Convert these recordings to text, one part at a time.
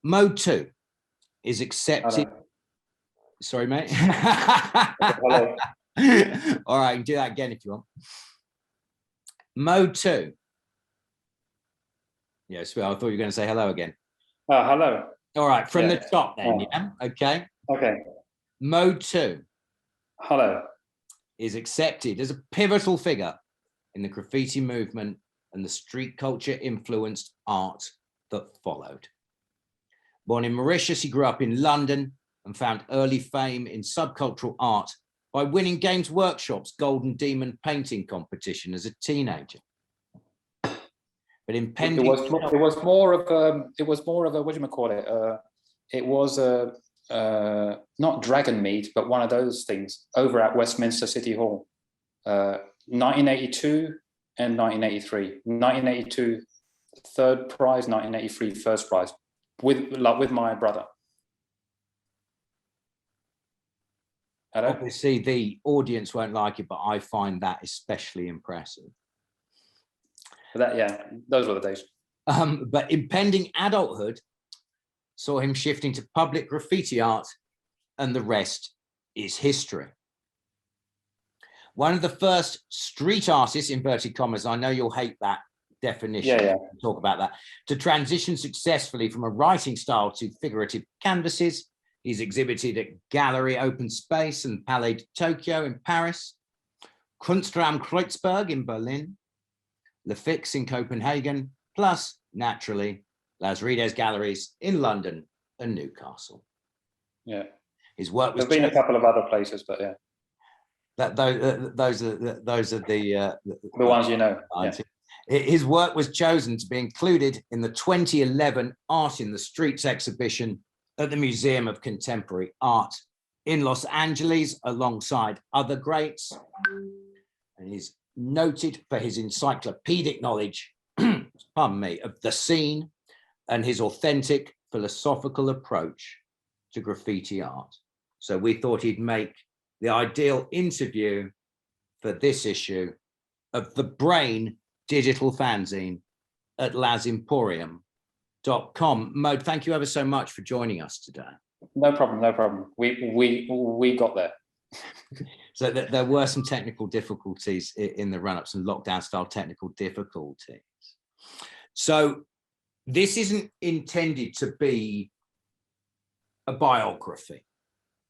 Mode 2 is accepted. Hello. Sorry, mate. Hello. All right, you can do that again if you want. Mode 2. Yes, well, I thought you were going to say hello again. Hello. All right, from the top then, yeah? Okay. Okay. Mode 2 Hello. is accepted as a pivotal figure in the graffiti movement and the street culture influenced art that followed. Born in Mauritius, he grew up in London and found early fame in subcultural art by winning Games Workshop's Golden Demon painting competition as a teenager. But impending, it was more of a what do you call it? It was not dragon meat, but one of those things over at Westminster City Hall, 1982 and 1983. 1982 third prize, 1983 first prize, with my brother. Hello? Obviously, the audience won't like it, but I find that especially impressive. That, yeah, those were the days. But impending adulthood saw him shifting to public graffiti art, and the rest is history. One of the first street artists, inverted commas, I know you'll hate that definition, talk about that, to transition successfully from a writing style to figurative canvases. He's exhibited at Gallery Open Space and Palais de Tokyo in Paris, Kunstraum Kreuzberg in Berlin, Le Fix in Copenhagen, plus, naturally, Laz galleries in London and Newcastle. Yeah. His work was... There's been a couple of other places, but yeah. Those are the ones you know. Yeah. His work was chosen to be included in the 2011 Art in the Streets exhibition at the Museum of Contemporary Art in Los Angeles, alongside other greats. And he's noted for his encyclopedic knowledge, pardon me, of the scene and his authentic philosophical approach to graffiti art. So we thought he'd make the ideal interview for this issue of The Brain digital fanzine at lazemporium.com. Mode, thank you ever so much for joining us today. No problem, no problem. We got there. So there were some technical difficulties in the run-up, some lockdown style technical difficulties. So this isn't intended to be a biography.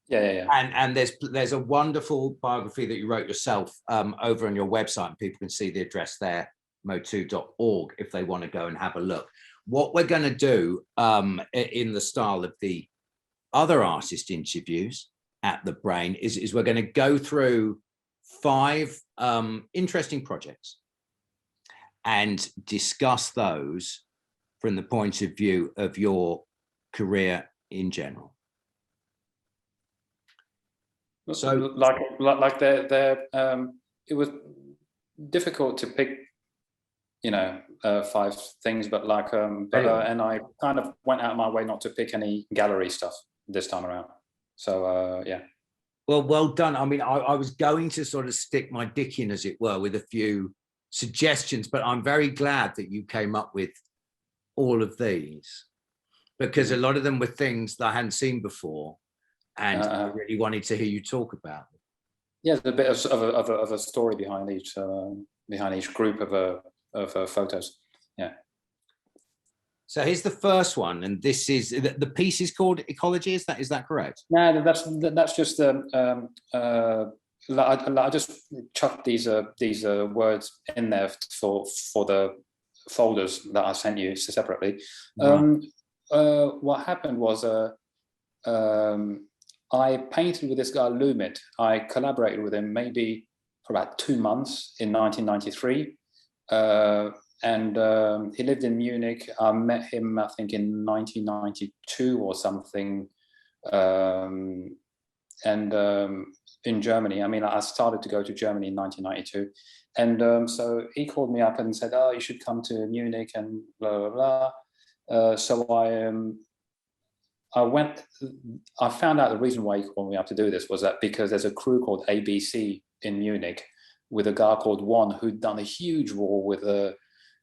Yeah. And there's a wonderful biography that you wrote yourself over on your website, and people can see the address there, mode2.org, if they want to go and have a look. What we're going to do in the style of the other artist interviews at The Brain is we're going to go through 5 interesting projects and discuss those from the point of view of your career in general. So like it was difficult to pick, 5 things, but and I kind of went out of my way not to pick any gallery stuff this time around. So yeah. Well done. I mean, I was going to sort of stick my dick in, as it were, with a few suggestions, but I'm very glad that you came up with all of these, because a lot of them were things that I hadn't seen before, and I really wanted to hear you talk about them. Yeah, there's a bit of a story behind each group of photos. Yeah. So here's the first one, and this is the piece is called Ecology. Is that correct? No, that's just I just chucked these words in there for the folders that I sent you separately. Right. What happened was I painted with this guy Lumit. I collaborated with him maybe for about 2 months in 1993. And he lived in Munich. I met him, I think, in 1992 or something. In Germany, I mean, I started to go to Germany in 1992. And so he called me up and said, oh, you should come to Munich and blah, blah, blah. So I went, I found out the reason why he called me up to do this was that because there's a crew called ABC in Munich with a guy called Juan who'd done a huge wall with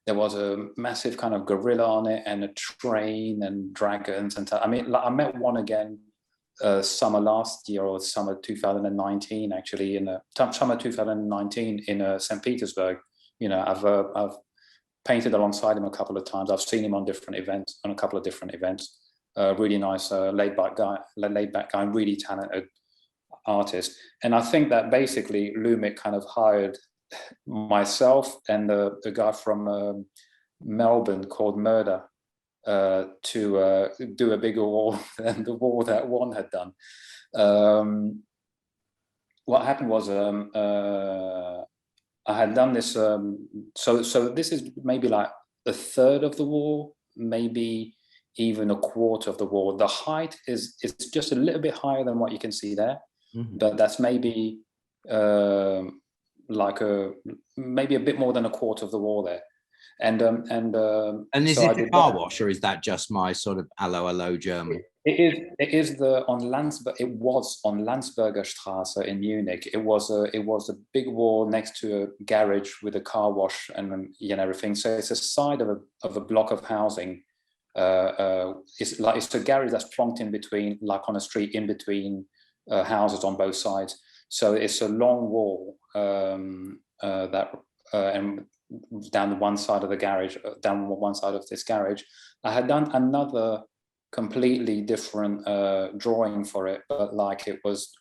there was a massive kind of gorilla on it, and a train and dragons. And I mean, like, I met one again summer last year, or summer 2019, actually, in summer 2019 in St. Petersburg. You know, I've painted alongside him a couple of times. I've seen him on different events, on a couple of different events. Really nice, laid back guy, really talented artist. And I think that basically Lumic kind of hired myself and the guy from Melbourne called Murder to do a bigger wall than the wall that one had done. What happened was I had done this. So this is maybe like a third of the wall, maybe even a quarter of the wall. The height is just a little bit higher than what you can see there, but that's maybe maybe a bit more than a quarter of the wall there. And is it the car wash, or is that just my sort of hello German? It was on Landsberger Straße in Munich. It was a big wall next to a garage with a car wash and everything. So it's a side of a block of housing. It's a garage that's plonked in between, like on a street in between houses on both sides. So it's a long wall and down one side of the garage, down one side of this garage. I had done another completely different drawing for it, but like it was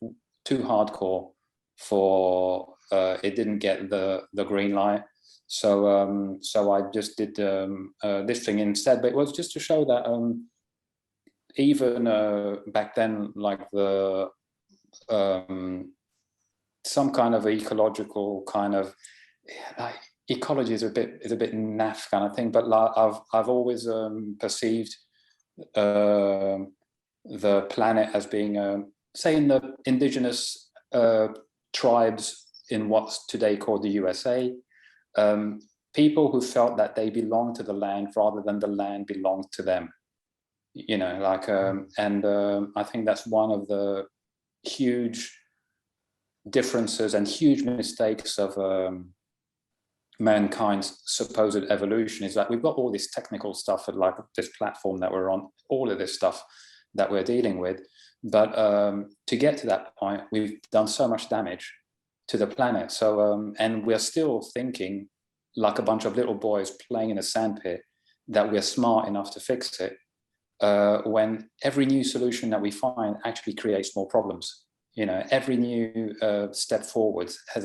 too hardcore for it didn't get the green light. So I just did this thing instead. But it was just to show that even back then, like some kind of ecological kind of, like, ecology is a bit naff kind of thing, but like I've always perceived the planet as being, say, in the indigenous tribes in what's today called the USA, people who felt that they belonged to the land rather than the land belonged to them. Like, and I think that's one of the huge differences and huge mistakes of mankind's supposed evolution, is that we've got all this technical stuff at like this platform that we're on, all of this stuff that we're dealing with, but to get to that point, we've done so much damage to the planet. So and we're still thinking like a bunch of little boys playing in a sandpit that we're smart enough to fix it, when every new solution that we find actually creates more problems. Every new step forward has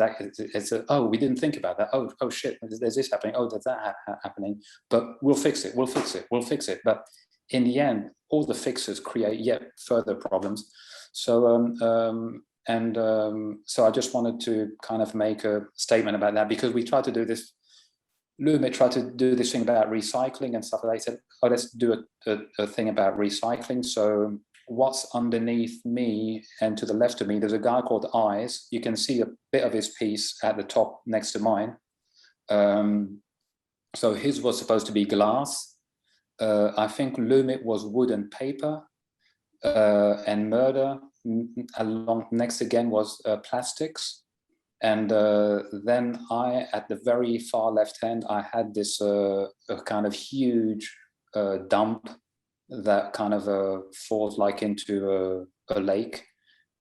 oh, we didn't think about that. Oh shit, there's this happening. Oh, there's that happening. But we'll fix it. We'll fix it. We'll fix it. But in the end, all the fixes create yet further problems. So so I just wanted to kind of make a statement about that, because we tried to do this. Lumic tried to do this thing about recycling and stuff like that. He said, oh, let's do a thing about recycling. So what's underneath me and to the left of me, there's a guy called Eyes. You can see a bit of his piece at the top next to mine. So his was supposed to be glass. I think Lumic was wood and paper, and Murder along next again was plastics. And then at the very far left hand, I had this a kind of huge dump that kind of falls like into a lake,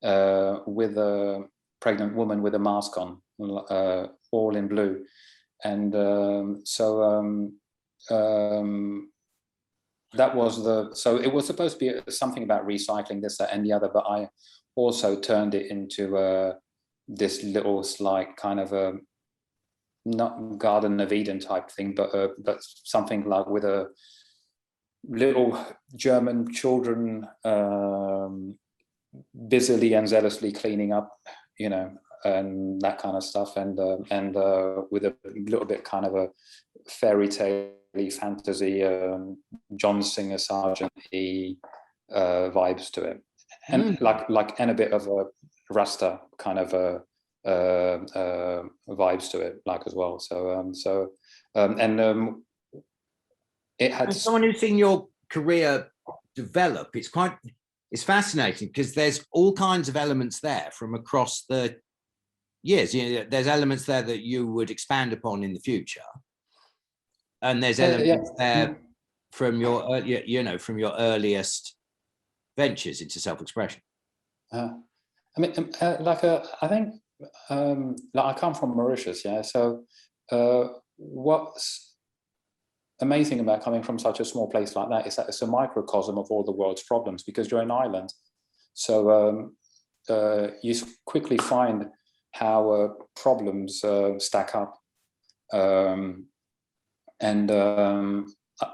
with a pregnant woman with a mask on, all in blue. And that was so it was supposed to be something about recycling, this, that, and the other, but I also turned it into this little, like, kind of a not Garden of Eden type thing, but something like with a little German children busily and zealously cleaning up, and that kind of stuff, and with a little bit kind of a fairy tale fantasy, John Singer Sargent-y vibes to it, and and a bit of a Rasta kind of vibes to it, like, as well. So it had. As someone who's seen your career develop, it's fascinating, because there's all kinds of elements there from across the years. There's elements there that you would expand upon in the future, And there's elements there from your, from your earliest ventures into self-expression. I mean, I think, like I come from Mauritius, yeah. So what's amazing about coming from such a small place like that is that it's a microcosm of all the world's problems, because you're an island. So you quickly find how problems stack up.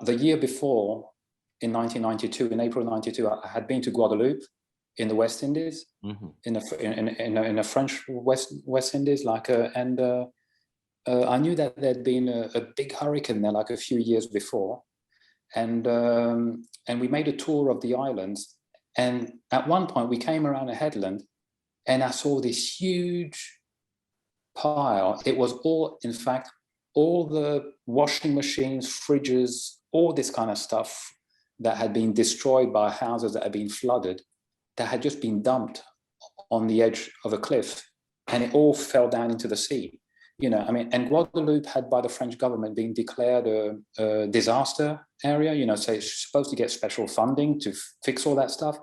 The year before, in 1992, in April 92, I had been to Guadeloupe in the West Indies, in a French West Indies, I knew that there'd been a big hurricane there like a few years before, and we made a tour of the islands. And at one point we came around a headland and I saw this huge pile. It was all, in fact, all the washing machines, fridges, all this kind of stuff that had been destroyed by houses that had been flooded, that had just been dumped on the edge of a cliff, and it all fell down into the sea. I mean, and Guadeloupe had, by the French government, been declared a disaster area, so it's supposed to get special funding to fix all that stuff.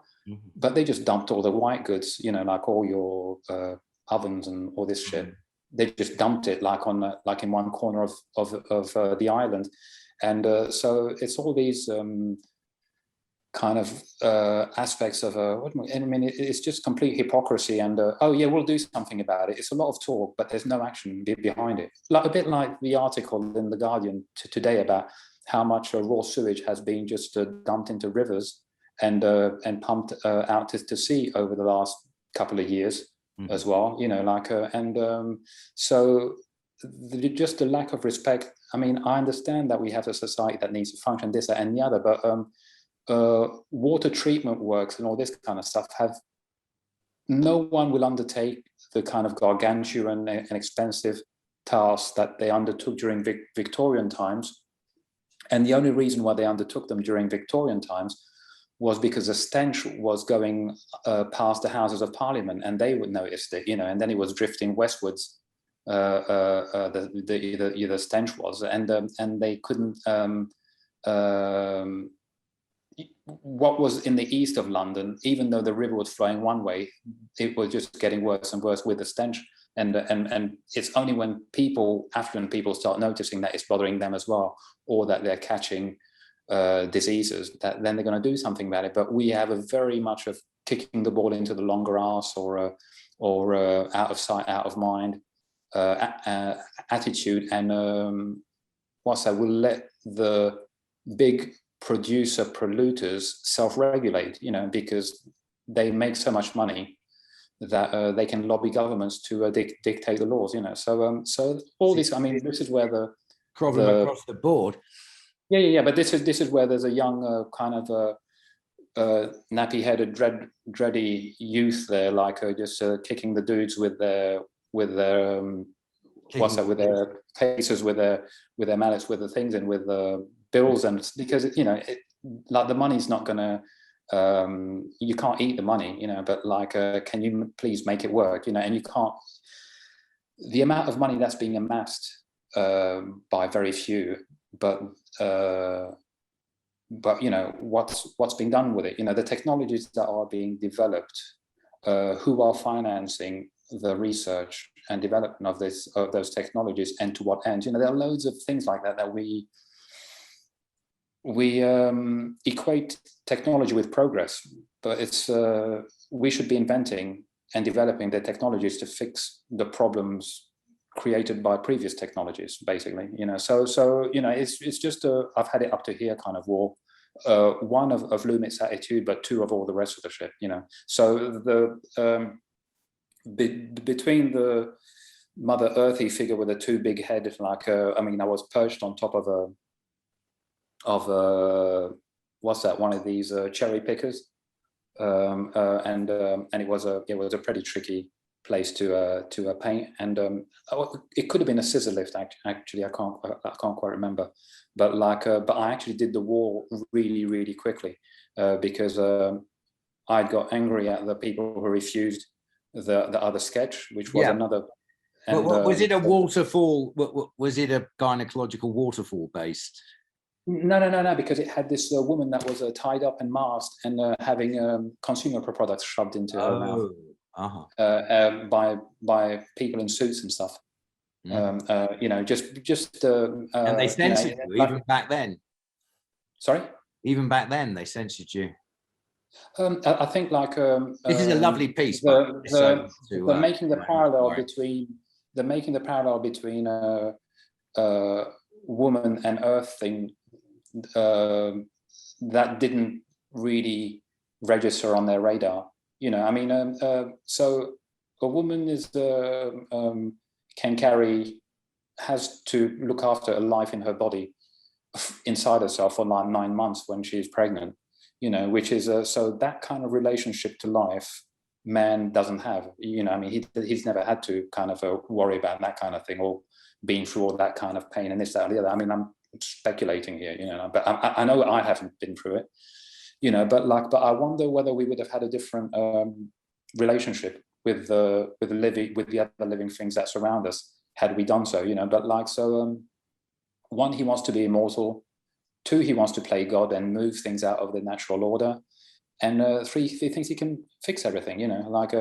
But they just dumped all the white goods, like all your ovens and all this shit. They just dumped it like in one corner of the island. And so it's all these kind of aspects of it's just complete hypocrisy. And oh yeah, we'll do something about it. It's a lot of talk, but there's no action behind it. A bit like the article in The Guardian today about how much raw sewage has been just dumped into rivers and pumped out to sea over the last couple of years as well. So just the lack of respect. I mean, I understand that we have a society that needs to function, this, that, and the other, but water treatment works and all this kind of stuff no one will undertake the kind of gargantuan and expensive tasks that they undertook during Victorian times. And the only reason why they undertook them during Victorian times was because the stench was going past the Houses of Parliament, and they would notice it, and then it was drifting westwards. The stench was, and they couldn't. What was in the east of London, even though the river was flowing one way, it was just getting worse and worse with the stench. And it's only when affluent people start noticing that it's bothering them as well, or that they're catching diseases, that then they're going to do something about it. But we have a very much of kicking the ball into the long grass, or out of sight, out of mind attitude. And we'll let the big producer polluters self-regulate, because they make so much money that they can lobby governments to dictate the laws, So all this, I mean, this is where the problem across the board. Yeah. But this is where there's a young kind of nappy-headed, dready youth there, just kicking the dudes with their cases, with their mallets, with the things, and with the bills, and because the money's not gonna. You can't eat the money, but can you please make it work, and you can't. The amount of money that's being amassed by very few, but what's being done with it, the technologies that are being developed, who are financing the research and development of those technologies, and to what end? There are loads of things like that we equate technology with progress, but it's we should be inventing and developing the technologies to fix the problems created by previous technologies, basically. So it's just I've had it up to here kind of war. One of Lumit's attitude, but two of all the rest of the shit. So the between the Mother Earthy figure with a too big head, I was perched on top of what's that? One of these cherry pickers, and it was a pretty tricky place to paint, and it could have been a scissor lift. Actually, I can't quite remember, but I actually did the wall really, really quickly because I got angry at the people who refused the other sketch, which was another. And was it a waterfall? Was it a gynecological waterfall based? No, because it had this woman that was tied up and masked and having consumer products shoved into her mouth by people in suits and stuff. You know, just and they censored you even back then. Sorry, even back then they censored you. I think like this is a lovely piece. Making the parallel between woman and earth thing that didn't really register on their radar. You know, I mean, so a woman is has to look after a life in her body inside herself for like 9 months when she's pregnant, you know, which is so that kind of relationship to life man doesn't have, you know. I mean, he's never had to kind of worry about that kind of thing or being through all that kind of pain and this, that, and the other. I mean, I'm speculating here, you know, but I know I haven't been through it, you know, but I wonder whether we would have had a different relationship with the other living things that surround us had we done so, you know. But like, so one, he wants to be immortal. 2, he wants to play God and move things out of the natural order. And 3, he thinks he can fix everything, you know, like, he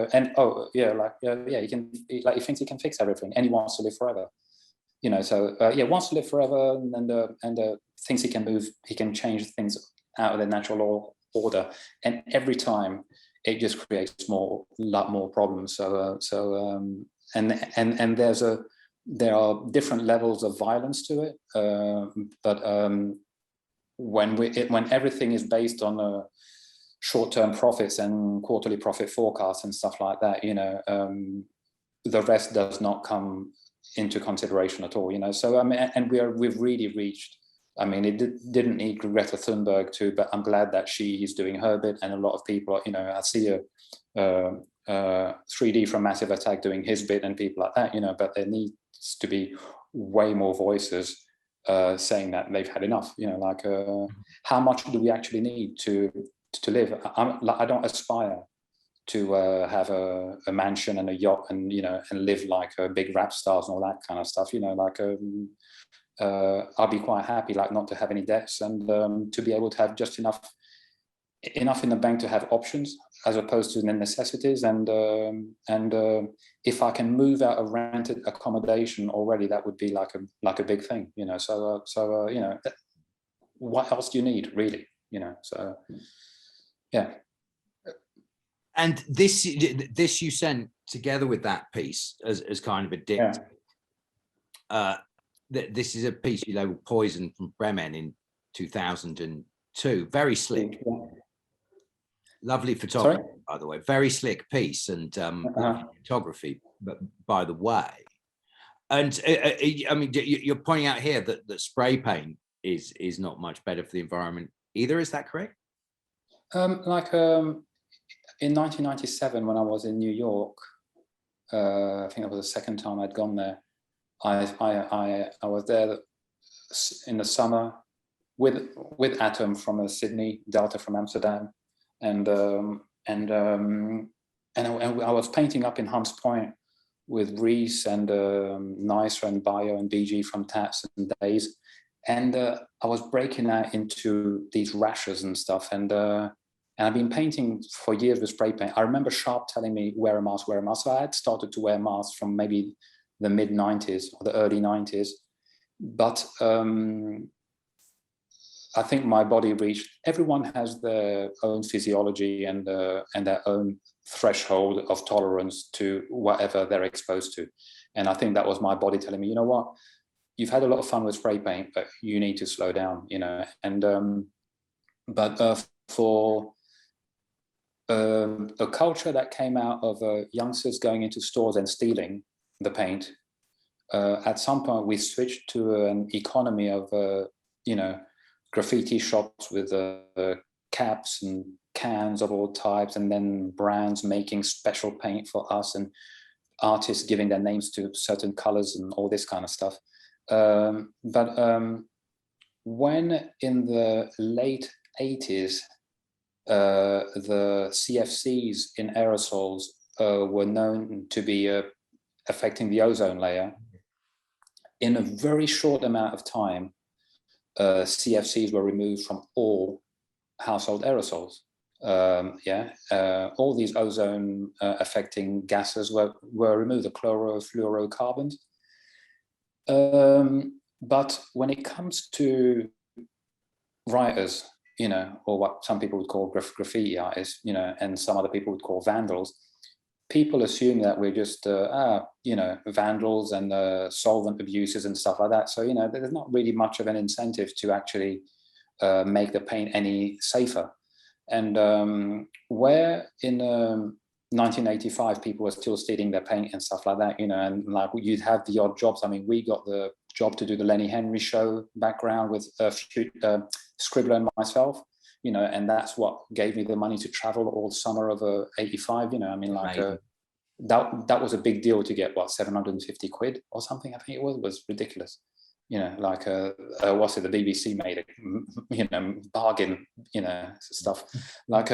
thinks he can fix everything, and he wants to live forever, you know. So wants to live forever, and thinks he can change things out of the natural order. And every time it just creates a lot more problems. And there are different levels of violence to it, but when everything is based on short-term profits and quarterly profit forecasts and stuff like that, you know, the rest does not come into consideration at all, you know. So I mean, and we've really reached. I mean, it didn't need Greta Thunberg to, but I'm glad that she's doing her bit, and a lot of people, you know, I see a 3D from Massive Attack doing his bit and people like that, you know. But there needs to be way more voices saying that they've had enough, you know. Like, how much do we actually need to live? I don't aspire to have a mansion and a yacht and, you know, and live like big rap stars and all that kind of stuff, you know. Like, I'll be quite happy, like, not to have any debts, and to be able to have just enough in the bank to have options as opposed to the necessities. And if I can move out of rented accommodation already, that would be like a big thing, you know. So you know, what else do you need, really, you know? So yeah. And this you sent together with that piece as kind of a dip. Yeah. This is a piece you labeled Poison from Bremen in 2002. Very slick. Yeah. Lovely photography, by the way. Very slick piece, and photography, but by the way. And I mean, you're pointing out here that spray paint is not much better for the environment either. Is that correct? In 1997, when I was in New York, I think that was the second time I'd gone there. I was there in the summer with Atom from Sydney, Delta from Amsterdam, and I was painting up in Hunts Point with Reese and Nicer and Bio and BG from Taps and Days, and I was breaking out into these rashes and stuff, and I've been painting for years with spray paint. I remember Sharp telling me, wear a mask, wear a mask. So I had started to wear masks from maybe the mid 90s or the early 90s. But I think my body reached, everyone has their own physiology and their own threshold of tolerance to whatever they're exposed to. And I think that was my body telling me, you know what, you've had a lot of fun with spray paint, but you need to slow down, you know. And for a culture that came out of youngsters going into stores and stealing the paint, at some point we switched to an economy of, you know, graffiti shops with caps and cans of all types, and then brands making special paint for us, and artists giving their names to certain colors and all this kind of stuff. But when in the late 80s, the CFCs in aerosols were known to be affecting the ozone layer. In a very short amount of time, CFCs were removed from all household aerosols. All these ozone affecting gases were removed, the chlorofluorocarbons. But when it comes to writers, you know, or what some people would call graffiti artists, you know, and some other people would call vandals, people assume that we're just, you know, vandals and solvent abuses and stuff like that. So, you know, there's not really much of an incentive to actually make the paint any safer. And where in 1985 people were still stealing their paint and stuff like that, you know, and like you'd have the odd jobs. I mean, we got the job to do the Lenny Henry show background with Scribbler and myself, you know, and that's what gave me the money to travel all summer of 85, you know. I mean, like that was a big deal to get, what, 750 quid or something, I think it was ridiculous. You know, like what's it, the BBC made a, you know, bargain, you know, stuff like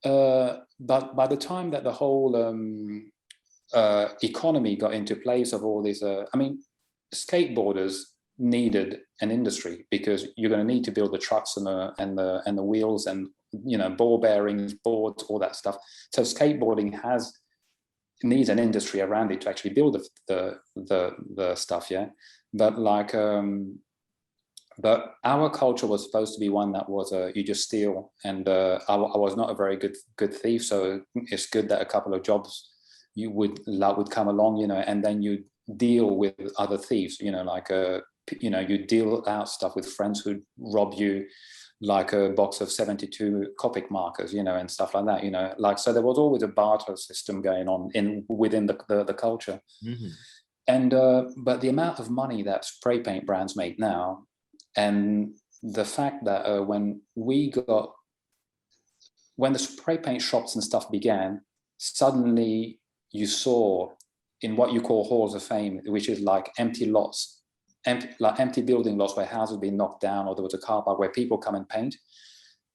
but by the time that the whole economy got into place of all these, I mean, skateboarders needed an industry, because you're going to need to build the trucks and the wheels and, you know, ball bearings, boards, all that stuff. So skateboarding needs an industry around it to actually build the stuff, yeah. But like, but our culture was supposed to be one that was you just steal, and I was not a very good thief, so it's good that a couple of jobs would come along, you know, and then you deal with other thieves, you know, like you know, you deal out stuff with friends who rob you, like a box of 72 Copic markers, you know, and stuff like that, you know, like, so there was always a barter system going on within the culture. Mm-hmm. And but the amount of money that spray paint brands make now, and the fact that when the spray paint shops and stuff began, suddenly you saw in what you call halls of fame, which is like empty lots, empty building lots where houses have been knocked down, or there was a car park where people come and paint.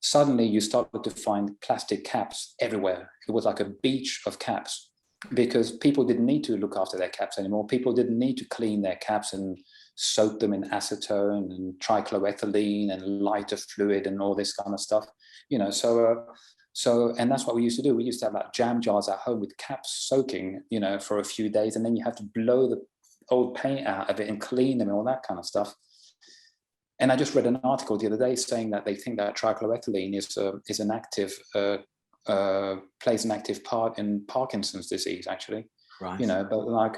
Suddenly you started to find plastic caps everywhere. It was like a beach of caps, because people didn't need to look after their caps anymore. People didn't need to clean their caps and soak them in acetone and trichloroethylene and lighter fluid and all this kind of stuff, you know. So and that's what we used to do. We used to have like jam jars at home with caps soaking, you know, for a few days, and then you have to blow the old paint out of it and clean them and all that kind of stuff. And I just read an article the other day saying that they think that trichloroethylene is an active plays an active part in Parkinson's disease, actually. Right. You know, but like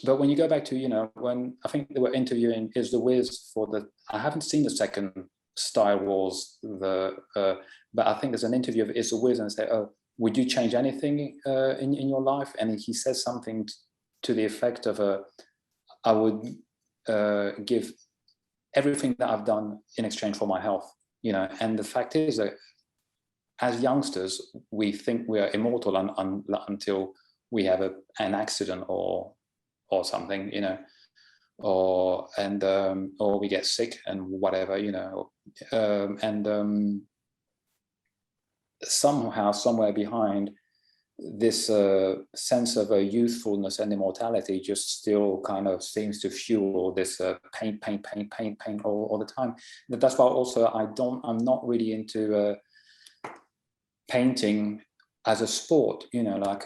but when you go back to, you know, when I think they were interviewing Is the Wiz for I haven't seen the second Star Wars, but I think there's an interview of Is the Wiz, and they say, oh, would you change anything in your life? And he says something to the effect of I would give everything that I've done in exchange for my health, you know. And the fact is that as youngsters, we think we are immortal until we have an accident or something, you know, or we get sick and whatever, you know, and somehow, somewhere behind, this sense of a youthfulness and immortality just still kind of seems to fuel this paint all the time. That's why also I'm not really into painting as a sport, you know, like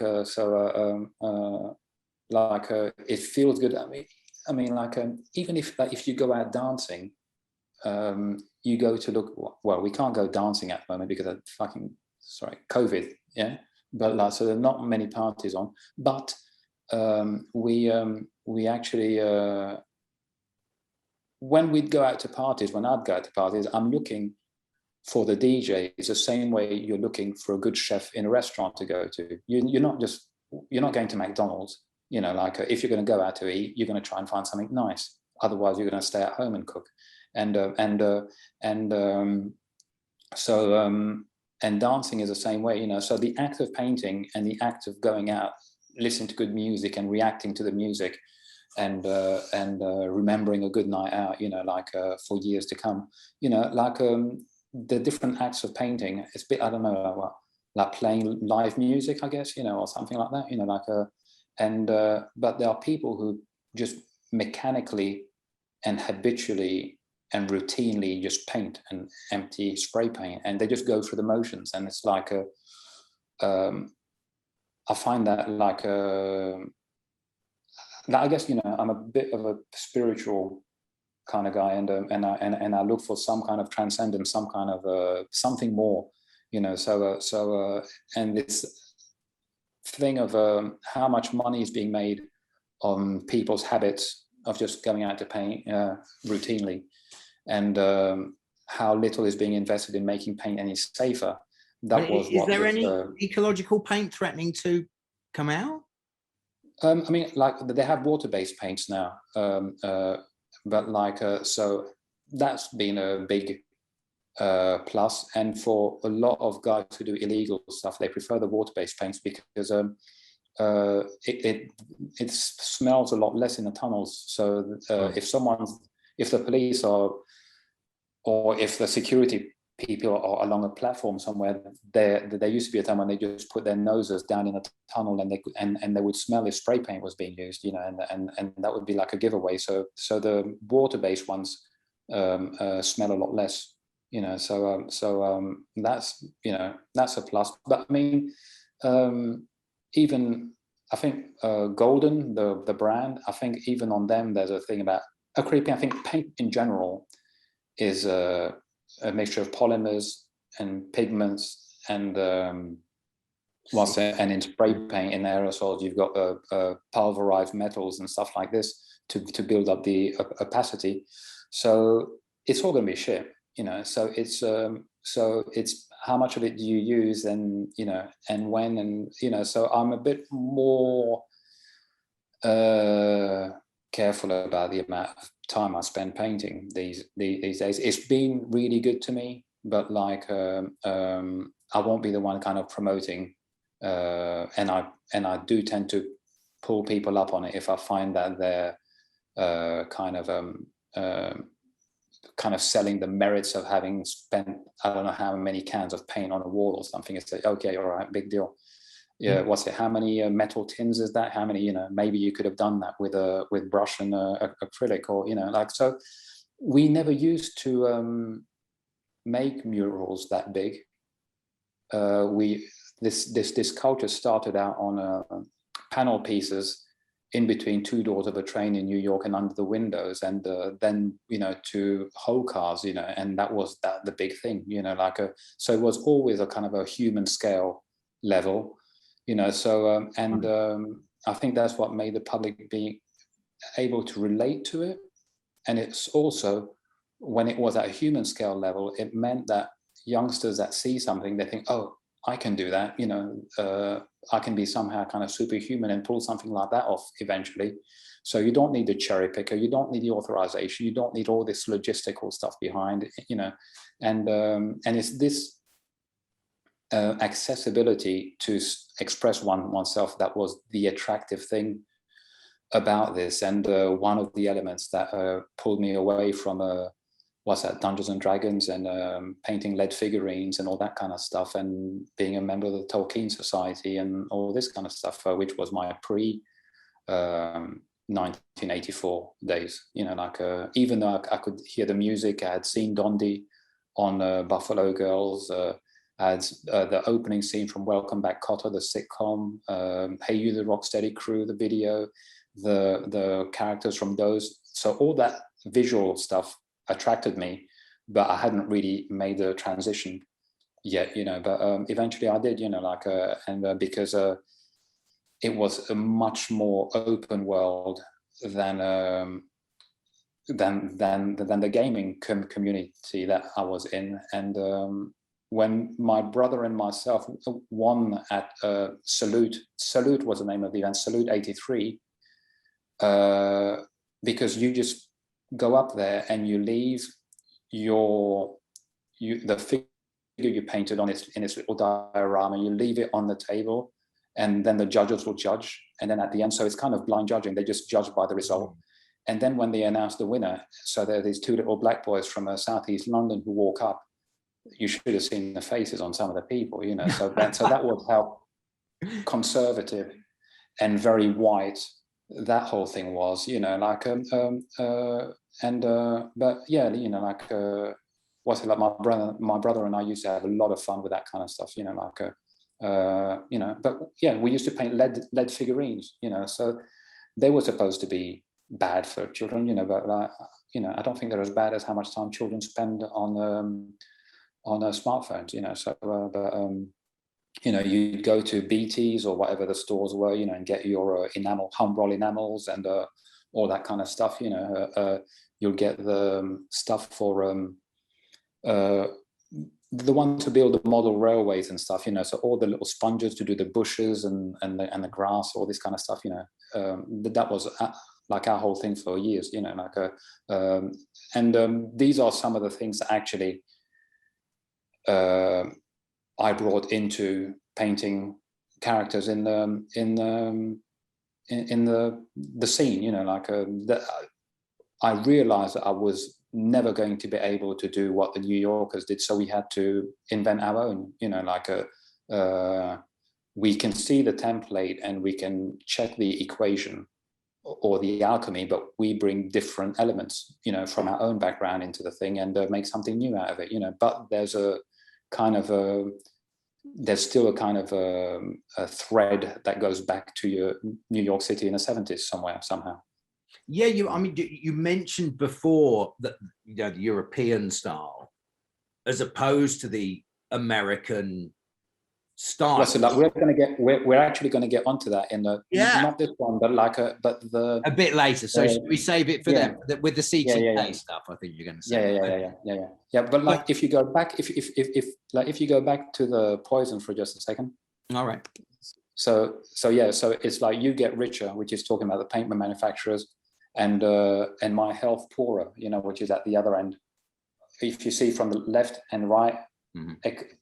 it feels good. I mean, like even if you go out dancing, you go to look. Well, we can't go dancing at the moment because of COVID. Yeah, but like, so there are not many parties on. But we actually when we'd go out to parties, when I'd go out to parties, I'm looking for the DJ is the same way you're looking for a good chef in a restaurant to go to. You're not going to McDonald's, you know, like if you're going to go out to eat, you're going to try and find something nice. Otherwise, you're going to stay at home and cook. And dancing is the same way, you know. So the act of painting and the act of going out, listening to good music and reacting to the music, and remembering a good night out, you know, like for years to come, you know, like the different acts of painting. It's a bit, I don't know, like playing live music, I guess, you know, or something like that, you know, like And but there are people who just mechanically and habitually and routinely just paint and empty spray paint, and they just go through the motions. And it's like a, I find that like a, I guess, you know, I'm a bit of a spiritual kind of guy, and I look for some kind of transcendence, some kind of something more, you know. And this thing of how much money is being made on people's habits of just going out to paint routinely, and how little is being invested in making paint any safer. That was is there any ecological paint threatening to come out? I mean, like they have water-based paints now, but like so that's been a big plus. And for a lot of guys who do illegal stuff, they prefer the water-based paints because it smells a lot less in the tunnels. So if the police are, or if the security people are along a platform somewhere, there used to be a time when they just put their noses down in a tunnel, and they would smell if spray paint was being used, you know, and that would be like a giveaway. So the water-based ones smell a lot less, you know. So that's, you know, that's a plus. But I mean, even I think Golden, the brand, I think even on them there's a thing about acrylic. I think paint in general is a mixture of polymers and pigments, and and in spray paint, in aerosols, you've got pulverized metals and stuff like this to build up the opacity. So it's all going to be shit, you know. So it's how much of it do you use, and, you know, and when, and, you know. So I'm a bit more careful about the amount of time I spend painting these days. It's been really good to me, but like I won't be the one kind of promoting, and I do tend to pull people up on it if I find that they're kind of selling the merits of having spent I don't know how many cans of paint on a wall or something. It's like, okay, all right, big deal. Yeah, what's it? How many metal tins is that? How many? You know, maybe you could have done that with brush and acrylic, or, you know, like. So we never used to make murals that big. This culture started out on panel pieces in between two doors of a train in New York and under the windows, and then, you know, to whole cars, you know, and that was the big thing, you know, like so it was always a kind of a human scale level. You know, so I think that's what made the public be able to relate to it. And it's also, when it was at a human scale level, it meant that youngsters that see something, they think, oh, I can do that, you know, I can be somehow kind of superhuman and pull something like that off eventually. So you don't need the cherry picker, you don't need the authorization, you don't need all this logistical stuff behind it, you know. And it's this accessibility to express oneself that was the attractive thing about this. And one of the elements that pulled me away from Dungeons and Dragons and painting lead figurines and all that kind of stuff, and being a member of the Tolkien Society and all this kind of stuff, which was my pre 1984 days, you know, like even though I could hear the music, I had seen Dondi on Buffalo Girls, had the opening scene from Welcome Back Kotter, the sitcom, Hey You the Rocksteady Crew, the video, the characters from those. So all that visual stuff attracted me, but I hadn't really made the transition yet, you know. But eventually I did, you know, like, and because it was a much more open world than the gaming community that I was in. And when my brother and myself won at Salute was the name of the event, Salute 83, because you just go up there and you leave the figure you painted on in its little diorama, you leave it on the table, and then the judges will judge. And then at the end, so it's kind of blind judging, they just judge by the result. And then when they announce the winner, so there are these two little black boys from Southeast London who walk up. You should have seen the faces on some of the people, you know. So that was how conservative and very white. That whole thing was, you know, like but yeah, you know, like what's it like? My brother and I used to have a lot of fun with that kind of stuff, you know, like you know. But yeah, we used to paint lead figurines, you know, so they were supposed to be bad for children, you know, but you know, I don't think they're as bad as how much time children spend on smartphones, you know. So you know, you'd go to BT's or whatever the stores were, you know, and get your home-roll enamels and all that kind of stuff, you know. You'll get the stuff for the one to build the model railways and stuff, you know, so all the little sponges to do the bushes and the grass, all this kind of stuff, you know. That was like our whole thing for years, you know, like these are some of the things that actually I brought into painting characters in the scene, you know, like I realized that I was never going to be able to do what the New Yorkers did, so we had to invent our own, you know, like we can see the template and we can check the equation or the alchemy, but we bring different elements, you know, from our own background into the thing and make something new out of it, you know. But there's a kind of there's still a kind of a thread that goes back to your New York City in the 70s somehow. Yeah, I mean, you mentioned before that, you know, the European style as opposed to the American style. Well, so like we're actually going to get onto that in the not this one, but like a bit later. So should we save it for them with the CTA stuff? I think you're going to say. Yeah. But like, if you go back, if you go back to the poison for just a second. All right. So it's like You Get Richer, which is talking about the paint manufacturers, and My Health Poorer, you know, which is at the other end. If you see from the left and right,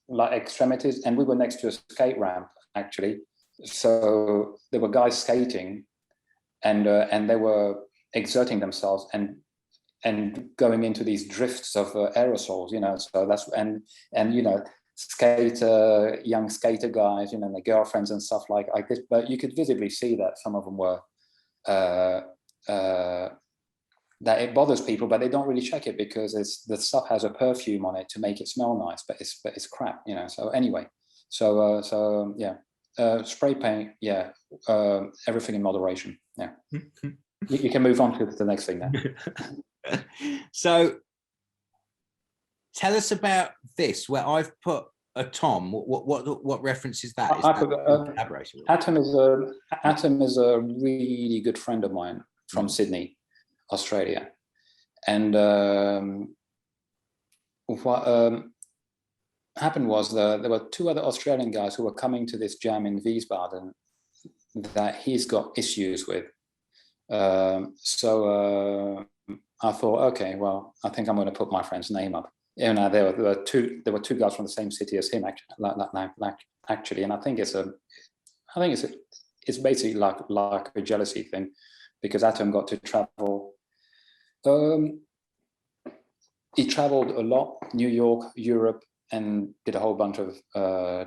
like extremities, and we were next to a skate ramp actually, so there were guys skating, and they were exerting themselves and going into these drifts of aerosols, you know. So that's and you know, young skater guys, you know, and their girlfriends and stuff like this. But you could visibly see that some of them were that it bothers people, but they don't really check it because the stuff has a perfume on it to make it smell nice, but it's crap, you know. So anyway, so spray paint, everything in moderation. Yeah. You can move on to the next thing now. So tell us about this, where I've put a Tom. What reference is that? Atom is a really good friend of mine from Sydney, Australia, and what happened was there were two other Australian guys who were coming to this jam in Wiesbaden that he's got issues with. So I thought, okay, well, I think I'm going to put my friend's name up. You know, there were two guys from the same city as him, actually, and I think it's basically like a jealousy thing, because Atom got to travel. He traveled a lot, New York, Europe, and did a whole bunch of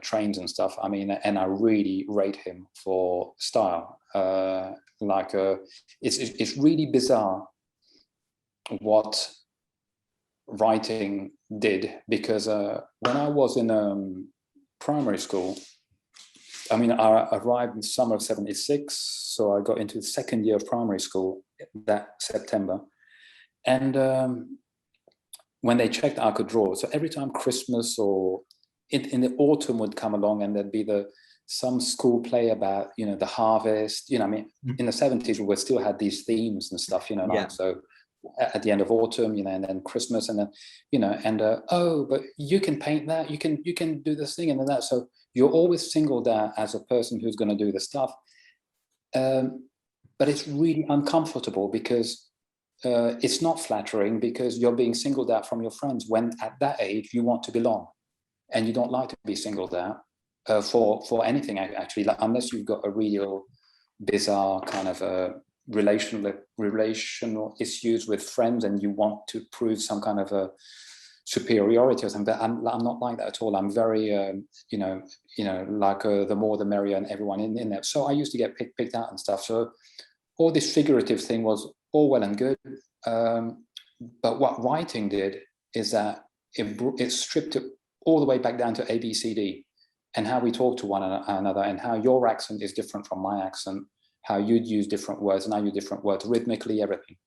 trains and stuff. I mean, and I really rate him for style. It's really bizarre what writing did, because when I was in primary school, I mean, I arrived in the summer of 76, so I got into the second year of primary school that September. And when they checked, I could draw. So every time Christmas or in the autumn would come along, and there'd be some school play about, you know, the harvest. You know, I mean, in the 70s, we still had these themes and stuff, you know, like, so at the end of autumn, you know, and then Christmas, and then, you know, and but you can paint that, you can do this thing and then that. So you're always singled out as a person who's going to do the stuff. But it's really uncomfortable, because it's not flattering, because you're being singled out from your friends when at that age you want to belong, and you don't like to be singled out for anything, actually, like, unless you've got a real bizarre kind of relational issues with friends, and you want to prove some kind of superiority or something. But I'm not like that at all. I'm very, like the more the merrier, and everyone in there. So I used to get picked out and stuff. So all this figurative thing was all well and good. But what writing did is that it stripped it all the way back down to A, B, C, D, and how we talk to one another, and how your accent is different from my accent, how you'd use different words and I use different words, rhythmically, everything.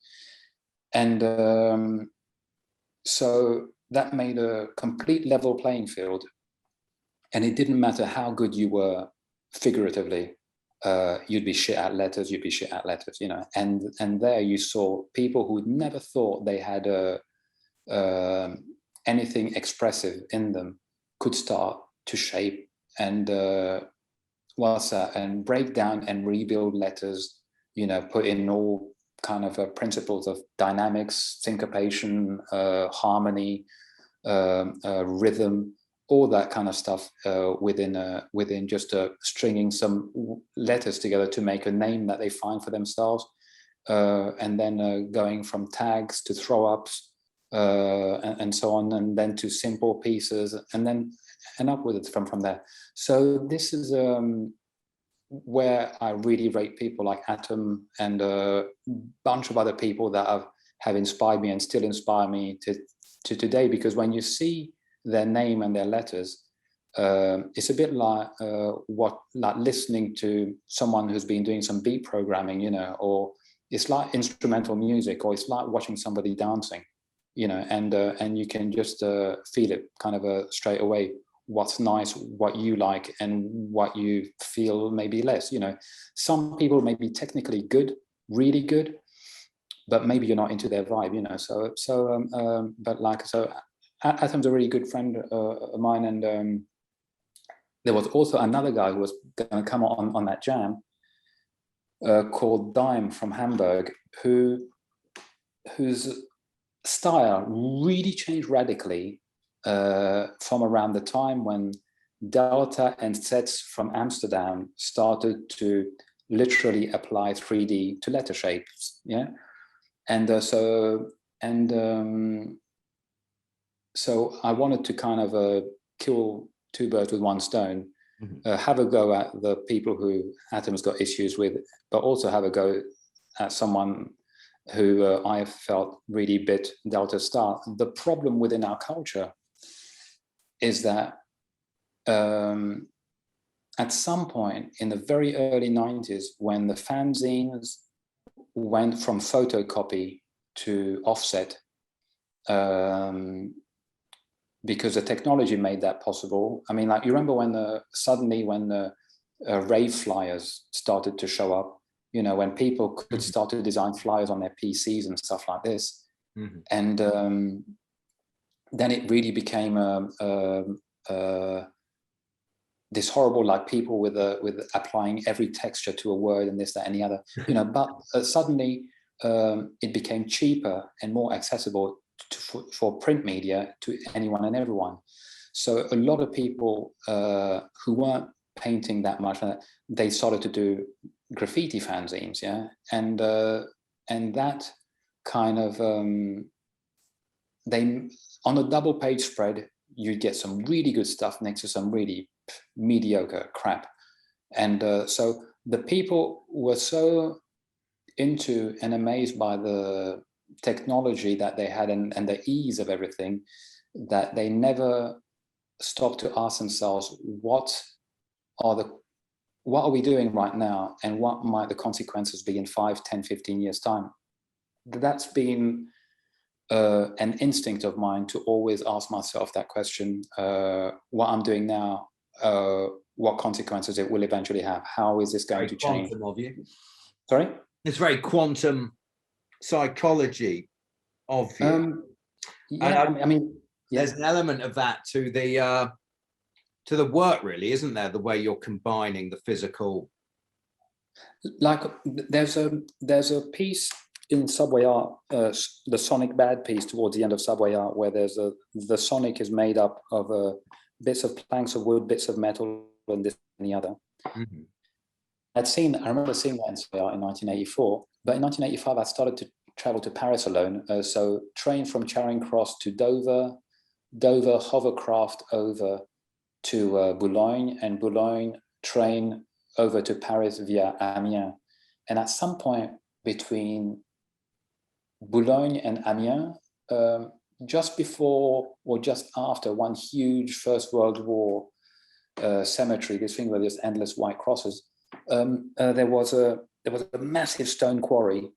And so that made a complete level playing field. And it didn't matter how good you were figuratively, you'd be shit at letters, And there you saw people who'd never thought they had anything expressive in them could start to shape and and break down and rebuild letters, put in all kind of principles of dynamics, syncopation, harmony, rhythm, all that kind of stuff within just stringing some letters together to make a name that they find for themselves, and then going from tags to throw-ups and so on, and then to simple pieces, and up with it from there. So this is where I really rate people like Atom and a bunch of other people that have inspired me and still inspire me to today, because when you see their name and their letters, it's a bit like listening to someone who's been doing some beat programming, or it's like instrumental music, or it's like watching somebody dancing, and you can just feel it kind of straight away, what's nice, what you like, and what you feel maybe less. Some people may be technically good, really good, but maybe you're not into their vibe, So Atom's a really good friend of mine, and there was also another guy who was going to come on that jam, called Dime from Hamburg, whose style really changed radically from around the time when Delta and Sets from Amsterdam started to literally apply 3D to letter shapes, So I wanted to kind of kill two birds with one stone, have a go at the people who Atom's got issues with, but also have a go at someone who I felt really bit Delta's style. The problem within our culture is that at some point in the very early 90s, when the fanzines went from photocopy to offset, because the technology made that possible. I mean, like, you remember when suddenly when the rave flyers started to show up, when people could start to design flyers on their PCs and stuff like this. And then it really became this horrible, like, people with applying every texture to a word and this, that, and the other, but suddenly it became cheaper and more accessible for print media to anyone and everyone. So a lot of people who weren't painting that much, they started to do graffiti fanzines, and that kind of they, on a double page spread, you'd get some really good stuff next to some really mediocre crap, and so the people were so into and amazed by the technology that they had and the ease of everything, that they never stopped to ask themselves, what are we doing right now, and what might the consequences be in 5, 10, 15 years time? That's been an instinct of mine to always ask myself that question. What I'm doing now, what consequences it will eventually have? How is this going to change? Of you. Sorry? It's very quantum psychology of you. There's an element of that to the work, really, isn't there? The way you're combining the physical. Like, there's a piece in Subway Art, the Sonic Bad piece towards the end of Subway Art, where the Sonic is made up of bits of planks of wood, bits of metal, and this and the other. I remember seeing that in Subway Art in 1984, but in 1985 I started to travel to Paris alone. So trained from Charing Cross to Dover, Dover hovercraft over to Boulogne, and Boulogne train over to Paris via Amiens. And at some point between Boulogne and Amiens, just before or just after one huge First World War cemetery, this thing where there's endless white crosses, there was a massive stone quarry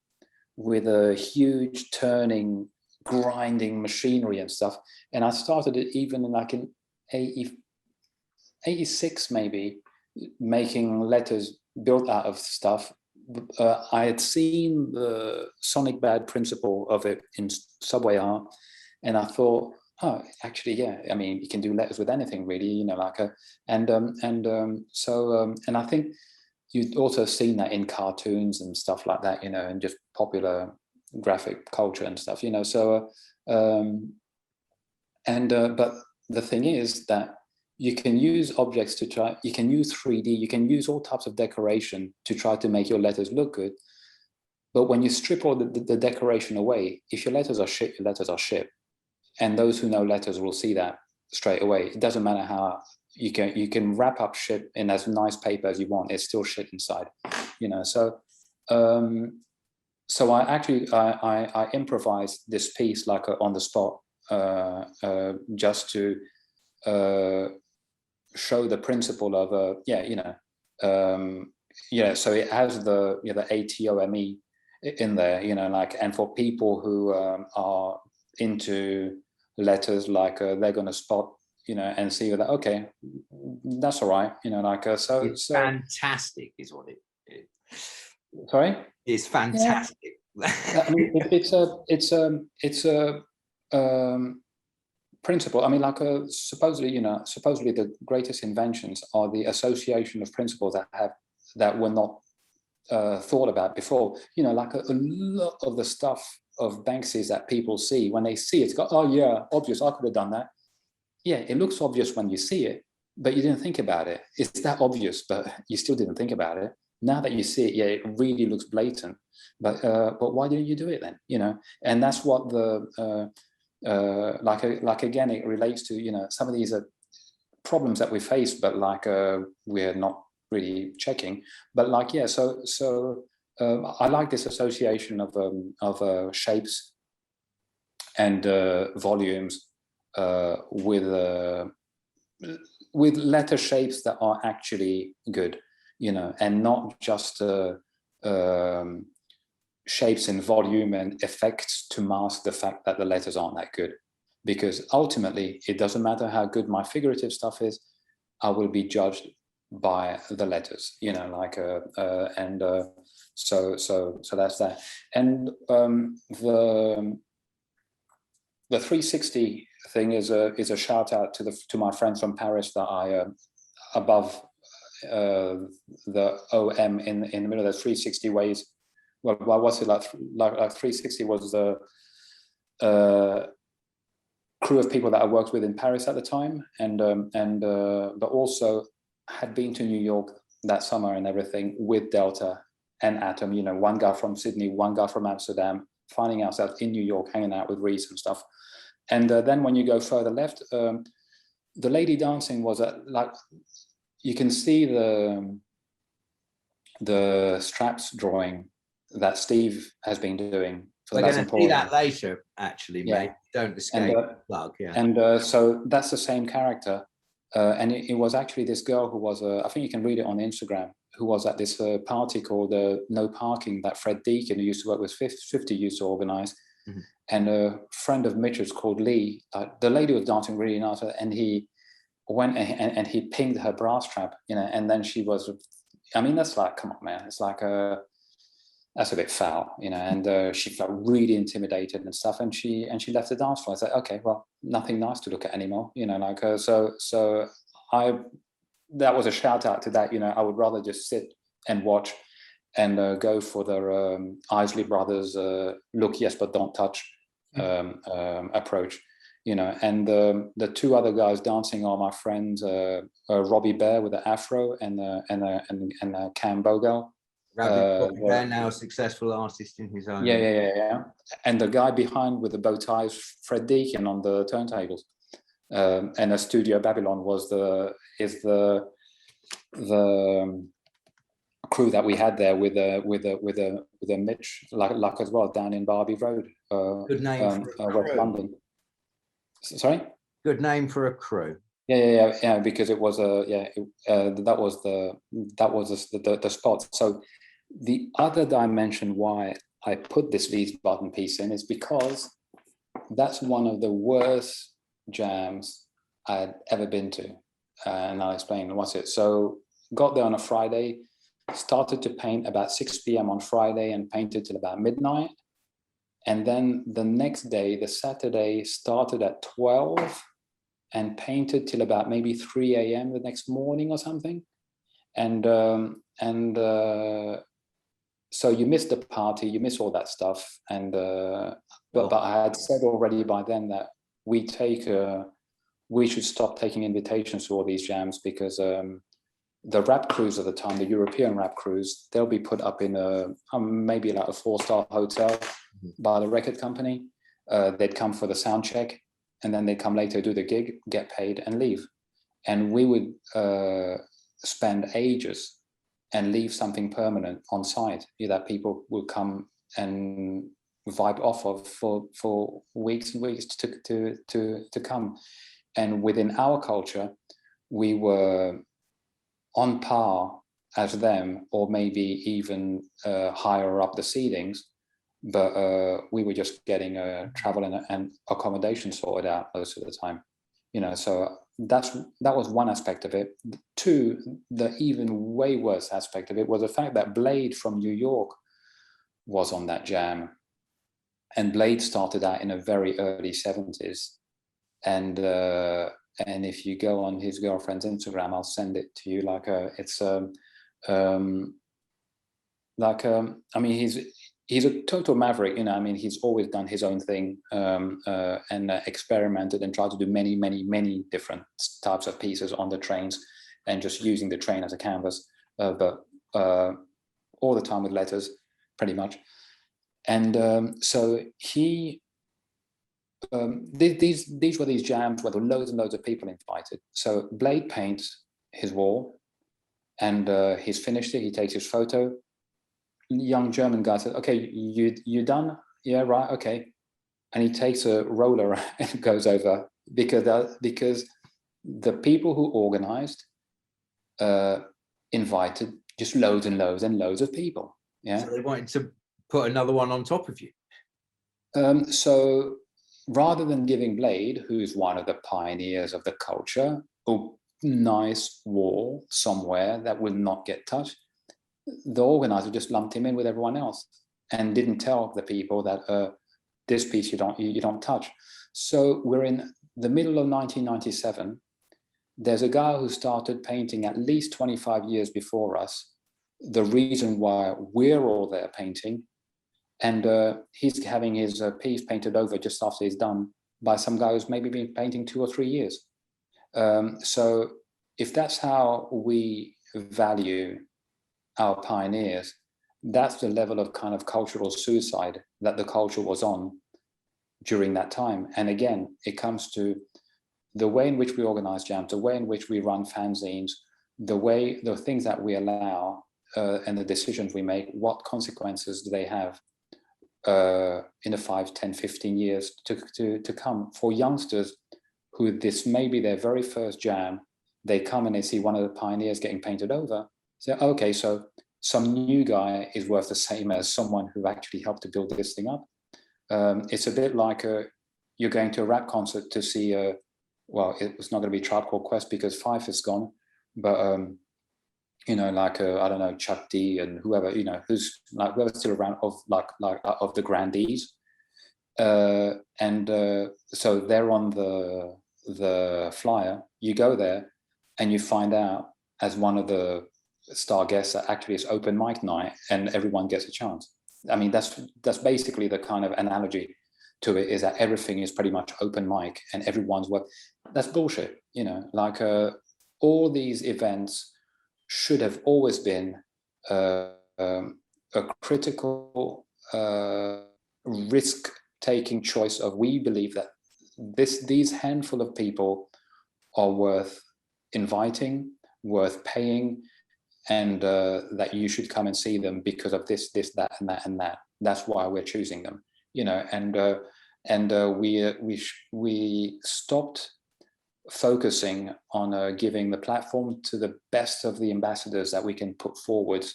with a huge turning, grinding machinery and stuff. And I started it even like in 86 maybe, making letters built out of stuff. I had seen the sonic bad principle of it in subway art, and I thought, oh, actually, yeah, I mean, you can do letters with anything really, you know, like and I think you'd also seen that in cartoons and stuff like that, you know, and just popular graphic culture and stuff, you know. So but the thing is that you can use objects to try, you can use 3D, you can use all types of decoration to try to make your letters look good. But when you strip all the decoration away, if your letters are shit, your letters are shit. And those who know letters will see that straight away. It doesn't matter how you can wrap up shit in as nice paper as you want, it's still shit inside, you know. So so I improvised this piece like on the spot, just to show the principle of so it has the the ATOME in there, you know, like, and for people who are into letters, like they're going to spot, you know, and see that, okay, that's all right, you know, like so it's fantastic is what it is. Sorry, it's fantastic. Yeah. I mean, it's a principle. I mean, like supposedly the greatest inventions are the association of principles that were not thought about before. You know, like a lot of the stuff of Banksy's that people see, when they see it, it's got, oh yeah, obvious, I could have done that. Yeah, it looks obvious when you see it, but you didn't think about it. It's that obvious, but you still didn't think about it. Now that you see it, yeah, it really looks blatant. But why didn't you do it then? You know, and that's what the like again, it relates to, you know, some of these are problems that we face, but like we're not really checking. But like, yeah, so I like this association of shapes and volumes with letter shapes that are actually good, you know, and not just shapes in volume and effects to mask the fact that the letters aren't that good. Because ultimately, it doesn't matter how good my figurative stuff is, I will be judged by the letters, you know, like so that's that. And the 360 thing is a shout out to my friends from Paris that I above the OM in the middle of the 360 ways. Well, what's it like 360 was the crew of people that I worked with in Paris at the time, but also had been to New York that summer and everything with Delta and Atom, you know, one guy from Sydney, one guy from Amsterdam, finding ourselves in New York, hanging out with Reese and stuff. And then when you go further left, the lady dancing was like, you can see the straps drawing that Steve has been doing. We're going to see that later, actually, mate. Don't escape the plug. Yeah. And so that's the same character. And it was actually this girl who was, I think you can read it on Instagram, who was at this party called No Parking that Fred Deakin, who used to work with 50, used to organize. Mm-hmm. And a friend of Mitchell's called Lee, the lady was dancing really nice, and he went and he pinged her bra strap, you know, and then she was, I mean, that's like, come on, man, it's like that's a bit foul, you know, and she felt really intimidated and stuff, and she left the dance floor. I said, okay, well, nothing nice to look at anymore, you know, like so that was a shout out to that, you know. I would rather just sit and watch and go for the Isley Brothers look yes but don't touch approach, you know. And the two other guys dancing are my friends Robbie Bear with the afro and Cam Bogle. They're now a successful artist in his own. Yeah. And the guy behind with the bow ties, Fred Deakin on the turntables. And a Studio Babylon is the crew that we had there with a Mitch luck as well down in Barbie Road, Good name for a West crew. London. Sorry. Good name for a crew. Yeah. Because it was that was the spot. So the other dimension why I put this Wiesbaden piece in is because that's one of the worst jams I'd ever been to, and I'll explain what's it. So got there on a Friday, started to paint about 6 p.m. on Friday and painted till about midnight. And then the next day, the Saturday, started at 12 and painted till about maybe 3 a.m. the next morning or something. And so you miss the party, you miss all that stuff. And but I had said already by then that we should stop taking invitations to all these jams, because the rap crews at the time, the European rap crews, they'll be put up in maybe like a 4-star hotel by the record company. They'd come for the sound check, and then they'd come later, do the gig, get paid, and leave. And we would spend ages and leave something permanent on site that people would come and vibe off of for weeks and weeks to come. And within our culture, we were on par as them, or maybe even higher up the seedings, but we were just getting travel and accommodation sorted out most of the time, so that was one aspect of it. Two, the even way worse aspect of it was the fact that Blade from New York was on that jam, and Blade started out in a very early 70s, and if you go on his girlfriend's Instagram, I'll send it to you. I mean, he's a total maverick, I mean, he's always done his own thing, and experimented and tried to do many, many, many different types of pieces on the trains, and just using the train as a canvas, but all the time with letters, pretty much. And so he, these were these jams where there were loads and loads of people invited. So Blade paints his wall, and he's finished it. He takes his photo. Young German guy said, "Okay, you done? Yeah, right. Okay." And he takes a roller and goes over, because the people who organized invited just loads and loads and loads of people. Yeah. So they wanted to put another one on top of you. So rather than giving Blade, who's one of the pioneers of the culture, a nice wall somewhere that will not get touched, the organizer just lumped him in with everyone else and didn't tell the people that this piece you don't touch. So we're in the middle of 1997. There's a guy who started painting at least 25 years before us, the reason why we're all there painting. And he's having his piece painted over just after he's done by some guy who's maybe been painting 2 or 3 years. So if that's how we value our pioneers, that's the level of kind of cultural suicide that the culture was on during that time. And again, it comes to the way in which we organize jams, the way in which we run fanzines, the things that we allow, and the decisions we make, what consequences do they have in the 5, 10, 15 years to come for youngsters who this may be their very first jam. They come and they see one of the pioneers getting painted over. So, okay, so some new guy is worth the same as someone who actually helped to build this thing up. It's a bit like you're going to a rap concert to see, well, it was not going to be Tribe Called Quest because Fife is gone, but like I don't know, Chuck D and whoever, who's like whoever's still around of of the grandees, and so they're on the flyer. You go there and you find out as one of the star guests that actually it's open mic night and everyone gets a chance. I mean, that's basically the kind of analogy to it, is that everything is pretty much open mic and everyone's work. That's bullshit, all these events should have always been a critical risk-taking choice of, we believe that these handful of people are worth inviting, worth paying, and that you should come and see them because of this, that, and that, and that. That's why we're choosing them, you know. And we stopped focusing on giving the platform to the best of the ambassadors that we can put forward,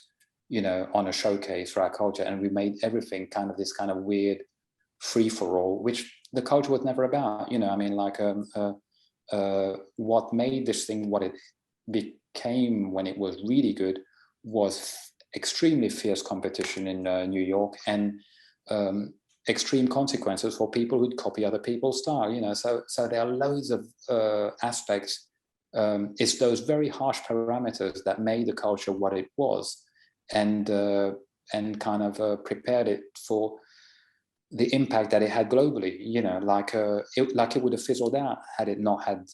you know, on a showcase for our culture, and we made everything kind of this kind of weird free for all, which the culture was never about, you know. I mean, like what made this thing what it became when it was really good was extremely fierce competition in New York, and extreme consequences for people who'd copy other people's style, you know. So there are loads of aspects. It's those very harsh parameters that made the culture what it was, and kind of prepared it for the impact that it had globally, you know. Like it would have fizzled out had it not had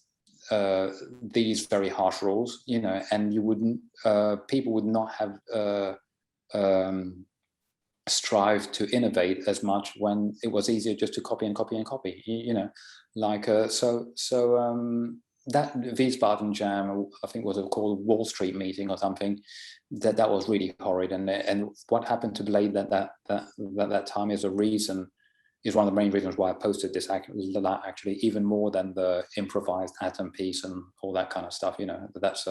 these very harsh rules, you know. And you wouldn't, people would not have strive to innovate as much when it was easier just to copy and copy and copy, you know. Like that Wiesbaden Jam, I think was called Wall Street Meeting or something, that was really horrid. And what happened to Blade that time is one of the main reasons why I posted this actually, even more than the improvised atom piece and all that kind of stuff, you know. That's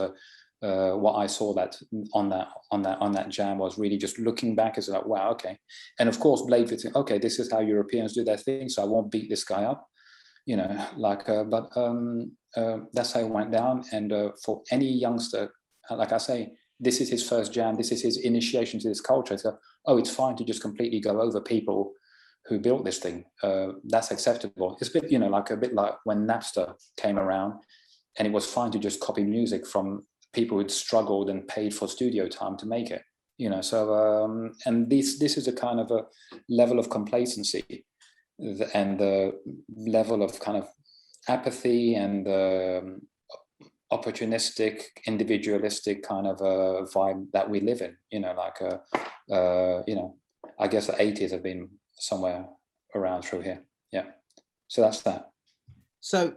what I saw that on that jam was really just looking back as like, wow, okay. And of course Blade would think, okay, this is how Europeans do their thing, so I won't beat this guy up, you know. Like but that's how it went down. And for any youngster, like I say, this is his first jam, this is his initiation to this culture. So, oh, it's fine to just completely go over people who built this thing. That's acceptable. It's a bit, you know, like a bit like when Napster came around, and it was fine to just copy music from people who'd struggled and paid for studio time to make it, you know. So and this is a kind of a level of complacency and the level of kind of apathy and opportunistic, individualistic kind of a vibe that we live in, you know. Like you know, I guess the 80s have been somewhere around through here. Yeah, so that's that. So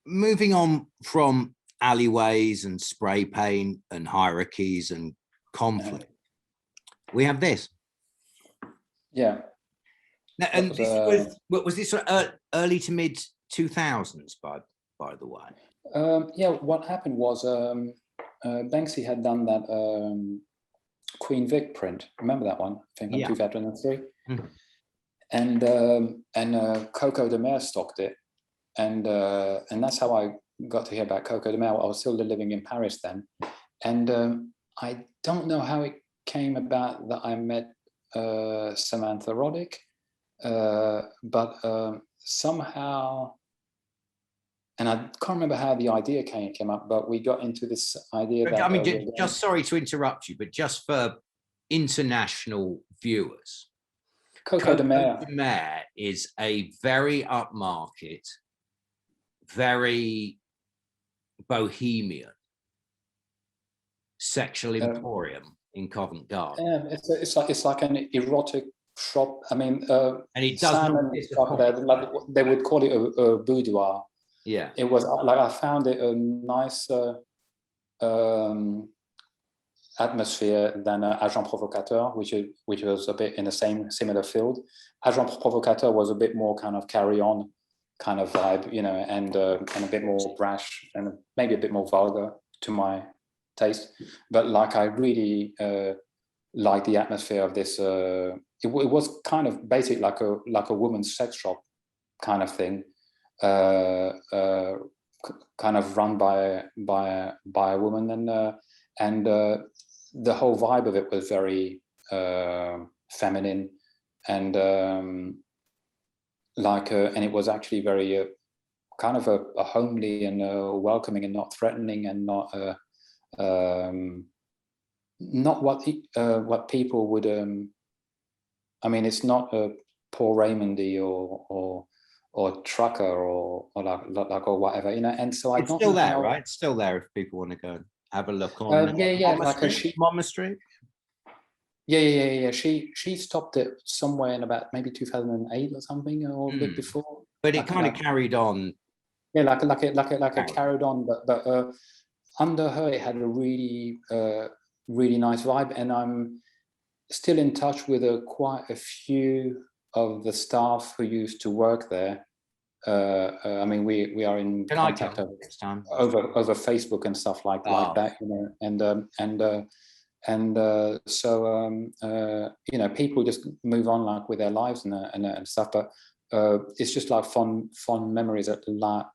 moving on from alleyways and spray paint and hierarchies and conflict, we have this. Yeah. Now, and was this early to mid 2000s, by the way? Yeah, what happened was Banksy had done that Queen Vic print. Remember that one? I think in 2003. Mm-hmm. And Coco de Mer stocked it, and that's how I got to hear about Coco de Mer. I was still living in Paris then, and I don't know how it came about that I met Samantha Roddick, but somehow, and I can't remember how the idea came up, but we got into this idea that, I mean, just sorry to interrupt you, but just for international viewers, Coco de Mer is a very upmarket, very bohemian sexual emporium in Covent Garden. Yeah, it's like an erotic shop. I mean, and it doesn't. Like they would call it a boudoir. Yeah, it was like I found it a nicer atmosphere than Agent Provocateur, which was a bit in the similar field. Agent Provocateur was a bit more kind of carry on kind of vibe, you know, and a bit more brash and maybe a bit more vulgar to my taste. But like I really like the atmosphere of this. It was kind of basic, like a woman's sex shop kind of thing, kind of run by a woman, and the whole vibe of it was very feminine, and and it was actually very kind of a homely and welcoming and not threatening and not what people would. I mean, it's not a Paul Raymondy or Trucker or whatever, you know. And so it's still there, right? It's still there if people want to go and have a look on. Monmouth Street. Yeah. She stopped it somewhere in about maybe 2008 or something, or a bit before. But it kind of carried on. Yeah, like it carried on, but under her, it had a really, really nice vibe, and I'm still in touch with quite a few of the staff who used to work there. I mean, we are in contact over Facebook and stuff like that, you know, so you know, people just move on like with their lives and stuff, but it's just like fond memories that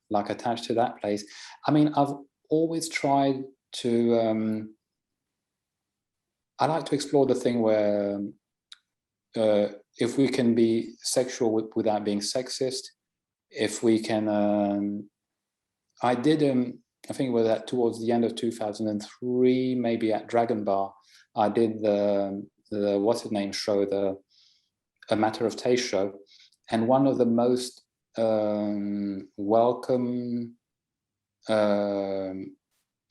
like attached to that place. I mean, I've always tried to I like to explore the thing where if we can be sexual without being sexist, if we can I did I think it was towards the end of 2003, maybe at Dragon Bar, I did the what's it name show, the A Matter of Taste show, and one of the most welcome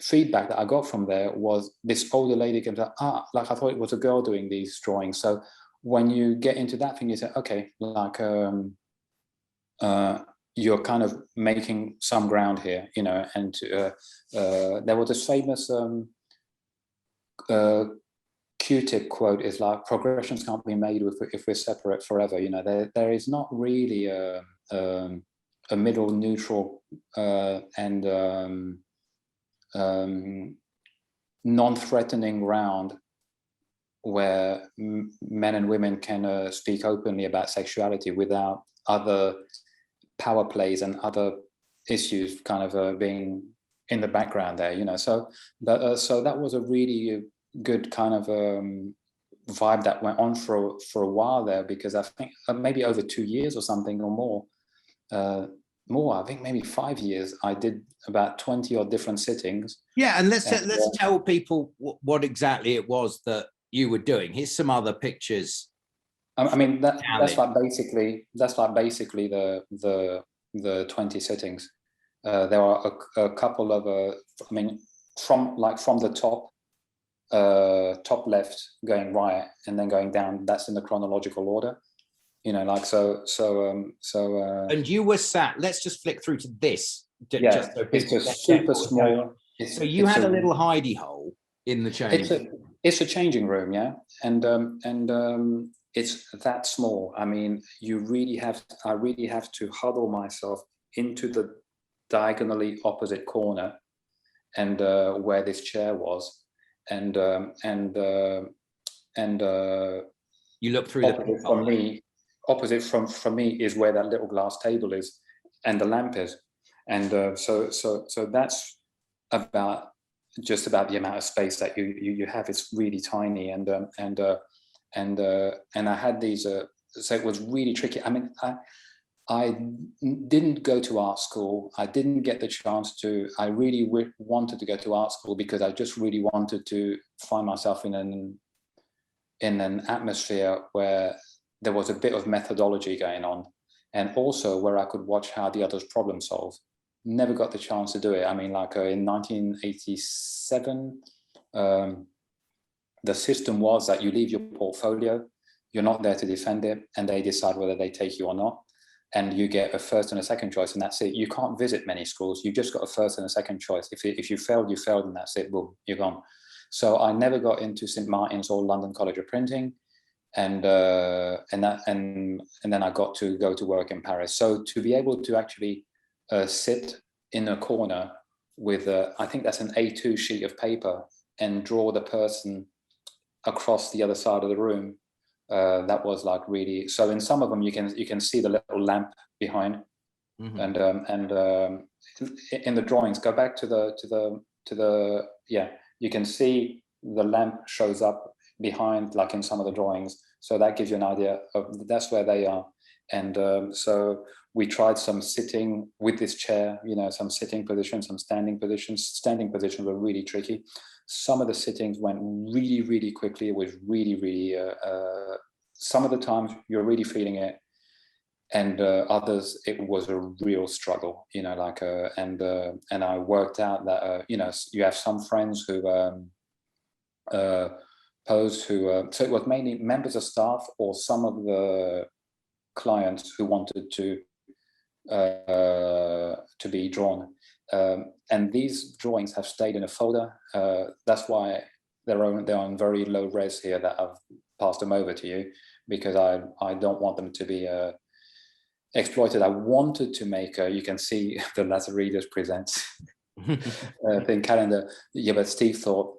feedback that I got from there was this older lady came like, like I thought it was a girl doing these drawings. So when you get into that thing, you say, okay, like you're kind of making some ground here, you know. And there was this famous Q-tip quote is like, progressions can't be made if we're separate forever. You know, there is not really a middle neutral and non-threatening ground where men and women can speak openly about sexuality without other power plays and other issues kind of being in the background there, you know. So that was a really good kind of vibe that went on for a while there, because I think maybe over 2 years or something or more, I think maybe 5 years, I did about 20 odd different sittings. Yeah, and let's tell people what exactly it was that you were doing. Here's some other pictures. I mean, that's like basically the 20 sittings. There are a couple of I mean, from the top left going right and then going down, that's in the chronological order, you know, like so and you were sat, let's just flick through to this, yeah, just so it's just super small. So you had a little hidey hole in the chamber. It's a changing room, yeah, and it's that small. I mean, I really have to huddle myself into the diagonally opposite corner, and where this chair was, and you look through opposite from me is where that little glass table is and the lamp is, and so that's about just about the amount of space that you have. It's really tiny, and I had these so it was really tricky. I mean, I didn't go to art school. I didn't get the chance to. I really wanted to go to art school because I just really wanted to find myself in an atmosphere where there was a bit of methodology going on, and also where I could watch how the others problem solve. Never got the chance to do it. I mean, like in 1987, the system was that you leave your portfolio, you're not there to defend it, and they decide whether they take you or not. And you get a first and a second choice, and that's it. You can't visit many schools. You just got a first and a second choice. If you failed, you failed, and that's it. Boom, you're gone. So I never got into St. Martin's or London College of Printing, and then I got to go to work in Paris. So to be able to actually sit in a corner with I think that's an A2 sheet of paper and draw the person across the other side of the room, that was like really. So in some of them you can see the little lamp behind, mm-hmm. and in the drawings, go back to the yeah, you can see the lamp shows up behind, like in some of the drawings. So that gives you an idea of that's where they are. And so we tried some sitting with this chair, you know, some sitting positions, some standing positions. Standing positions were really tricky. Some of the sittings went really, really quickly. It was really, really, some of the times you're really feeling it. And others, it was a real struggle, you know, like, and I worked out that, you know, you have some friends who posed who, so it was mainly members of staff or some of the clients who wanted to to be drawn. And these drawings have stayed in a folder. That's why they're on very low res here, that I've passed them over to you, because I don't want them to be exploited. I wanted to make, you can see the Laz Readers Presents thing calendar. Yeah, but Steve thought,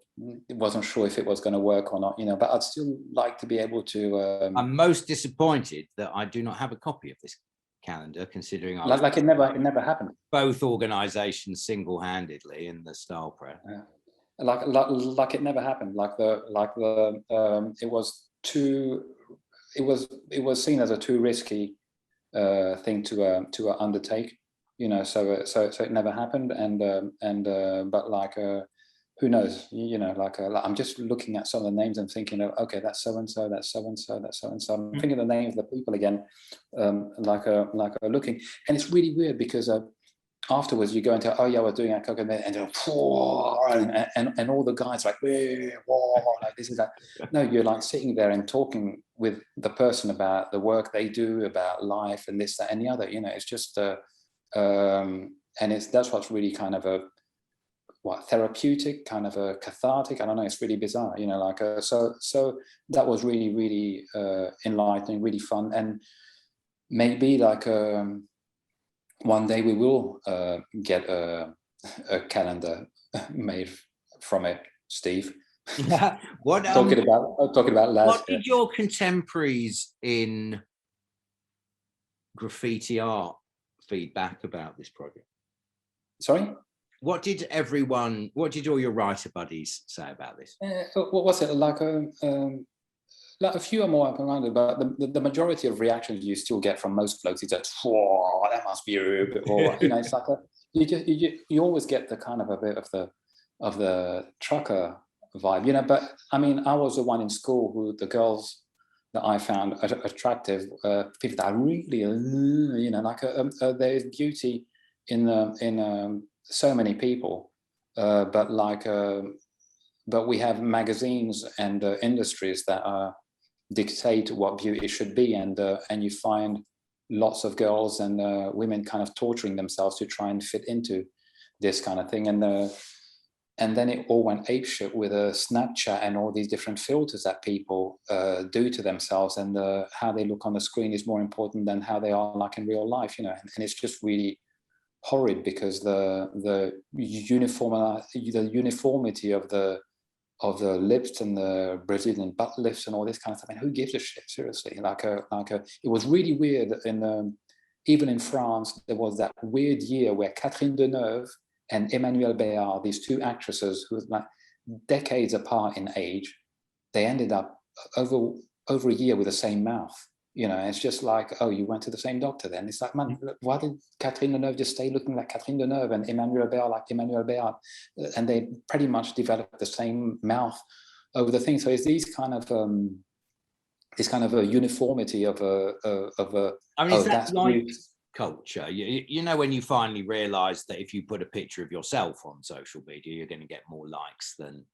wasn't sure if it was going to work or not, but I'd still like to be able to. I'm most disappointed that I do not have a copy of this calendar, considering I like it never happened. Both organizations single-handedly in the style press. Yeah. Like it never happened. It was seen as a too risky thing to undertake, so it never happened. But who knows, I'm just looking at some of the names and thinking of, okay, that's so and so, that's so and so, that's so and so. I'm thinking of the names of the people again, looking, and it's really weird because afterwards you go into, oh yeah, we're doing a coconut, and all the guys like, like this is that. No, you're like sitting there and talking with the person about the work they do, about life and this, that, and the other. It's just and that's what's really kind of a therapeutic, kind of a cathartic. I don't know. It's really bizarre, so that was really, really enlightening, really fun, and maybe one day we will get a calendar made from it, Steve. Talking about Laz. What did your contemporaries in graffiti art feedback about this project? Sorry? What did all your writer buddies say about this? What was it like? A few are more up and around, but the majority of reactions you still get from most blokes is that, "Whoa, that must be a bit," or it's like you always get the kind of a bit of the trucker vibe, But I mean, I was the one in school who the girls that I found attractive, people that I really, there's beauty in so many people, but we have magazines and industries that dictate what beauty should be, and you find lots of girls and women kind of torturing themselves to try and fit into this kind of thing, and then it all went apeshit with Snapchat and all these different filters that people do to themselves, and how they look on the screen is more important than how they are like in real life, and it's just really horrid, because the uniformity of the lips and the Brazilian butt lifts and all this kind of stuff. And who gives a shit, seriously? It was really weird. Even in France, there was that weird year where Catherine Deneuve and Emmanuelle Béard, these two actresses who were like decades apart in age, they ended up over a year with the same mouth. It's just like, oh, you went to the same doctor then. It's like, man, why did Catherine Deneuve just stay looking like Catherine Deneuve and Emmanuelle Béard like Emmanuelle Béard? And they pretty much developed the same mouth over the thing. So it's these kind of a uniformity of a. I mean, is that like culture? When you finally realise that if you put a picture of yourself on social media, you're going to get more likes than.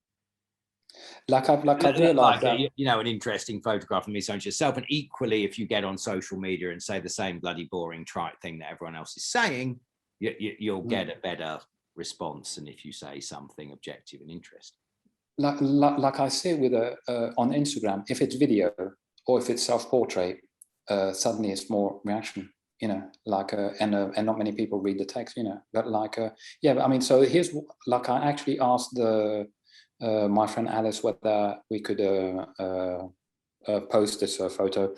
I've realized that, an interesting photograph of me showing yourself, and equally, if you get on social media and say the same bloody boring trite thing that everyone else is saying, you'll get a better response than if you say something objective and interesting. Like I say with on Instagram, if it's video or if it's self-portrait, suddenly it's more reaction, and not many people read the text, but but I mean, so here's I actually asked my friend Alice whether we could post this photo,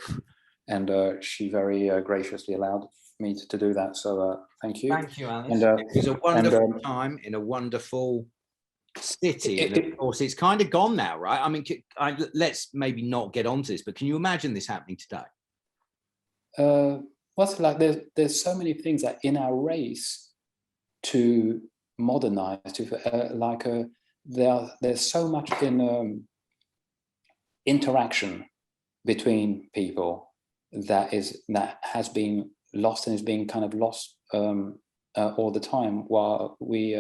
and she very graciously allowed me to do that. So thank you. Thank you, Alice. It was a wonderful time in a wonderful city, and of course it's kind of gone now, right? I mean, let's maybe not get onto this, but can you imagine this happening today? What's there's so many things that in our race to modernize, to there's so much in interaction between people that has been lost and is being kind of lost all the time, while we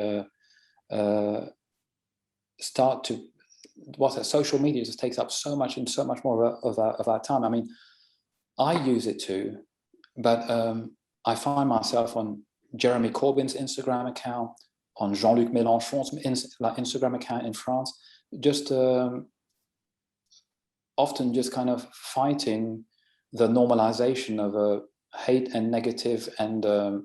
start to social media just takes up so much and so much more of our time. I mean, I use it too, but I find myself on Jeremy Corbyn's Instagram account, on Jean-Luc Mélenchon's Instagram account in France, just often just kind of fighting the normalization of hate and negative and the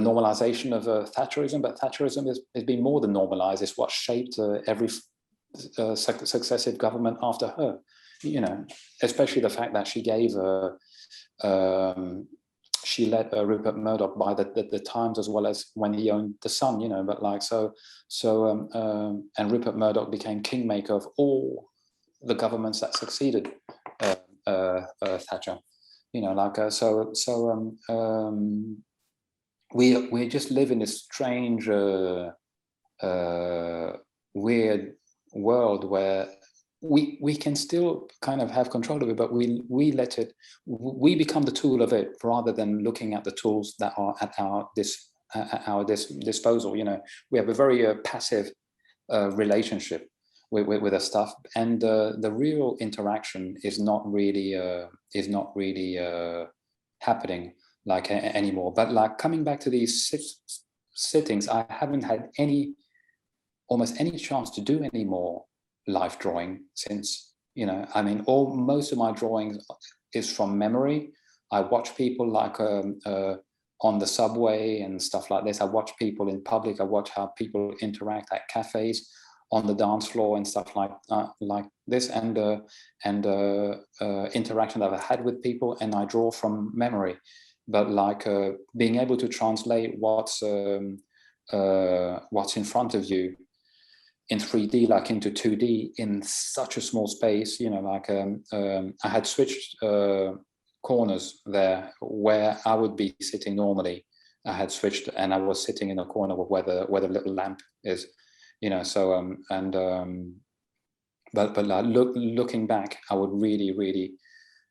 normalization of Thatcherism. But Thatcherism has been more than normalized. It's what shaped every successive government after her. You know, especially the fact that she gave she let Rupert Murdoch buy the Times as well as when he owned the Sun. You know, but like and Rupert Murdoch became kingmaker of all the governments that succeeded Thatcher. You know, like we just live in this strange, weird world where we can still kind of have control of it, but we become the tool of it rather than looking at the tools that are at our disposal. You know, we have a very passive relationship with the stuff, and the real interaction is not really happening like anymore. But like coming back to these sittings, I haven't had almost any chance to do any more life drawing since, you know, I mean, most of my drawings is from memory. I watch people like on the subway and stuff like this. I watch people in public. I watch how people interact at cafes, on the dance floor and stuff like this, and interaction that I've had with people, and I draw from memory. But like being able to translate what's in front of you in 3D, like into 2D in such a small space, you know, like I had switched corners there where I would be sitting normally. I had switched, and I was sitting in a corner where the little lamp is, you know. So but like looking back, I would really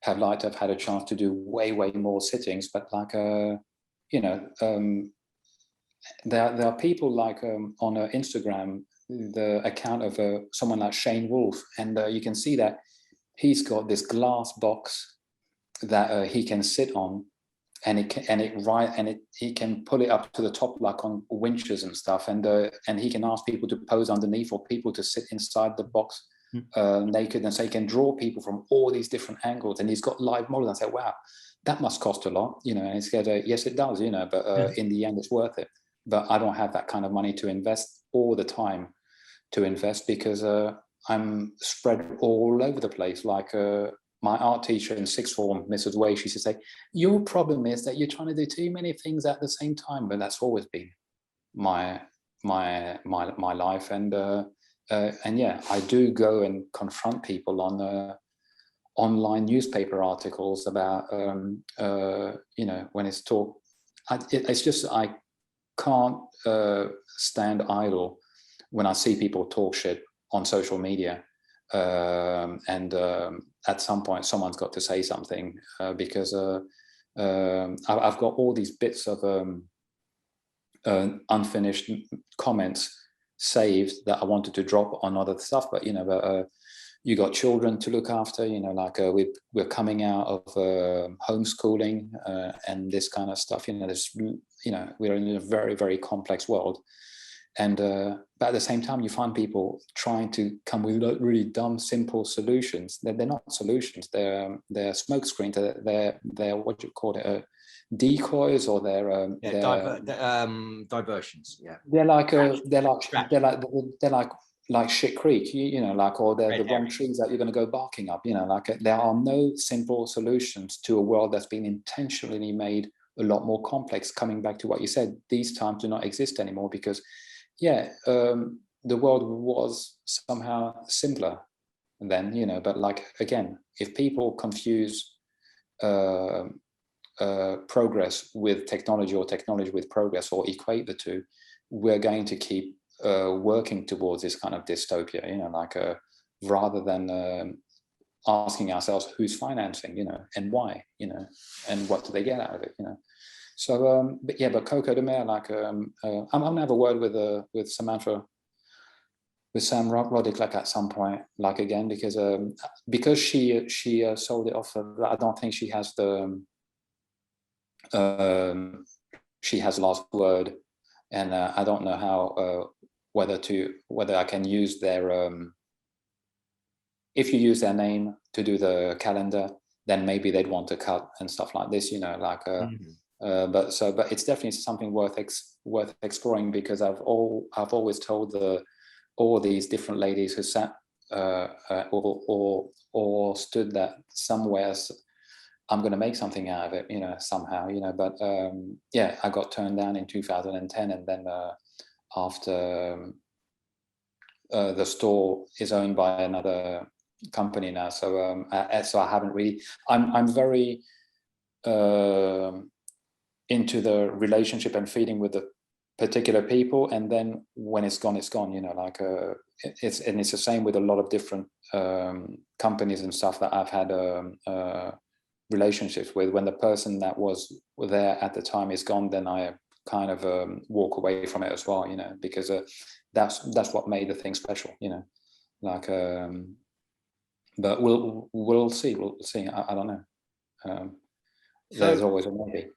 have liked to have had a chance to do way more sittings. But like you know, there are people like on Instagram, the account of someone like Shane Wolf, and you can see that he's got this glass box that he can sit on, and he can pull it up to the top like on winches and stuff, and he can ask people to pose underneath or people to sit inside the box naked, and so he can draw people from all these different angles, and he's got live models. And I said, wow, that must cost a lot, you know. And he said, yes, it does, you know, but in the end, it's worth it. But I don't have that kind of money to invest all the time to invest, because I'm spread all over the place. Like my art teacher in sixth form, Mrs. Way, she used to say, your problem is that you're trying to do too many things at the same time. But that's always been my life. And yeah, I do go and confront people on online newspaper articles about you know, when it's talk. It's just I can't stand idle when I see people talk shit on social media, and at some point someone's got to say something, because I've got all these bits of unfinished comments saved that I wanted to drop on other stuff. But you know, you got children to look after, you know, like we're coming out of homeschooling and this kind of stuff. You know, there's, you know, we're in a very complex world. And but at the same time, you find people trying to come with really dumb, simple solutions. They're not solutions. They're smoke screens. They're what do you call it? Decoys, or they're diversions. Yeah. They're like Shit Creek, you know, like, or they're the wrong trees that you're going to go barking up. You know, like there are no simple solutions to a world that's been intentionally made a lot more complex. Coming back to what you said, these times do not exist anymore because, yeah, the world was somehow simpler then, you know. But like, again, if people confuse progress with technology, or technology with progress, or equate the two, we're going to keep working towards this kind of dystopia, you know, like rather than asking ourselves who's financing, you know, and why, you know, and what do they get out of it, you know. So but yeah, but Coco de Mer, like I'm gonna have a word with Samantha Roddick, like at some point, like again, because she sold it off. I don't think she has the she has last word, and I don't know how whether I can use their if you use their name to do the calendar, then maybe they'd want to cut and stuff like this, you know, like but it's definitely something worth exploring, because I've always told all these different ladies who sat or stood that somewhere, I'm going to make something out of it, you know, somehow, you know. But yeah, I got turned down in 2010, and then after the store is owned by another company now, so so I haven't really. I'm very into the relationship and feeding with the particular people, and then when it's gone, you know, like it's the same with a lot of different companies and stuff that I've had relationships with. When the person that was there at the time is gone, then I kind of walk away from it as well, you know, because that's what made the thing special, you know, like but we'll see. I don't know. There's always a maybe.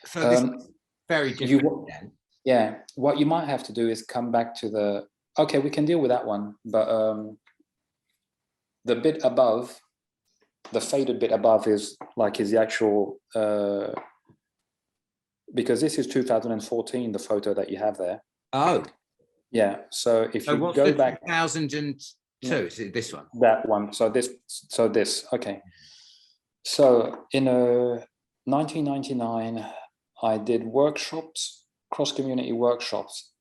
So this is very different then. Yeah, what you might have to do is come back to the, okay, we can deal with that one, but the bit above, the faded bit above is the actual, because this is 2014, the photo that you have there. Oh. Yeah, so if you go back. 2002, is it this one? That one, so this, okay. So in 1999, I did workshops, cross-community workshops,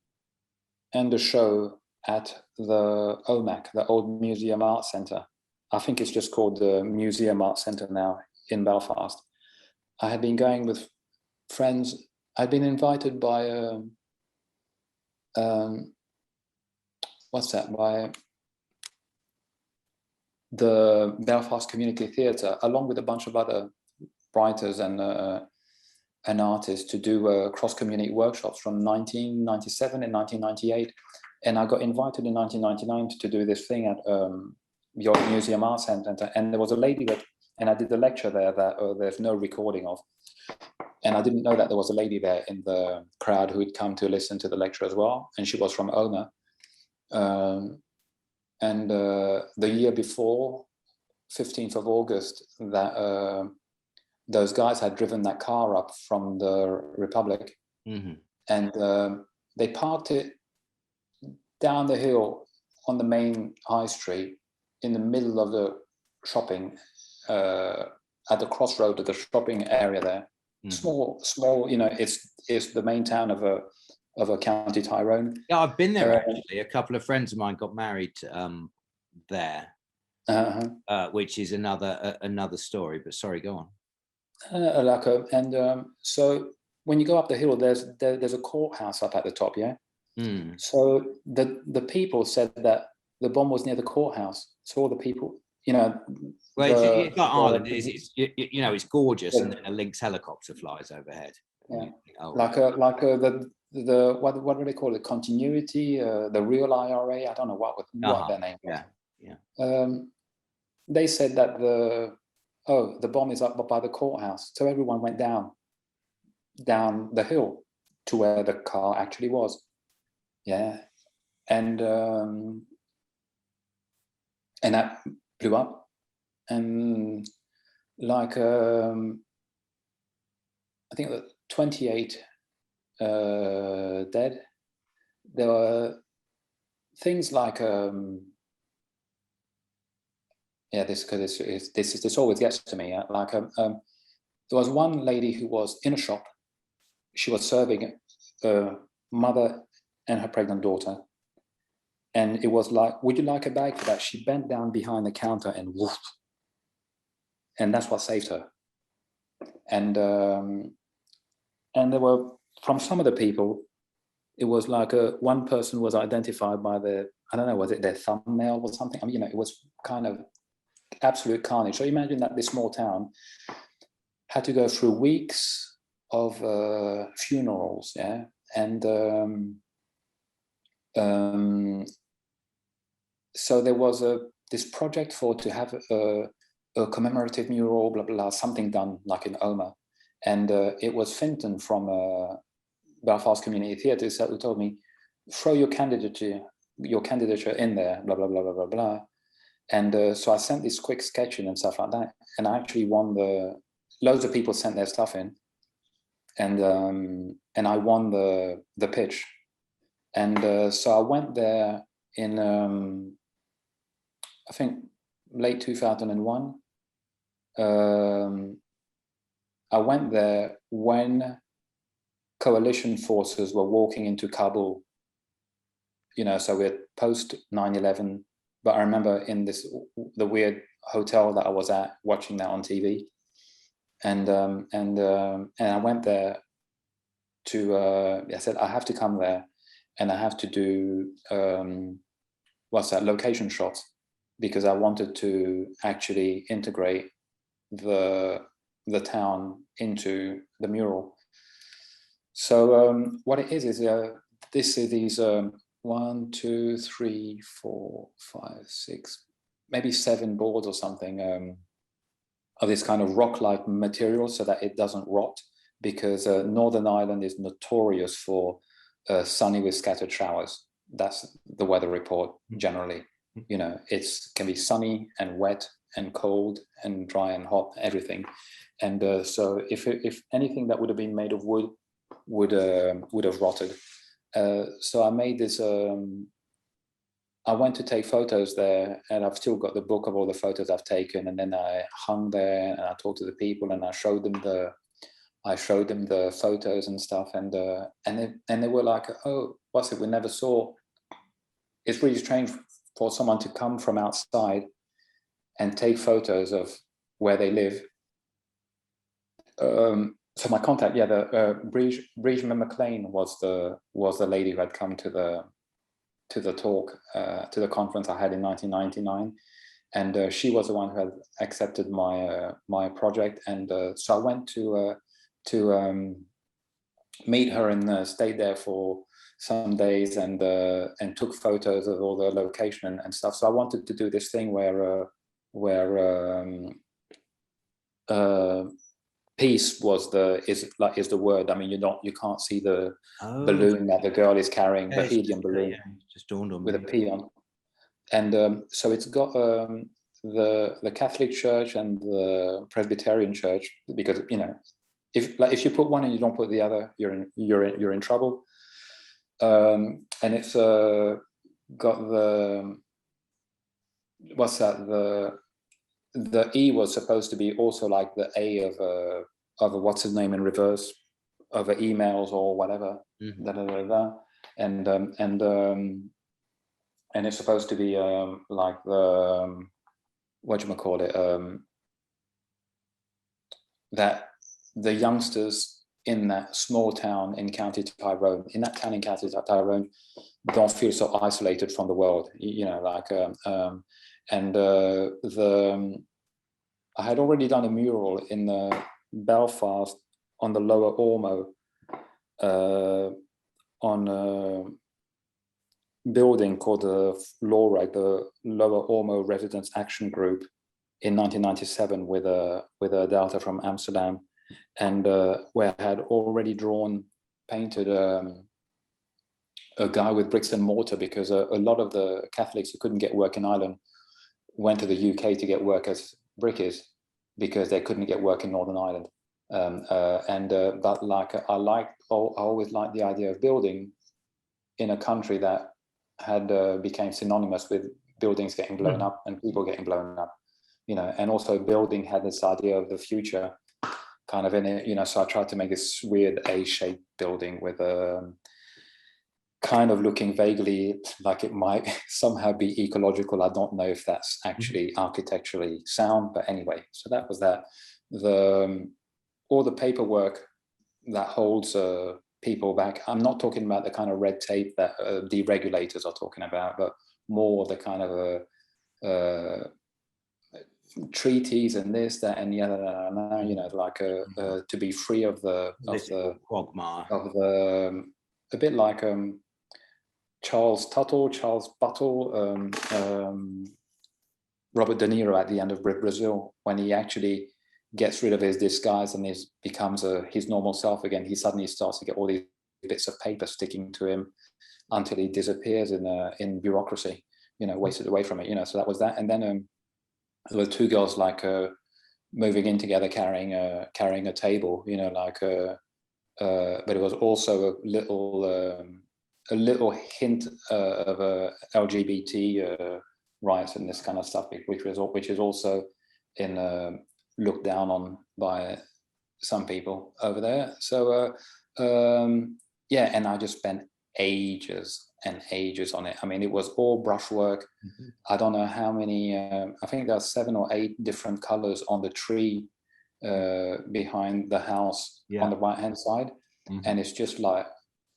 and a show at the OMAC, the Old Museum Art Centre. I think it's just called the Museum Art Centre now in Belfast. I had been going with friends. I'd been invited by by the Belfast Community Theatre, along with a bunch of other writers and artists, to do cross-community workshops from 1997 and 1998. And I got invited in 1999 to do this thing at your Museum Art Centre. And there was a lady and I did the lecture there that there's no recording of. And I didn't know that there was a lady there in the crowd who'd come to listen to the lecture as well. And she was from OMA. And the year before, 15th of August, that those guys had driven that car up from the Republic, and they parked it down the hill on the main high street in the middle of the shopping, at the crossroad of the shopping area there. Small, you know, it's the main town of a County Tyrone. Yeah, I've been there actually. A couple of friends of mine got married there, which is another story. But sorry, go on. So when you go up the hill, there's a courthouse up at the top, yeah. So the people said that the bomb was near the courthouse. So all the people, you know. Well, it's like Ireland. It's you know, it's gorgeous, and then a Lynx helicopter flies overhead. Yeah. The what do they call it? Continuity, the real IRA. I don't know what their name was. Yeah. They said that the bomb is up by the courthouse. So everyone went down the hill to where the car actually was. Yeah, and that blew up, and I think that 28 dead. There were things like this always gets to me. There was one lady who was in a shop. She was serving a mother and her pregnant daughter, and it was like, "Would you like a bag for that?" She bent down behind the counter and woof, and that's what saved her. And there were, from some of the people, it was like one person was identified by I don't know, was it their thumbnail or something? I mean, you know, it was kind of absolute carnage. So imagine that this small town had to go through weeks of funerals, yeah, and so there was this project to have a commemorative mural, blah, blah, blah, something done like in Oma. And it was Finton from Belfast Community Theatre who told me, throw your candidature in there, blah, blah, blah, blah, blah, blah. And so I sent this quick sketch in and stuff like that. And I actually won loads of people sent their stuff in. And I won the pitch. And so I went there in, I think, late 2001. I went there when coalition forces were walking into Kabul, so we're post 9/11, but I remember in the weird hotel that I was at watching that on TV. And I went there I said, I have to come there and I have to do, location shots, because I wanted to actually integrate the town into the mural. So what it is this is these 1, 2, 3, 4, 5, 6, maybe 7 boards or something of this kind of rock-like material so that it doesn't rot, because Northern Ireland is notorious for sunny with scattered showers. That's the weather report generally. It can be sunny and wet and cold and dry and hot, everything. And so if anything that would have been made of wood would have rotted. So I made this, I went to take photos there, and I've still got the book of all the photos I've taken. And then I hung there and I talked to the people and I showed them the photos and stuff. And they were like, oh, what's it? We never saw. It's really strange for someone to come from outside and take photos of where they live. So my contact, Brigitte McLean was the lady who had come to the talk, to the conference I had in 1999, and she was the one who had accepted my project. And so I went to meet her and stayed there for some days and took photos of all the location and stuff. So I wanted to do this thing where peace is the word. I mean, you can't see the balloon that the girl is carrying, the helium balloon, just dawned on with me. a P on. And so it's got the Catholic Church and the Presbyterian Church, because if you put one and you don't put the other, you're in trouble. And it's got the E was supposed to be also like the A of a what's his name in reverse, of emails or whatever. And it's supposed to be like the that the youngsters in that small town in County Tyrone, don't feel so isolated from the world, I had already done a mural in Belfast on the Lower Ormo, on a building called the LORAG, the Lower Ormo Residents Action Group, in 1997 with a data from Amsterdam, and where I had already painted a guy with bricks and mortar, because a lot of the Catholics who couldn't get work in Ireland went to the UK to get work as brickies, because they couldn't get work in Northern Ireland. But I always liked the idea of building in a country that had became synonymous with buildings getting blown up and people getting blown up, and also building had this idea of the future kind of in it, so I tried to make this weird A-shaped building with a kind of looking vaguely like it might somehow be ecological. I don't know if that's actually architecturally sound, but anyway, so that was that. All the paperwork that holds people back, I'm not talking about the kind of red tape that deregulators are talking about, but more the kind of treaties and this, that, and the other, to be free of the quagmire, a bit like Charles Tuttle, Charles Buttle, Robert De Niro at the end of Brazil, when he actually gets rid of his disguise and becomes his normal self again. He suddenly starts to get all these bits of paper sticking to him until he disappears in bureaucracy, wasted away from it, so that was that. And then there were two girls like moving in together carrying a table, but it was also a little hint of LGBT rights and this kind of stuff, which is also looked down on by some people over there. So yeah, and I just spent ages and ages on it. I mean, it was all brushwork. Mm-hmm. I don't know how many, I think there are 7 or 8 different colors on the tree behind the house on the right-hand side. Mm-hmm. And it's just like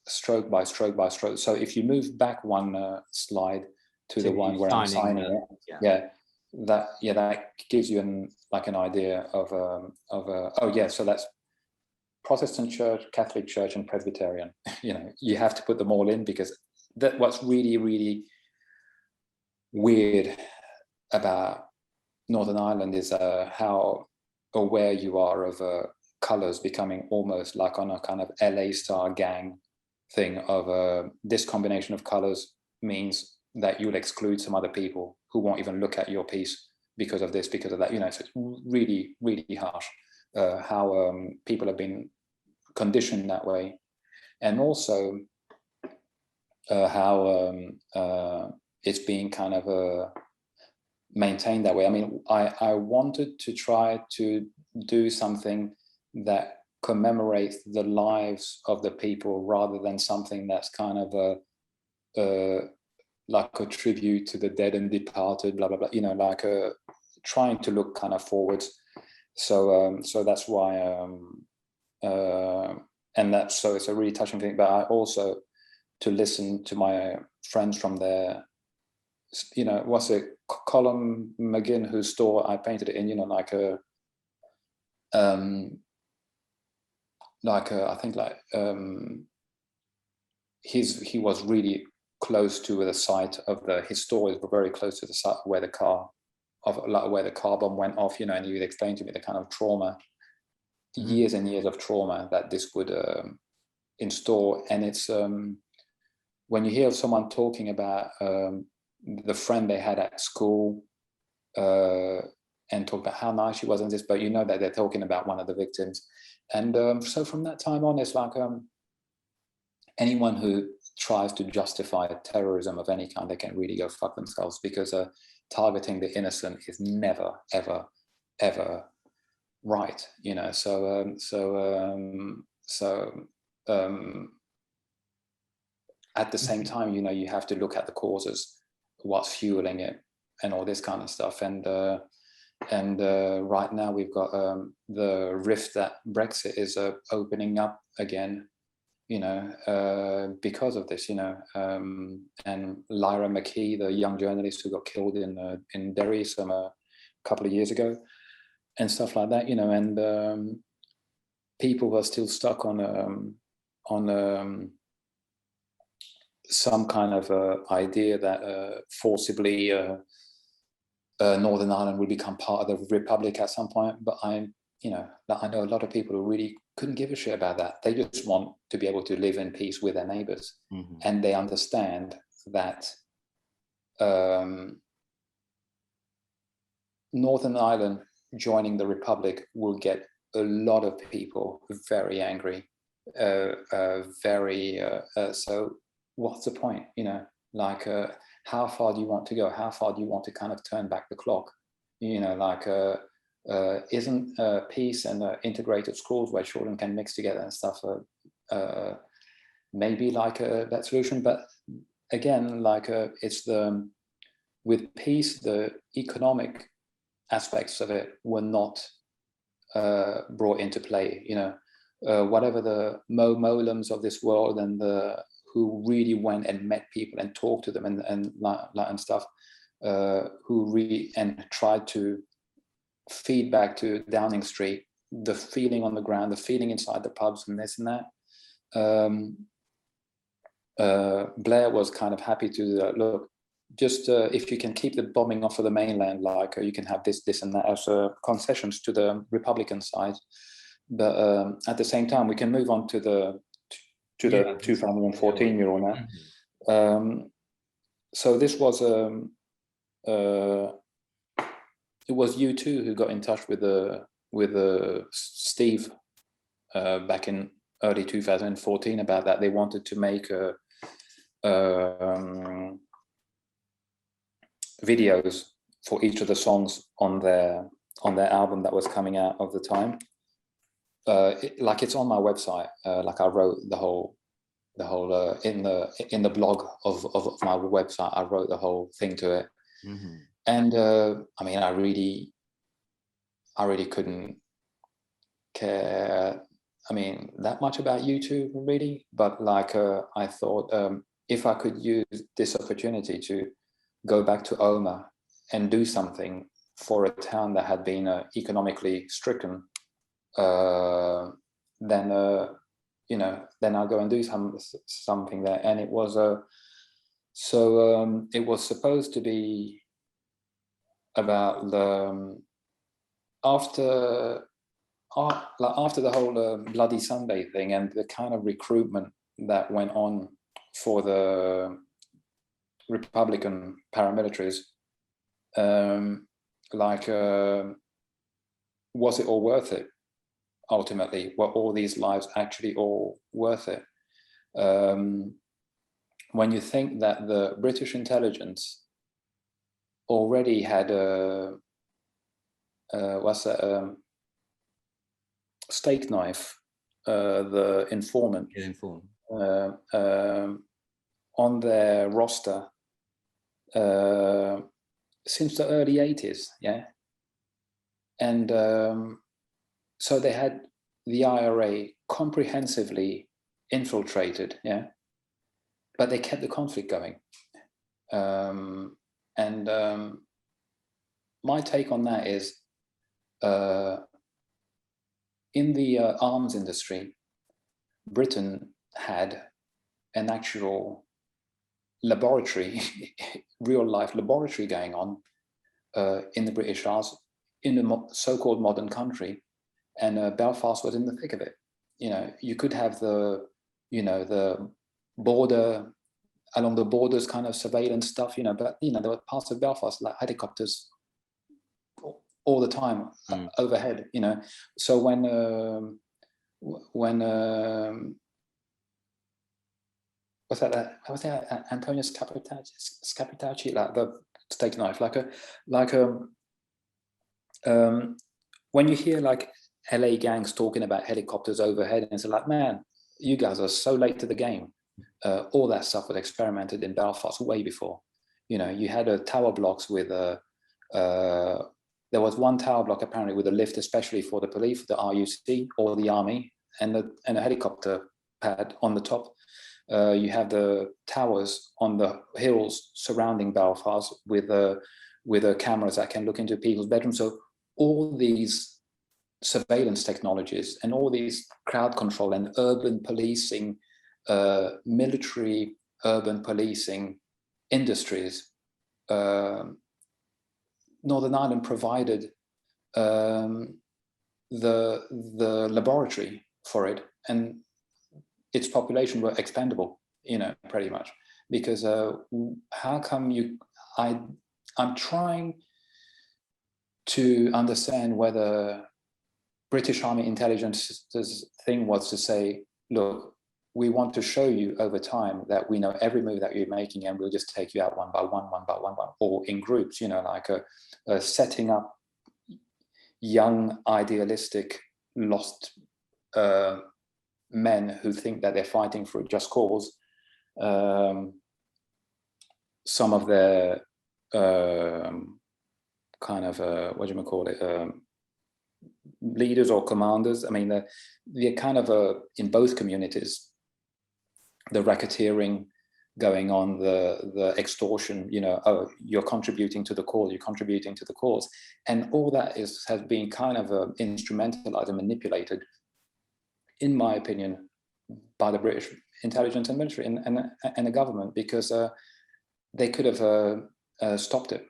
stroke by stroke by stroke. So if you move back one slide to the one where I'm signing it, that gives you an idea of oh yeah, so that's Protestant church, Catholic church, and Presbyterian. You have to put them all in, because that what's really, really weird about Northern Ireland is how aware you are of colors becoming almost like on a kind of LA Star gang thing of this combination of colors means that you'll exclude some other people who won't even look at your piece because of this, because of that. So it's really, really harsh how people have been conditioned that way, and also how it's being kind of maintained that way. I mean, I wanted to try to do something that commemorates the lives of the people rather than something that's kind of like a tribute to the dead and departed, blah blah blah. Like trying to look kind of forwards. So that's why, and that's, so it's a really touching thing. But I also, to listen to my friends from there, what's it, Colin McGinn, whose store I painted it in, like a I think he was really close to the site of his store is very close to the site where the car bomb went off, and he would explain to me the kind of trauma, years and years of trauma that this would install. And it's when you hear someone talking about the friend they had at school and talk about how nice she was and this, but that they're talking about one of the victims. And so from that time on, it's like anyone who tries to justify terrorism of any kind, they can really go fuck themselves, because targeting the innocent is never, ever, ever right. At the same time, you have to look at the causes, what's fueling it, and all this kind of stuff. And right now we've got the rift that Brexit is opening up again, because of this, and Lyra McKee, the young journalist who got killed in Derry a couple of years ago, and stuff like that, and people were still stuck on some kind of idea that forcibly Northern Ireland will become part of the Republic at some point. But I know a lot of people who really couldn't give a shit about that. They just want to be able to live in peace with their neighbors. Mm-hmm. And they understand that Northern Ireland joining the Republic will get a lot of people very angry, so what's the point? How far do you want to go? How far do you want to kind of turn back the clock? Isn't peace and integrated schools where children can mix together and stuff maybe that solution? But again, it's with peace, the economic aspects of it were not brought into play. Whatever the Mo Molams of this world and who really went and met people and talked to them and stuff, and tried to feed back to Downing Street the feeling on the ground, the feeling inside the pubs and this and that. Blair was kind of happy to look, just if you can keep the bombing off of the mainland, like you can have this, and that as concessions to the Republican side. But at the same time, we can move on to the 2014 year now. So this was it was U2 who got in touch with Steve back in early 2014 about that. They wanted to make videos for each of the songs on their album that was coming out of the time. Like it's on my website. Like I wrote the whole in the blog of my website. I wrote the whole thing to it. And I mean, I really couldn't care, I mean, that much about YouTube really, but like I thought if I could use this opportunity to go back to Omagh and do something for a town that had been economically stricken, then you know, then I'll go and do something there. And it was it was supposed to be about the after the whole Bloody Sunday thing and the kind of recruitment that went on for the Republican paramilitaries, was it all worth it? Ultimately, were all these lives actually all worth it? When you think that the British intelligence already had a steak knife, the informant, on their roster since the early 80s, yeah? And so they had the IRA comprehensively infiltrated, yeah? But they kept the conflict going. My take on that is, in the arms industry, Britain had an actual laboratory, real life laboratory going on in the British Isles, in the so-called modern country, and Belfast was in the thick of it. You know, you could have the border, along the borders kind of surveillance stuff, you know, but, you know, there were parts of Belfast like helicopters all the time overhead, you know. So when what's that? Antonio Scapitacci, like the steak knife, when you hear like LA gangs talking about helicopters overhead, and it's like, man, you guys are so late to the game. All that stuff was experimented in Belfast way before. You know, you had tower blocks with there was one tower block apparently with a lift, especially for the police, the RUC or the army, and a helicopter pad on the top. You have the towers on the hills surrounding Belfast with cameras that can look into people's bedrooms. So all these surveillance technologies and all these crowd control and urban policing, military urban policing industries, Northern Ireland provided the laboratory for it, and its population were expendable, you know, pretty much. Because how come I'm trying to understand whether British Army intelligence's thing was to say, look, we want to show you over time that we know every move that you're making, and we'll just take you out one by one, or in groups, you know, like setting up young, idealistic, lost men who think that they're fighting for a just cause. Some of their kind of, leaders or commanders, I mean, they're kind of in both communities, the racketeering going on, the extortion, you know, oh, you're contributing to the cause, and all that has been kind of instrumentalized and manipulated, in my opinion, by the British intelligence and military and the government, because they could have stopped it,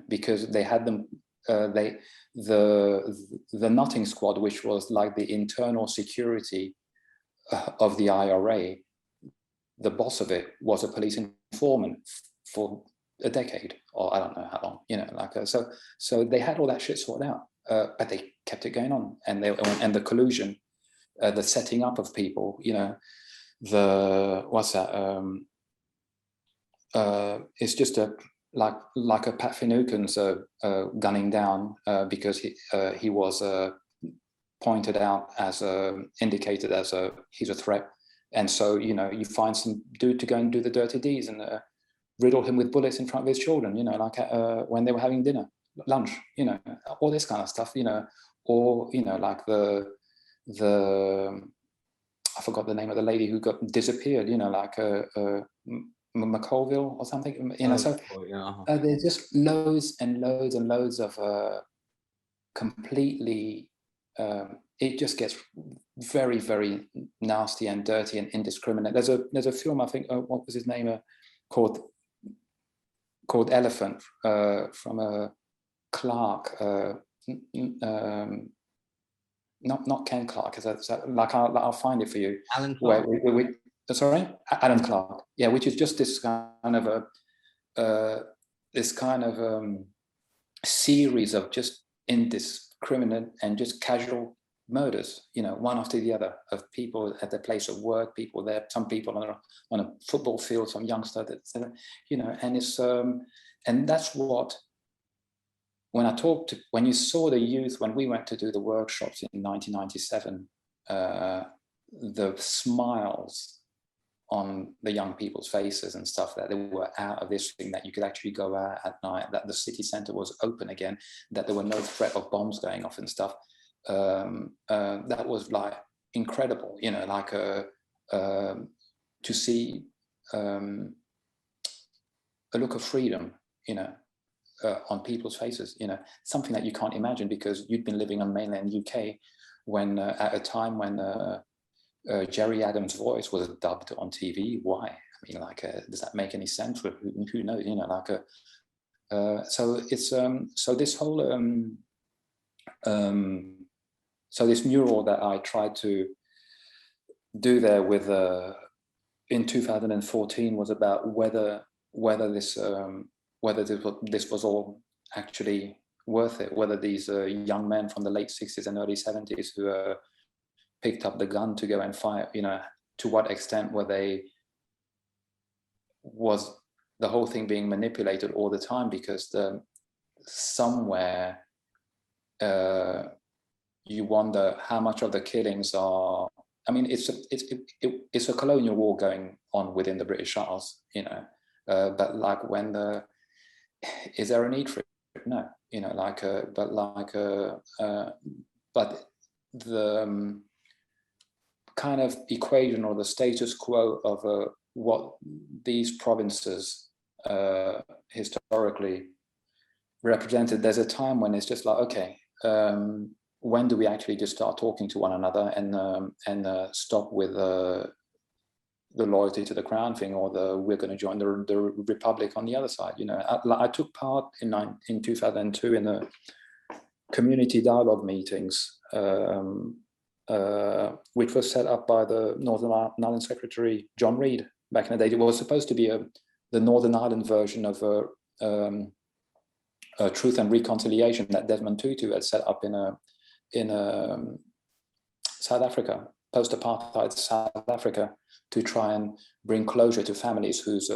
because they had them. The Notting Squad, which was like the internal security of the IRA, the boss of it was a police informant for a decade, or I don't know how long, so they had all that shit sorted out, but they kept it going on, and the collusion, the setting up of people, it's just like a Pat Finucane's gunning down because he was pointed out as indicated as he's a threat, and so you find some dude to go and do the dirty deeds and riddle him with bullets in front of his children, when they were having lunch, all this kind of stuff, or like the I forgot the name of the lady who got disappeared, McColville or something, there's just loads and loads and loads of completely, it just gets very, very nasty and dirty and indiscriminate. There's a film, I think, what was his name, called Elephant, from Clark, not Ken Clark, I'll find it for you. Alan Clark. Sorry, Alan Clark. Yeah, which is just this kind of series of just indiscriminate and just casual murders, one after the other, of people at their place of work, people there, some people on a football field, some youngster that, and it's and that's what, when you saw the youth, when we went to do the workshops in 1997, the smiles on the young people's faces and stuff, that they were out of this thing, that you could actually go out at night, that the city centre was open again, that there were no threat of bombs going off and stuff. That was like incredible, to see a look of freedom, on people's faces, something that you can't imagine, because you'd been living on mainland UK when at a time when Jerry Adams' voice was dubbed on TV. Why? I mean, does that make any sense? Who knows? So it's so this whole so this mural that I tried to do there with in 2014 was about whether this was all actually worth it, whether these young men from the late 60s and early 70s who picked up the gun to go and fight, to what extent was the whole thing being manipulated all the time, because somewhere you wonder how much of the killings are, I mean, it's a colonial war going on within the British Isles, but is there a need for it? No, but the kind of equation or the status quo of what these provinces historically represented, there's a time when it's just like, okay, when do we actually just start talking to one another and stop with the loyalty to the crown thing, or we're going to join the republic on the other side? I took part in 2002 in the community dialogue meetings, which was set up by the Northern Ireland Secretary John Reid back in the day. It was supposed to be the Northern Ireland version of Truth and Reconciliation that Desmond Tutu had set up in South Africa, post-apartheid South Africa, to try and bring closure to families whose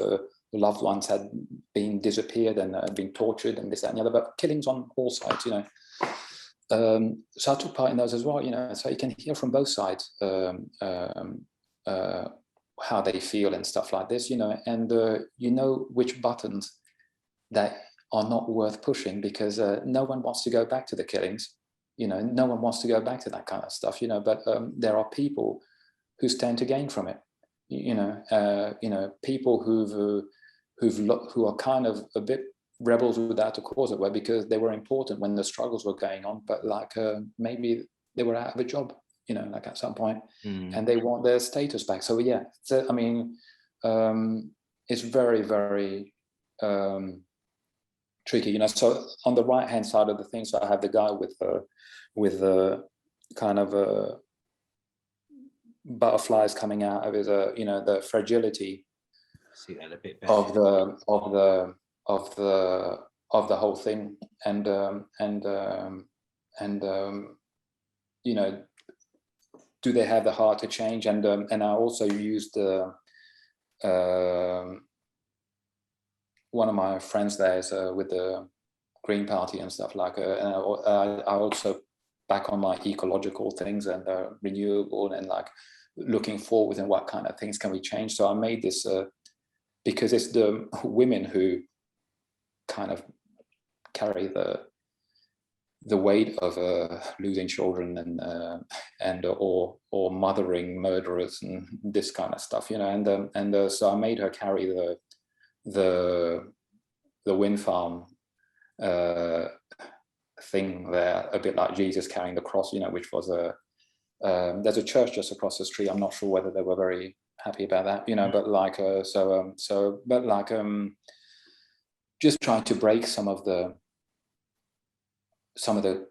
loved ones had been disappeared and been tortured and this, that, and the other, but killings on all sides, So I took part in those as well, so you can hear from both sides how they feel and stuff like this, and which buttons that are not worth pushing, because no one wants to go back to the killings, no one wants to go back to that kind of stuff, but there are people who stand to gain from it, people who are kind of a bit rebels without a cause, because they were important when the struggles were going on, but maybe they were out of a job, you know, like at some point, and they want their status back. So yeah, so, I mean, it's very, very tricky, you know. So on the right hand side of the thing, so I have the guy with the kind of butterflies coming out of his, you know, the fragility. See that a bit better. Of the whole thing, and you know, do they have the heart to change? And I also used one of my friends there is with the Green Party and stuff like, and I also back on my ecological things and renewable and like looking forward and what kind of things can we change. So I made this because it's the women who kind of carry the weight of losing children and or mothering murderers and this kind of stuff, you know. And so I made her carry the wind farm thing there, a bit like Jesus carrying the cross, you know, which was there's a church just across the street. I'm not sure whether they were very happy about that, you know, but like just trying to break some of the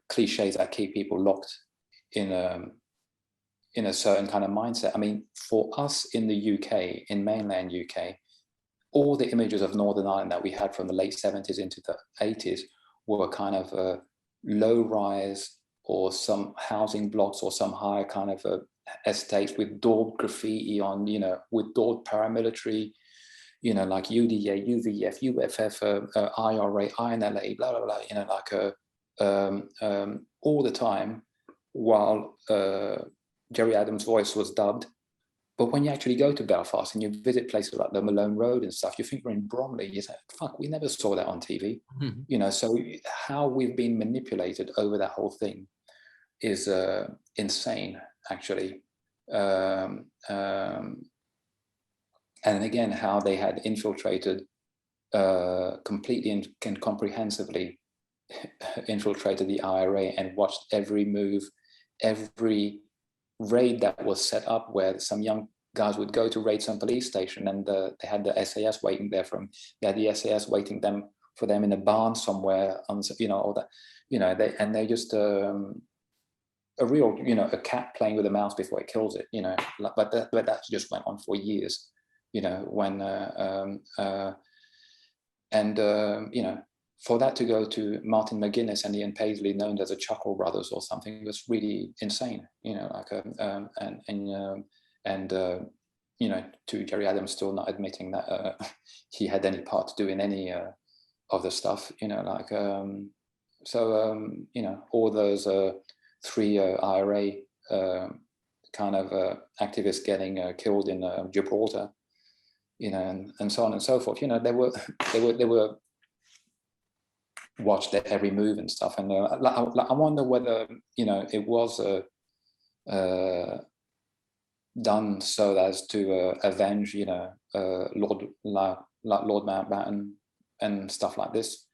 cliches that keep people locked in a certain kind of mindset. I mean, for us in the UK, in mainland UK, all the images of Northern Ireland that we had from the late 70s into the 80s were kind of low rise or some housing blocks or some higher kind of estates with daubed graffiti on, you know, with daubed paramilitary, you know, like UDA, UVF, UFF, IRA, INLA, blah, blah, blah, you know, like all the time while Gerry Adams' voice was dubbed. But when you actually go to Belfast and you visit places like the Malone Road and stuff, you think we're in Bromley. You say, fuck, we never saw that on TV. You know, so how we've been manipulated over that whole thing is insane, actually. And again, how they had infiltrated completely and comprehensively infiltrated the IRA and watched every move, every raid that was set up, where some young guys would go to raid some police station, and they had the SAS waiting there for them. They had the SAS waiting for them in a barn somewhere, you know, all that, you know. They just a real, you know, a cat playing with a mouse before it kills it, you know. But that just went on for years, you know. When you know, for that to go to Martin McGuinness and Ian Paisley, known as the Chuckle Brothers or something, was really insane, you know. Like you know, to Gerry Adams still not admitting that he had any part to do in any of the stuff, you know. Like you know, all those 3 IRA kind of activists getting killed in Gibraltar, you know, and so on and so forth. You know, they were watched their every move and stuff. And I wonder whether, you know, it was done so as to avenge, you know, Lord Mountbatten and stuff like this,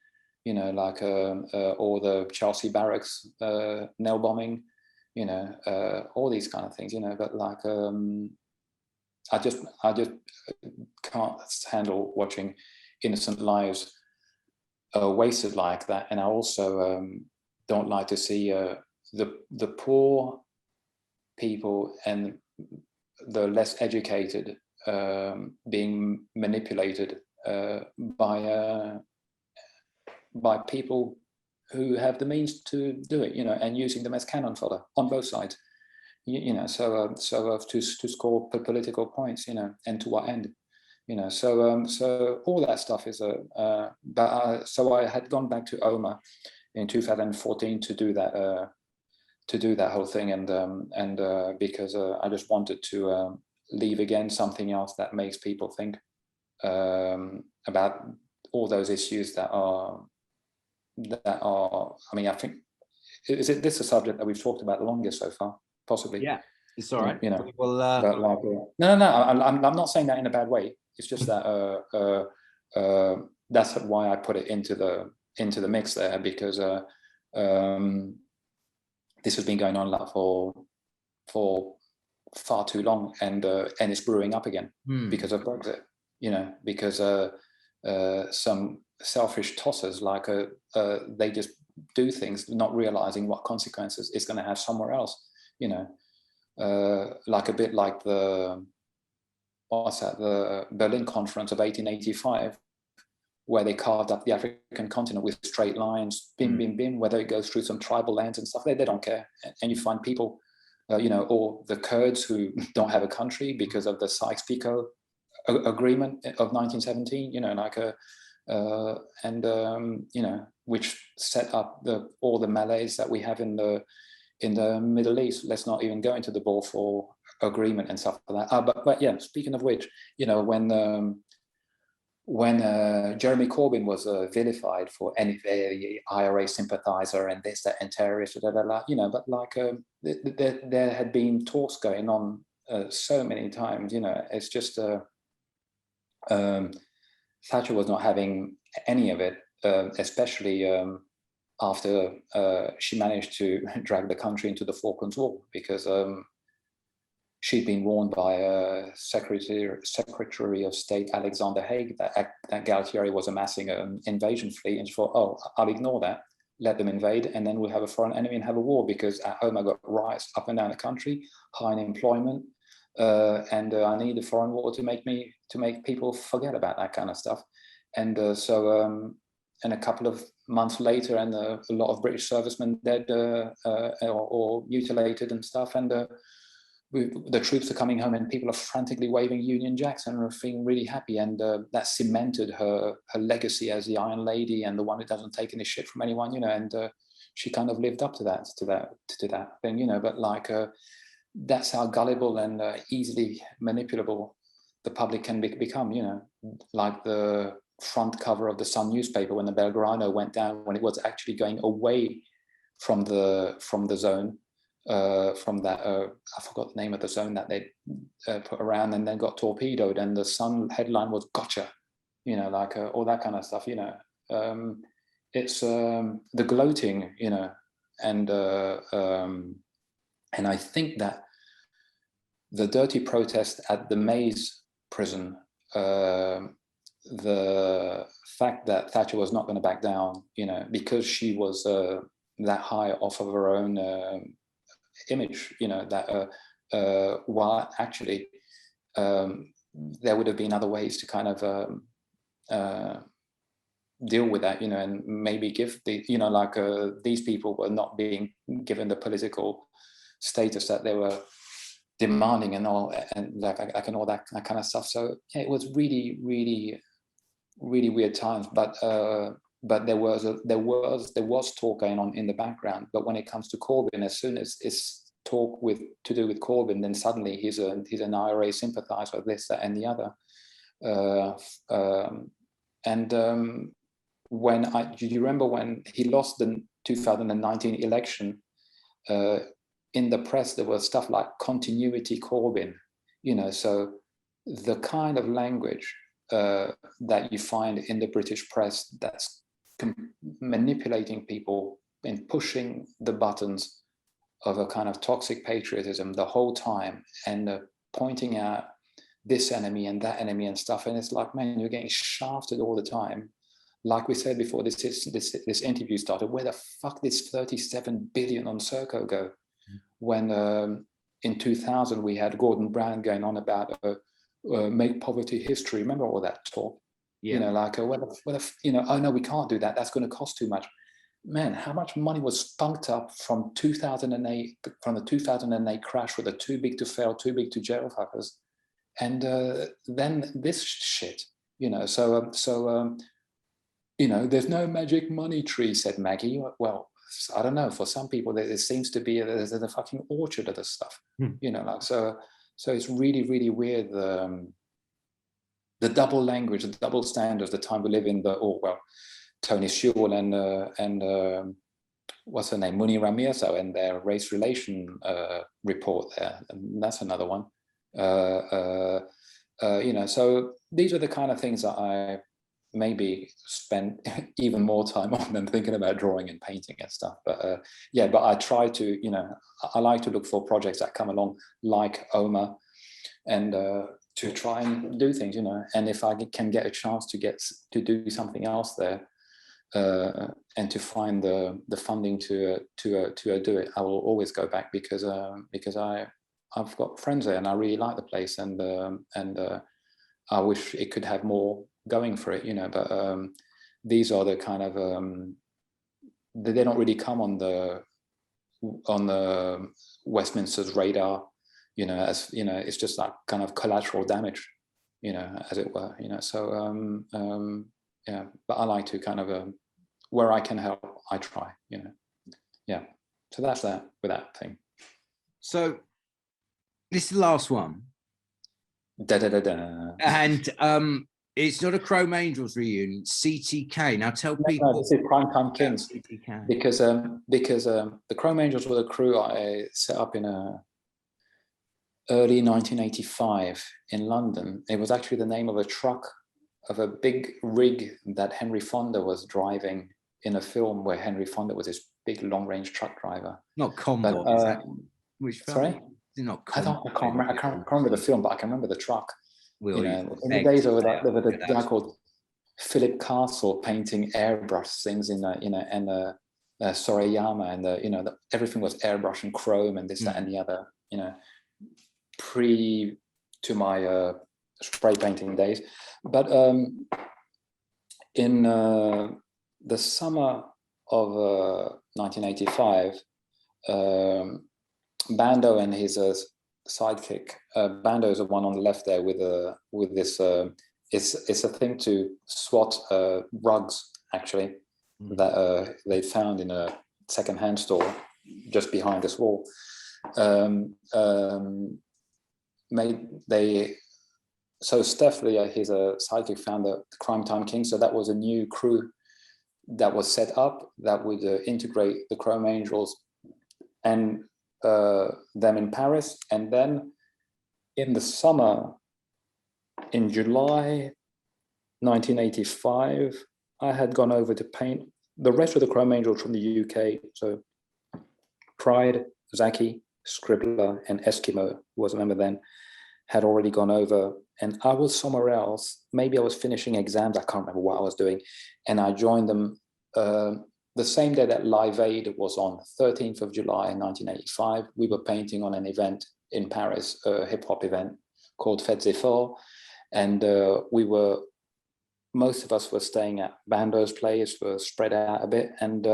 you know, like or the Chelsea barracks nail bombing, you know, all these kind of things, you know. But like I just can't handle watching innocent lives wasted like that. And I also don't like to see the poor people and the less educated being manipulated by people who have the means to do it, you know, and using them as cannon fodder on both sides, you know. So to score political points, you know, and to what end? You know, so all that stuff is so I had gone back to OMA in 2014 to do that whole thing, and because I just wanted to leave again something else that makes people think about all those issues that are. I mean, I think this a subject that we've talked about the longest so far, possibly. Yeah, it's all right. You know, well, but like, no, I'm not saying that in a bad way. It's just that that's why I put it into the mix there, because this has been going on like for for far too long, and it's brewing up again because of Brexit. You know, because some selfish tossers like they just do things not realizing what consequences it's going to have somewhere else. You know, like a bit like the Berlin Conference of 1885, where they carved up the African continent with straight lines, bim, bim, bim, whether it goes through some tribal lands and stuff, they don't care. And you find people, you know, or the Kurds who don't have a country because of the Sykes-Picot agreement of 1917, you know, like you know, which set up all the melees that we have in the Middle East. Let's not even go into the Balfour Agreement and stuff like that. But yeah, speaking of which, you know, when Jeremy Corbyn was vilified for any IRA sympathizer and this, that, and terrorist, you know, but like there had been talks going on so many times, you know, it's just Thatcher was not having any of it, especially after she managed to drag the country into the Falklands War, because she'd been warned by Secretary of State Alexander Haig that Galtieri was amassing an invasion fleet, and she thought, oh, I'll ignore that, let them invade, and then we'll have a foreign enemy and have a war, because at home I got riots up and down the country, high unemployment, and I need a foreign war to make people forget about that kind of stuff. And and a couple of months later, and a lot of British servicemen dead or mutilated and stuff, and the troops are coming home, and people are frantically waving Union Jacks and are feeling really happy, and that cemented her legacy as the Iron Lady and the one who doesn't take any shit from anyone, you know. And she kind of lived up to that thing, you know. But like that's how gullible and easily manipulable the public can become, you know. Like the front cover of the Sun newspaper when the Belgrano went down, when it was actually going away from the zone. From that, I forgot the name of the zone that they put around, and then got torpedoed, and the Sun headline was "Gotcha," you know, like all that kind of stuff, you know. It's the gloating, you know, and I think that the dirty protest at the Maze prison, the fact that Thatcher was not going to back down, you know, because she was that high off of her own image, you know, that while actually there would have been other ways to kind of deal with that, you know, and maybe give the, you know, like these people were not being given the political status that they were demanding, and all, and like and all that kind of stuff. So yeah, it was really, really, really weird times. But there was talk going on in the background. But when it comes to Corbyn, as soon as it's talk to do with Corbyn, then suddenly he's an IRA sympathizer, this, that, and the other. Do you remember when he lost the 2019 election? In the press, there was stuff like continuity Corbyn, you know. So the kind of language that you find in the British press that's manipulating people and pushing the buttons of a kind of toxic patriotism the whole time, and pointing out this enemy and that enemy and stuff. And it's like, man, you're getting shafted all the time. Like we said before this interview started, where the fuck did 37 billion on Serco go? When in 2000 we had Gordon Brown going on about make poverty history. Remember all that talk? Yeah. You know, like you know, oh no, we can't do that. That's going to cost too much. Man, how much money was spunked up from 2008, from the 2008 crash with the too big to fail, too big to jail fuckers, and then this shit. You know, so you know, there's no magic money tree, said Maggie. Well, I don't know. For some people, there seems to be there's a fucking orchard of this stuff. You know, like so it's really, really weird. The double language, the double standards, the time we live in. Tony Sewell and what's her name, Muni Ramirzo, and their race relation report there, and that's another one. You know, so these are the kind of things that maybe spend even more time on than thinking about drawing and painting and stuff. But yeah, but I try to, you know, I like to look for projects that come along like OMA, and to try and do things, you know. And if I can get a chance to do something else there, and to find the funding to do it, I will always go back, because I've got friends there and I really like the place, and I wish it could have more going for it, you know. But these are the kind of they don't really come on the Westminster's radar, you know, as you know, it's just like kind of collateral damage, you know, as it were, you know. So yeah, but I like to kind of where I can help, I try, you know. Yeah, so that's that with that thing. So this is the last one. Da, da, da, da. And it's not a Chrome Angels reunion, CTK. Now tell people. No, this is Primetime Kings, CTK. because the Chrome Angels were the crew I set up in early 1985 in London. It was actually the name of a truck, of a big rig that Henry Fonda was driving in a film where Henry Fonda was this big long-range truck driver. Not Convoy, But, is that which film? Sorry? Is it not I can't remember the film, but I can remember the truck. Will you know, in the days of that, there was a guy called Philip Castle painting airbrush things in Sorayama, and you know, everything was airbrush and chrome and this, that, and the other. You know, pre to my spray painting days. But in the summer of 1985, Bando and his sidekick, Bando is the one on the left there with this. It's a thing to swat rugs, actually, that they found in a second-hand store just behind this wall. So Steph, his sidekick, found the Crime Time King. So that was a new crew that was set up that would integrate the Chrome Angels and them in Paris. And then in the summer, in July 1985, I had gone over to paint the rest of the Chrome Angels from the UK. So Pride, Zaki, Scribbler, and Eskimo, who was a member then, had already gone over, and I was somewhere else. Maybe I was finishing exams, I can't remember what I was doing, and I joined them the same day that Live Aid was on, 13th of July 1985. We were painting on an event in Paris, a hip-hop event called Fêtes et Forts, and most of us were staying at Bando's place, were spread out a bit, and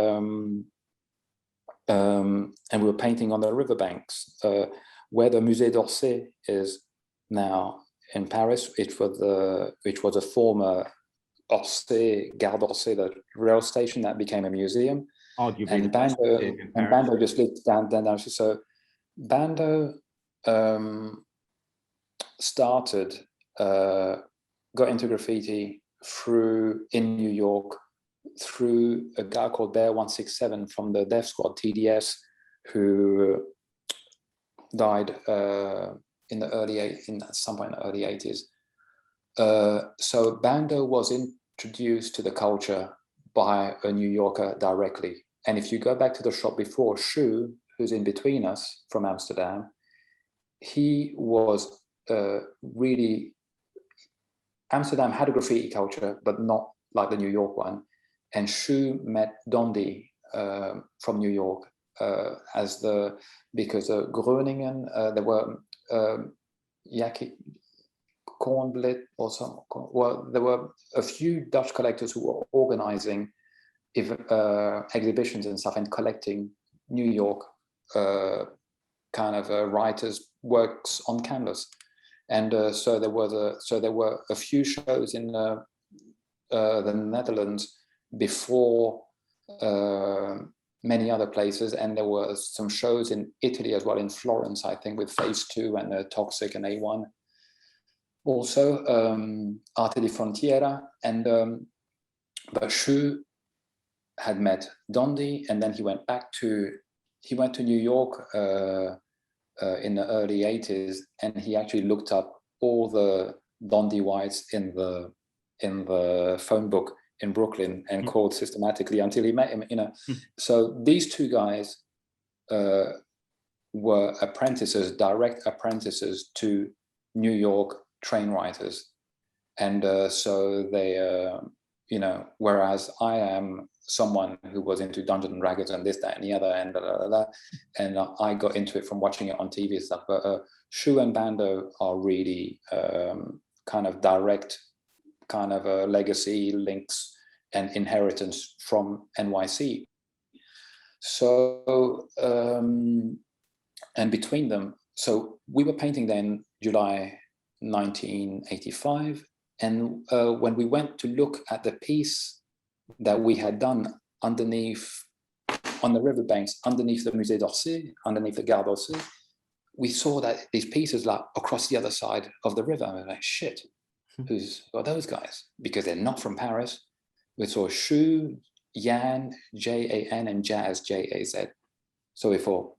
we were painting on the riverbanks, where the Musée d'Orsay is now in Paris, which was a former Orsay, Gare d'Orsay, the rail station that became a museum. Arguably, and Bando just lived down. So Bando started, got into graffiti in New York through a guy called Bear 167 from the Death Squad, TDS, who died at some point in the early 80s. So Bando was introduced to the culture by a New Yorker directly. And if you go back to the shop before, Shu, who's in between us from Amsterdam, he was really, Amsterdam had a graffiti culture, but not like the New York one. And Shu met Dondi from New York because Groningen, there were Kornblit or some. Well, there were a few Dutch collectors who were organizing exhibitions and stuff and collecting New York kind of writers' works on canvas, and so there were a few shows in the Netherlands before many other places, and there were some shows in Italy as well, in Florence, I think, with Phase 2 and Toxic and A1. Also, Arte di Frontiera, and but Shu had met Dondi, and then he went to New York in the early 80s, and he actually looked up all the Dondi whites in in the phone book in Brooklyn and called systematically until he met him, you know. So these two guys were apprentices, direct apprentices to New York train writers. And so they, you know, whereas I am someone who was into Dungeons and Dragons and this, that, and the other, and blah, blah, blah, and I got into it from watching it on TV and stuff. But Shu and Bando are really kind of direct kind of legacy links and inheritance from NYC. So, and between them, so we were painting then July 1985. And when we went to look at the piece that we had done underneath, on the riverbanks, underneath the Musée d'Orsay, underneath the Gare d'Orsay, we saw that these pieces like across the other side of the river. And we were like, shit, who are those guys? Because they're not from Paris. We saw Shu, Yan, Jan, and Jazz, Jaz. So we thought,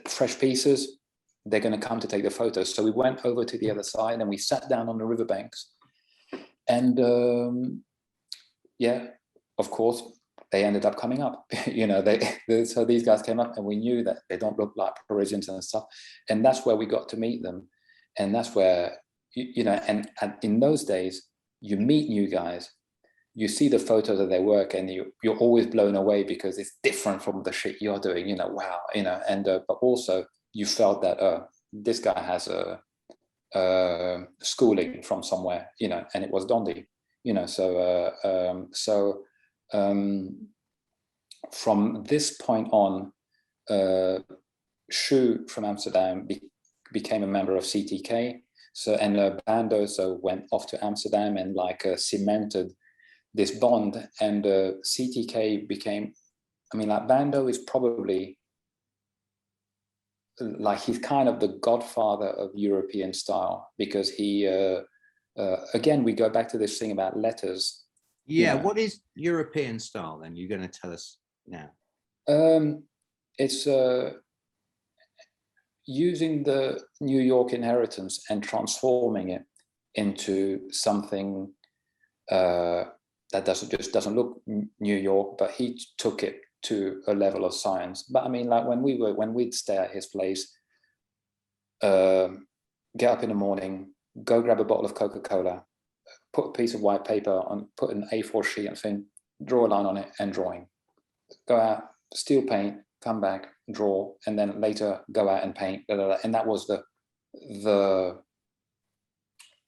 fresh pieces, they're going to come to take the photos. So we went over to the other side and we sat down on the riverbanks. And yeah, of course, they ended up coming up. You know, so these guys came up, and we knew that they don't look like Parisians and stuff. And that's where we got to meet them. And that's where, you know, and in those days, you meet new guys, you see the photos of their work, and you're always blown away because it's different from the shit you're doing, you know, wow, you know, and but also you felt that this guy has a schooling from somewhere, you know, and it was Dondi, you know, so from this point on, Shu from Amsterdam became a member of CTK, so, and Bando so went off to Amsterdam and like cemented this bond, and CTK became, I mean, like Bando is probably like, he's kind of the godfather of European style, because he, again, we go back to this thing about letters. Yeah, you know. What is European style then? You're going to tell us now. It's using the New York inheritance and transforming it into something that doesn't look New York, but he took it to a level of science. But I mean, like when we'd stay at his place, get up in the morning, go grab a bottle of Coca-Cola, put a piece of white paper on, put an A4 sheet and thing, draw a line on it, and drawing. Go out, steal paint, come back, draw, and then later go out and paint. Blah, blah, blah. And that was the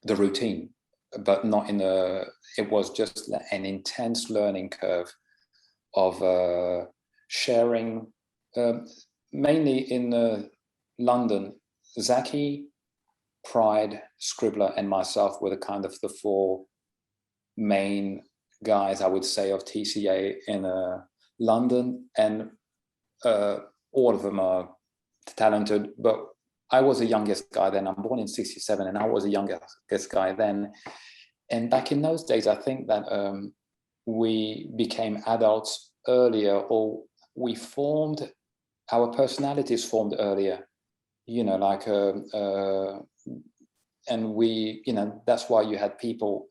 routine, but not in the. It was just an intense learning curve of sharing, mainly in London. Zaki, Pride, Scribbler, and myself were the kind of the four main guys, I would say, of TCA in London, and all of them are talented, but I was the youngest guy then. I'm born in '67, and I was the youngest guy then. And back in those days, I think that we became adults earlier, or we formed, our personalities formed earlier, you know, like, and we, you know, that's why you had people,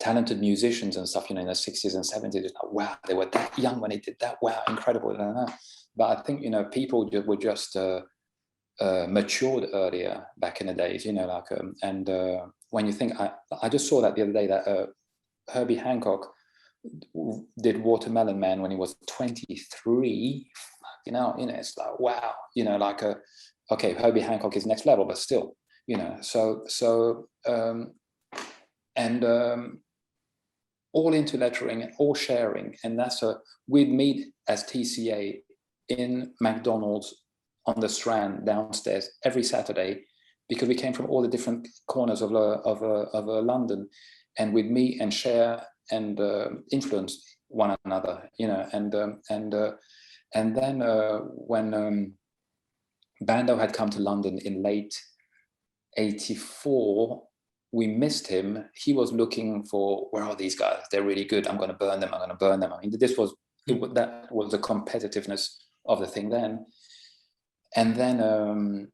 talented musicians and stuff, you know, in the 60s and 70s, like, wow, they were that young when they did that, wow, incredible. But I think, you know, people were just matured earlier back in the days, you know, like, and when you think, I just saw that the other day, that Herbie Hancock did Watermelon Man when he was 23, you know, it's like, wow, you know, like, okay, Herbie Hancock is next level, but still, you know, so all into lettering and all sharing. And that's we'd meet as TCA in McDonald's on the Strand downstairs every Saturday, because we came from all the different corners of London, and we'd meet and share and influence one another, you know, and then when Bando had come to London in late '84, we missed him. He was looking for, where are these guys? They're really good. I'm going to burn them. I'm going to burn them. I mean, that was the competitiveness of the thing then. And then,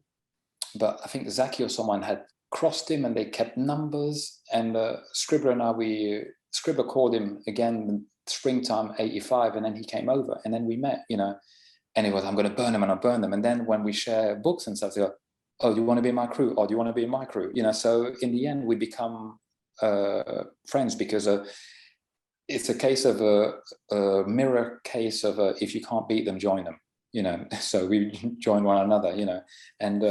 but I think Zaki or someone had crossed him, and they kept numbers. And Scribbler and I, Scribbler called him again springtime '85, and then he came over, and then we met, you know. And he was, I'm going to burn them, and I'll burn them. And then when we share books and stuff, they go, oh, do you want to be in my crew? Or do you want to be in my crew? You know, so in the end, we become friends, because it's a case of a mirror case of if you can't beat them, join them, you know. So we join one another, you know. And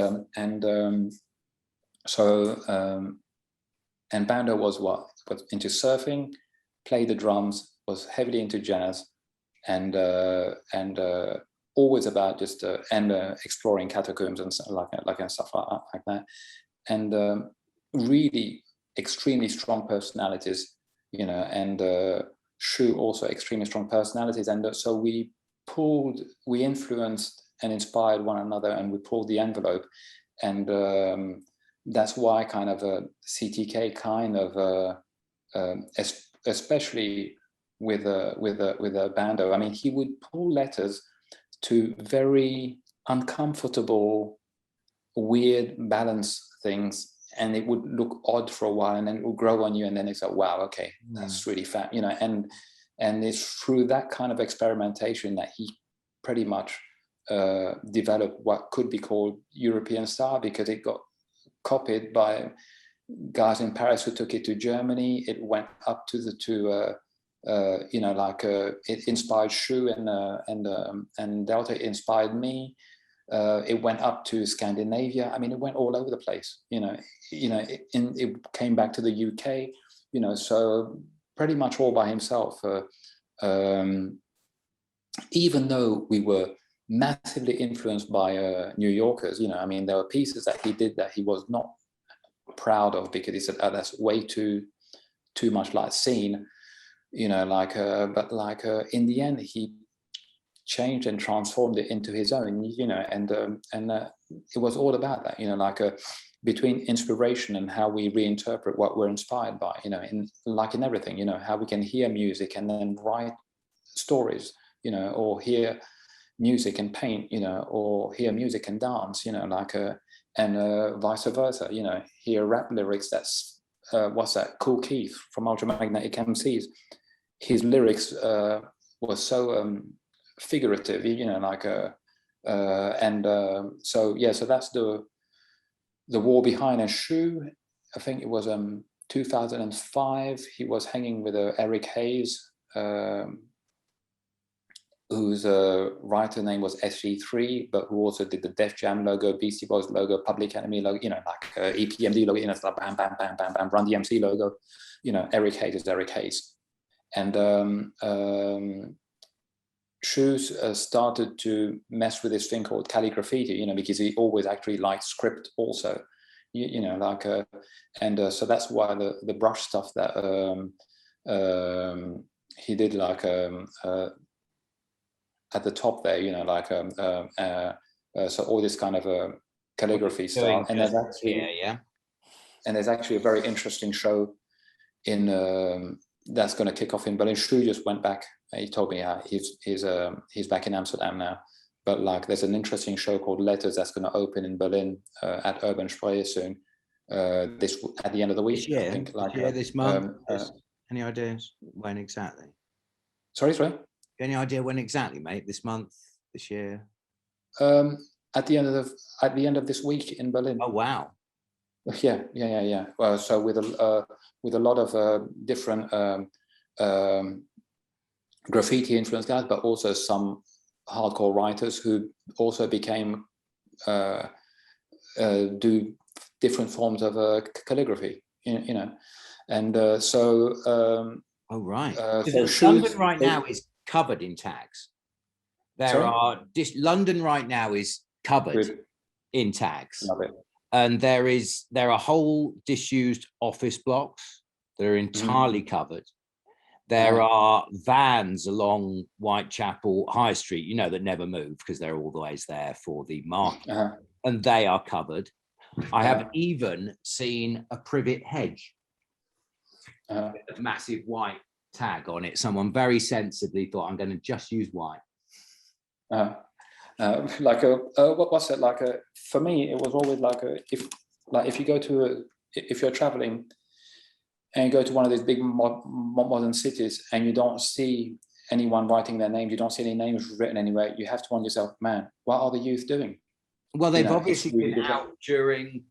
Bando was into surfing, played the drums, was heavily into jazz, and always about just exploring catacombs and stuff like that, and really extremely strong personalities, you know. And Shu also extremely strong personalities, and so we influenced and inspired one another, and we pulled the envelope, and that's why kind of a CTK kind of especially with a Bando. I mean, he would pull letters to very uncomfortable, weird balance things, and it would look odd for a while, and then it would grow on you, and then it's like, wow, okay, that's really fat, you know. And it's through that kind of experimentation that he pretty much developed what could be called European style, because it got copied by guys in Paris who took it to Germany. It went up to you know, like it inspired Shu, and Delta inspired me. It went up to Scandinavia. I mean, it went all over the place, you know. It came back to the UK, you know, so pretty much all by himself. Even though we were massively influenced by New Yorkers, you know, I mean, there were pieces that he did that he was not proud of, because he said, oh, that's way too much like scene, you know, but in the end, he changed and transformed it into his own, you know. And it was all about that, you know, between inspiration and how we reinterpret what we're inspired by, you know, in everything, you know, how we can hear music and then write stories, you know, or hear music and paint, you know, or hear music and dance, you know, and vice versa, you know, hear rap lyrics. That's what's that? Cool Keith from Ultramagnetic MCs. His lyrics were so figurative, you know, so yeah, so that's the war behind. And Shu, I think it was 2005. He was hanging with Eric Hayes, whose writer name was SG3, but who also did the Def Jam logo, Beastie Boys logo, Public Enemy logo, you know, EPMD logo, you know, it's like bam, bam, bam, bam, bam, Run DMC logo, you know. Eric Hayes is Eric Hayes. And Shu started to mess with this thing called calligraffiti, you know, because he always actually liked script also, you know, so that's why the brush stuff that he did, at the top there, you know, so all this kind of calligraphy style. And there's actually, and there's actually a very interesting show in that's going to kick off in Berlin. Shu just went back. He told me he's back in Amsterdam now. But there's an interesting show called Letters that's going to open in Berlin at Urban Spree soon. At the end of the week, this year, I think. This month. Any ideas when exactly? Sorry. Any idea when exactly, mate? This month, this year? At the end of this week in Berlin. Oh wow. Yeah. Well, so with a lot of different graffiti influenced guys, but also some hardcore writers who also became do different forms of calligraphy, you know. And so. Oh right. So London right now is covered in tags. London right now is covered in tags. Love it. And there are whole disused office blocks that are entirely covered. There are vans along Whitechapel High Street, you know, that never move because they're always there for the market, and they are covered. I have even seen a privet hedge, a massive white tag on it. Someone very sensibly thought, I'm going to just use white. What's it for me? It was always if like if you're traveling and you go to one of these big modern cities and you don't see anyone writing their names, you don't see any names written anywhere, you have to wonder yourself, man, what are the youth doing? Well, they've obviously really been out during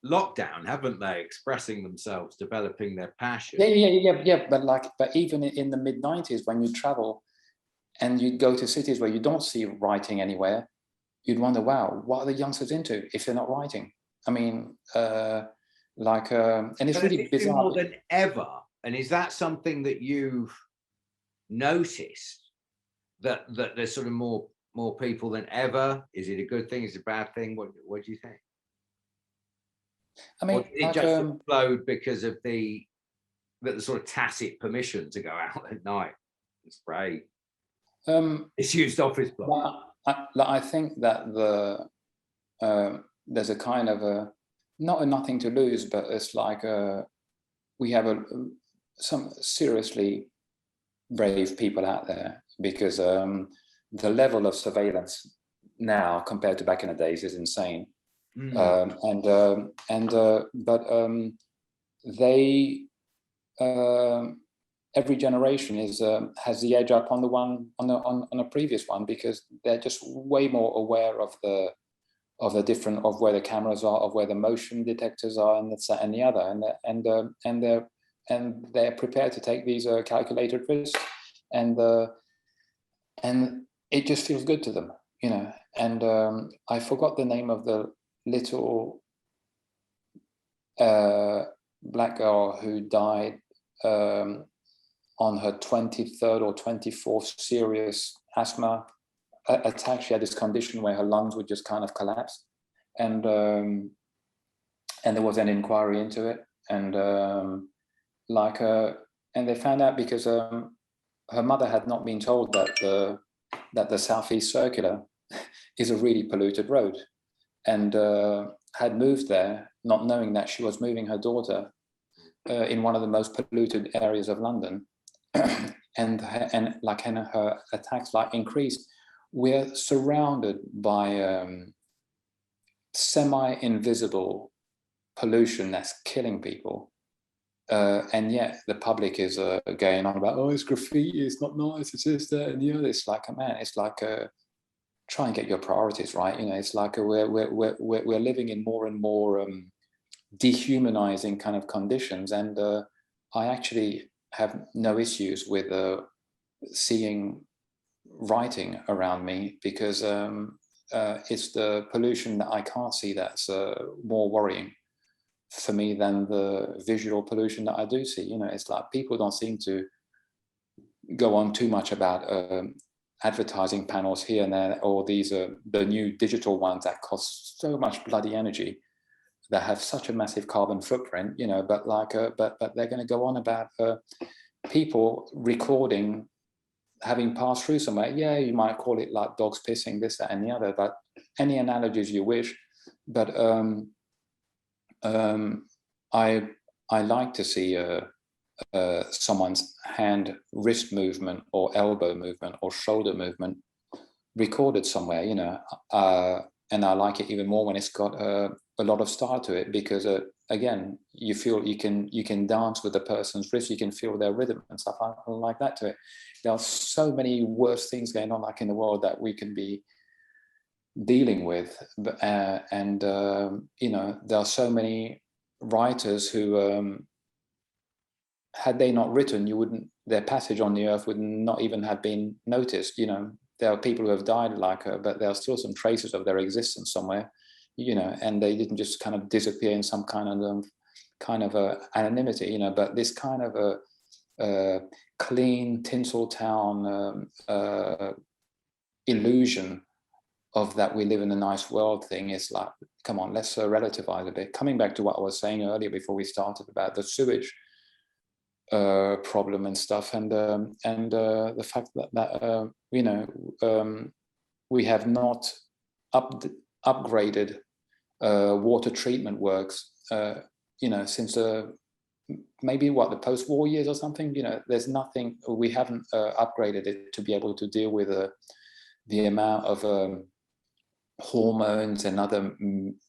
lockdown, haven't they? Expressing themselves, developing their passion. Yeah. But even in the mid-90s, when you travel and you go to cities where you don't see writing anywhere, you'd wonder, wow, what are the youngsters into if they're not writing? I mean, and it's really bizarre. More than ever. And is that something that you've noticed, that there's sort of more people than ever? Is it a good thing? Is it a bad thing? What do you think? I mean, or did it just explode because of the sort of tacit permission to go out at night and spray? It's used office block. I think that there's a kind of a nothing to lose, but it's like we have some seriously brave people out there, because the level of surveillance now compared to back in the days is insane. They every generation has the edge up on the one on a previous one, because they're just way more aware of the different, of where the cameras are, of where the motion detectors are, and that's and the other, and they're prepared to take these calculated risks, and it just feels good to them, you know. And I forgot the name of the little black girl who died on her 23rd or 24th serious asthma attack. She had this condition where her lungs would just kind of collapse, and there was an inquiry into it, and and they found out because her mother had not been told that the Southeast Circular is a really polluted road, and had moved there not knowing that she was moving her daughter in one of the most polluted areas of London, and her attacks increased. We're surrounded by semi-invisible pollution that's killing people, and yet the public is going on about, oh, it's graffiti, it's not nice, it's this, that, and the other. It's like, man, it's like try and get your priorities right. You know, it's like we're living in more and more dehumanizing kind of conditions, and I actually have no issues with seeing writing around me, because it's the pollution that I can't see that's more worrying for me than the visual pollution that I do see. You know, it's like people don't seem to go on too much about advertising panels here and there, or these the new digital ones that cost so much bloody energy, that have such a massive carbon footprint, you know. But but they're going to go on about people recording having passed through somewhere. Yeah, you might call it like dogs pissing, this, that, and the other, but any analogies you wish. But I like to see someone's hand, wrist movement, or elbow movement, or shoulder movement recorded somewhere, you know. And I like it even more when it's got a lot of style to it, because again, you feel you can dance with the person's wrist, you can feel their rhythm and stuff. I like that to it. There are so many worse things going on in the world that we can be dealing with, and you know, there are so many writers who had they not written, their passage on the earth would not even have been noticed. You know, there are people who have died like her, but there are still some traces of their existence somewhere, you know, and they didn't just kind of disappear in some kind of anonymity, you know. But this kind of a clean Tinseltown illusion of that we live in a nice world thing is like, come on, let's relativize a bit. Coming back to what I was saying earlier before we started about the sewage problem and stuff, and the fact that you know, we have not upgraded water treatment works, you know, since maybe the post-war years or something. You know, there's nothing, we haven't upgraded it to be able to deal with the amount of hormones and other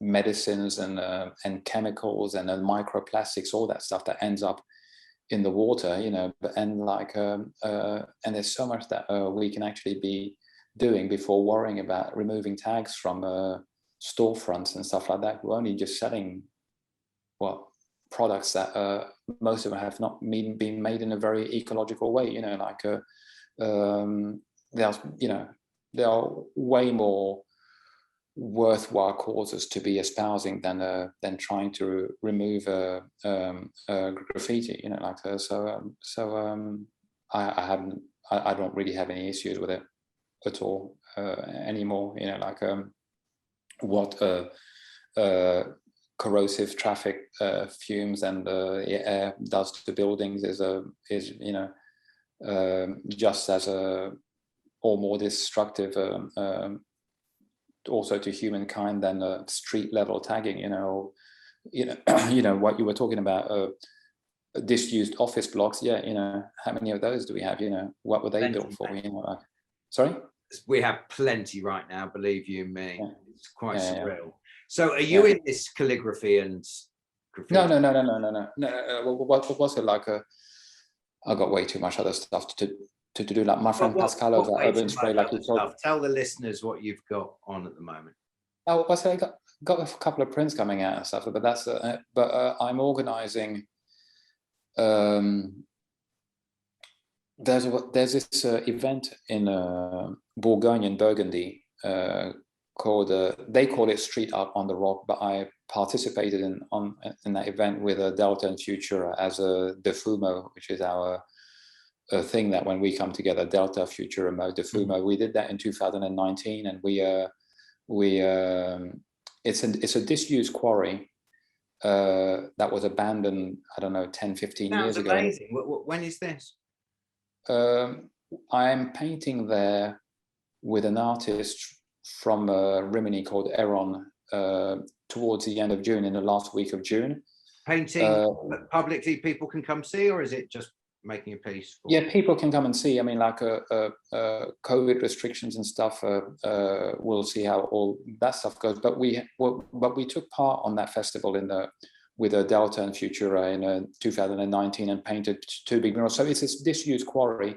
medicines and chemicals and microplastics, all that stuff that ends up in the water, you know. And like and there's so much that we can actually be doing before worrying about removing tags from storefronts and stuff like that. We're only just selling products that most of them have not been made in a very ecological way, you know. Like there's, you know, there are way more worthwhile causes to be espousing than trying to remove graffiti, you know. Like I don't really have any issues with it at all anymore, you know. Like what corrosive traffic fumes and air does to buildings is you know just as or more destructive also to humankind than street level tagging, you know. You know what you were talking about, disused office blocks. Yeah, you know, how many of those do we have? You know, what were they built for? You know, like, sorry, we have plenty right now. Believe you me, yeah. It's quite surreal. Yeah. So, are you in this calligraphy and graffiti? No. What was it like? I got way too much other stuff to do. Like my friend Pascal over at Urban Spray, like he told. Tell the listeners what you've got on at the moment. Oh, I say I got a couple of prints coming out and stuff, but that's I'm organizing. There's this event in Bourgogne in Burgundy called they call it Street Art on the Rock, but I participated in that event with Delta and Futura as a Defumo, which is our thing that when we come together, Delta, Futura, Mo, Defumo. We did that in 2019, and it's a disused quarry that was abandoned, I don't know, 10, 15 years ago. Amazing. When is this? I'm painting there with an artist from Rimini called Aaron towards the end of June, in the last week of June. Painting publicly, people can come see, or is it just making a piece? Yeah, people can come and see. I mean, like COVID restrictions and stuff. We'll see how all that stuff goes. But we took part on that festival with Delta and Futura in 2019 and painted 2 big murals. So it's this disused quarry.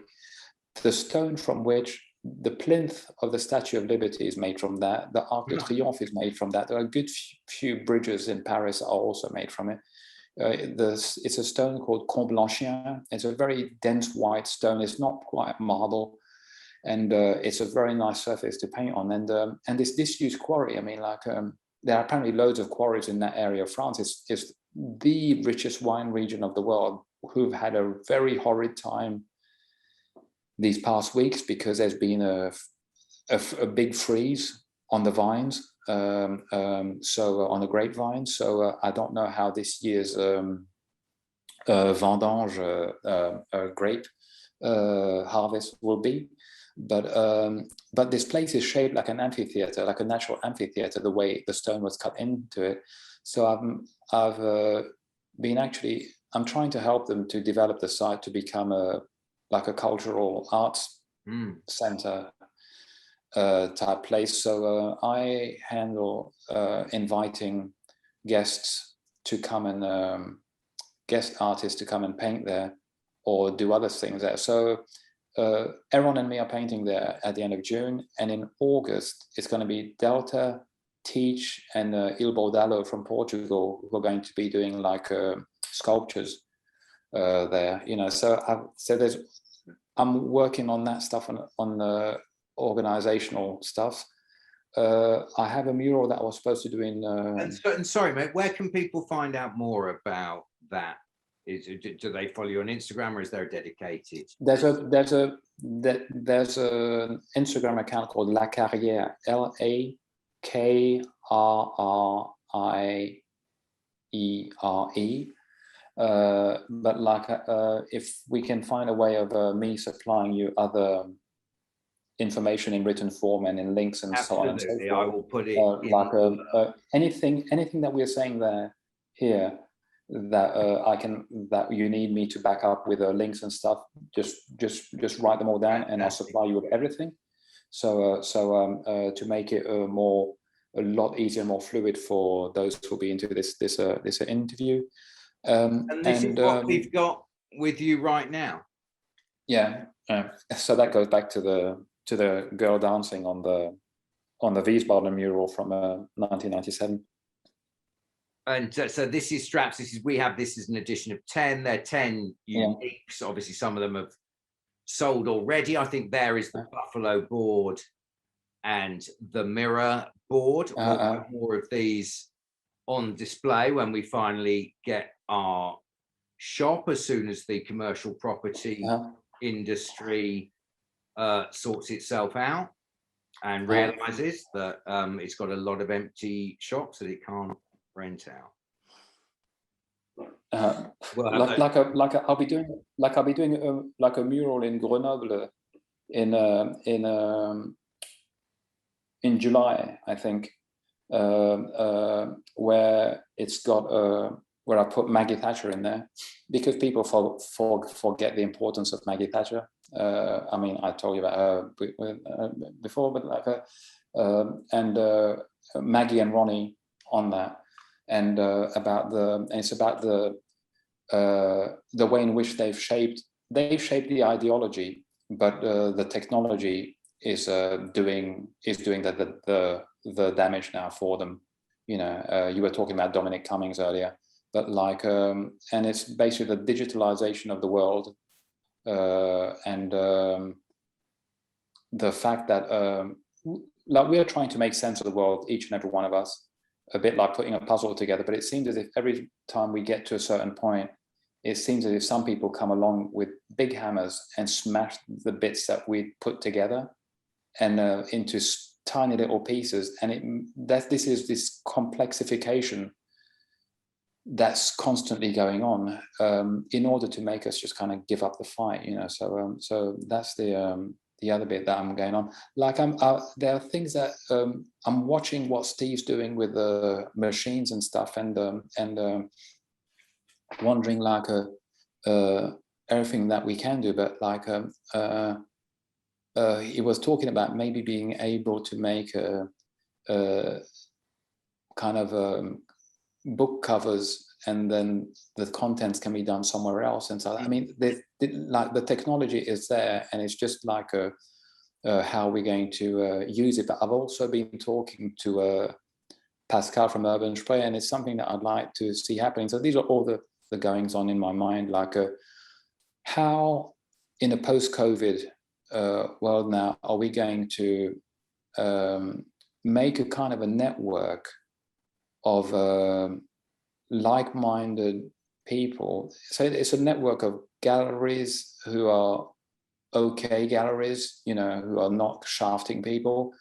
The stone from which the plinth of the Statue of Liberty is made from that. The Arc de Triomphe is made from that. There are a good few bridges in Paris are also made from it. It's a stone called Comblanchien. It's a very dense white stone. It's not quite marble, and it's a very nice surface to paint on. And this disused quarry, I mean, like there are apparently loads of quarries in that area of France. It's the richest wine region of the world, who've had a very horrid time these past weeks because there's been a big freeze on the vines. So on the grapevine. So I don't know how this year's vendange grape harvest will be, but this place is shaped like an amphitheater, like a natural amphitheater, the way the stone was cut into it. So I'm trying to help them to develop the site to become like a cultural arts center type place. So I handle inviting guests to come and guest artists to come and paint there or do other things there. So Aaron and me are painting there at the end of June, and in August it's going to be Delta, Teach, and Il Bordalo from Portugal who are going to be doing like sculptures there. You know, I'm working on that stuff on the organizational stuff. I have a mural that I was supposed to do in. And sorry, mate, where can people find out more about that? Do they follow you on Instagram, or is there a dedicated? There's an Instagram account called La Carrière, LAKRRIERE. But like, if we can find a way of me supplying you other information in written form and in links and so on and so forth. I will put it like anything that we're saying there here that that you need me to back up with links and stuff, just write them all down and I'll supply you with everything. So to make it more a lot easier, more fluid for those who will be into this interview. And this is what we've got with you right now. Yeah. So that goes back to the girl dancing on the Wiesbaden mural from 1997. And so this is straps. We have this as an edition of 10. They're 10 uniques. Obviously, some of them have sold already. I think there is the buffalo board and the mirror board. We'll have more of these on display when we finally get our shop, as soon as the commercial property industry sorts itself out and realizes that it's got a lot of empty shops that it can't rent out. I'll be doing like a mural in Grenoble in July, I think, where it's got where I put Maggie Thatcher in there, because people forget the importance of Maggie Thatcher. I mean, I told you about her before, but like and Maggie and Ronnie on that, and it's about the way in which they've shaped the ideology, but the technology is doing the damage now for them. You know, you were talking about Dominic Cummings earlier, but like, and it's basically the digitalization of the world, and the fact that like we are trying to make sense of the world, each and every one of us, a bit like putting a puzzle together. But it seems as if every time we get to a certain point, it seems as if some people come along with big hammers and smash the bits that we put together and into tiny little pieces. And this is this complexification that's constantly going on in order to make us just kind of give up the fight, you know. So that's the other bit that I'm going on. Like there are things that I'm watching what Steve's doing with the machines and stuff, and wondering like everything that we can do, but like he was talking about maybe being able to make a kind of book covers, and then the contents can be done somewhere else. And so, I mean, like the technology is there, and it's just like how we're going to use it. But I've also been talking to Pascal from Urban Spray, and it's something that I'd like to see happening. So these are all the goings on in my mind, like how in a post-COVID world now are we going to make a kind of a network of like-minded people. So it's a network of galleries who are okay galleries, you know, who are not shafting people,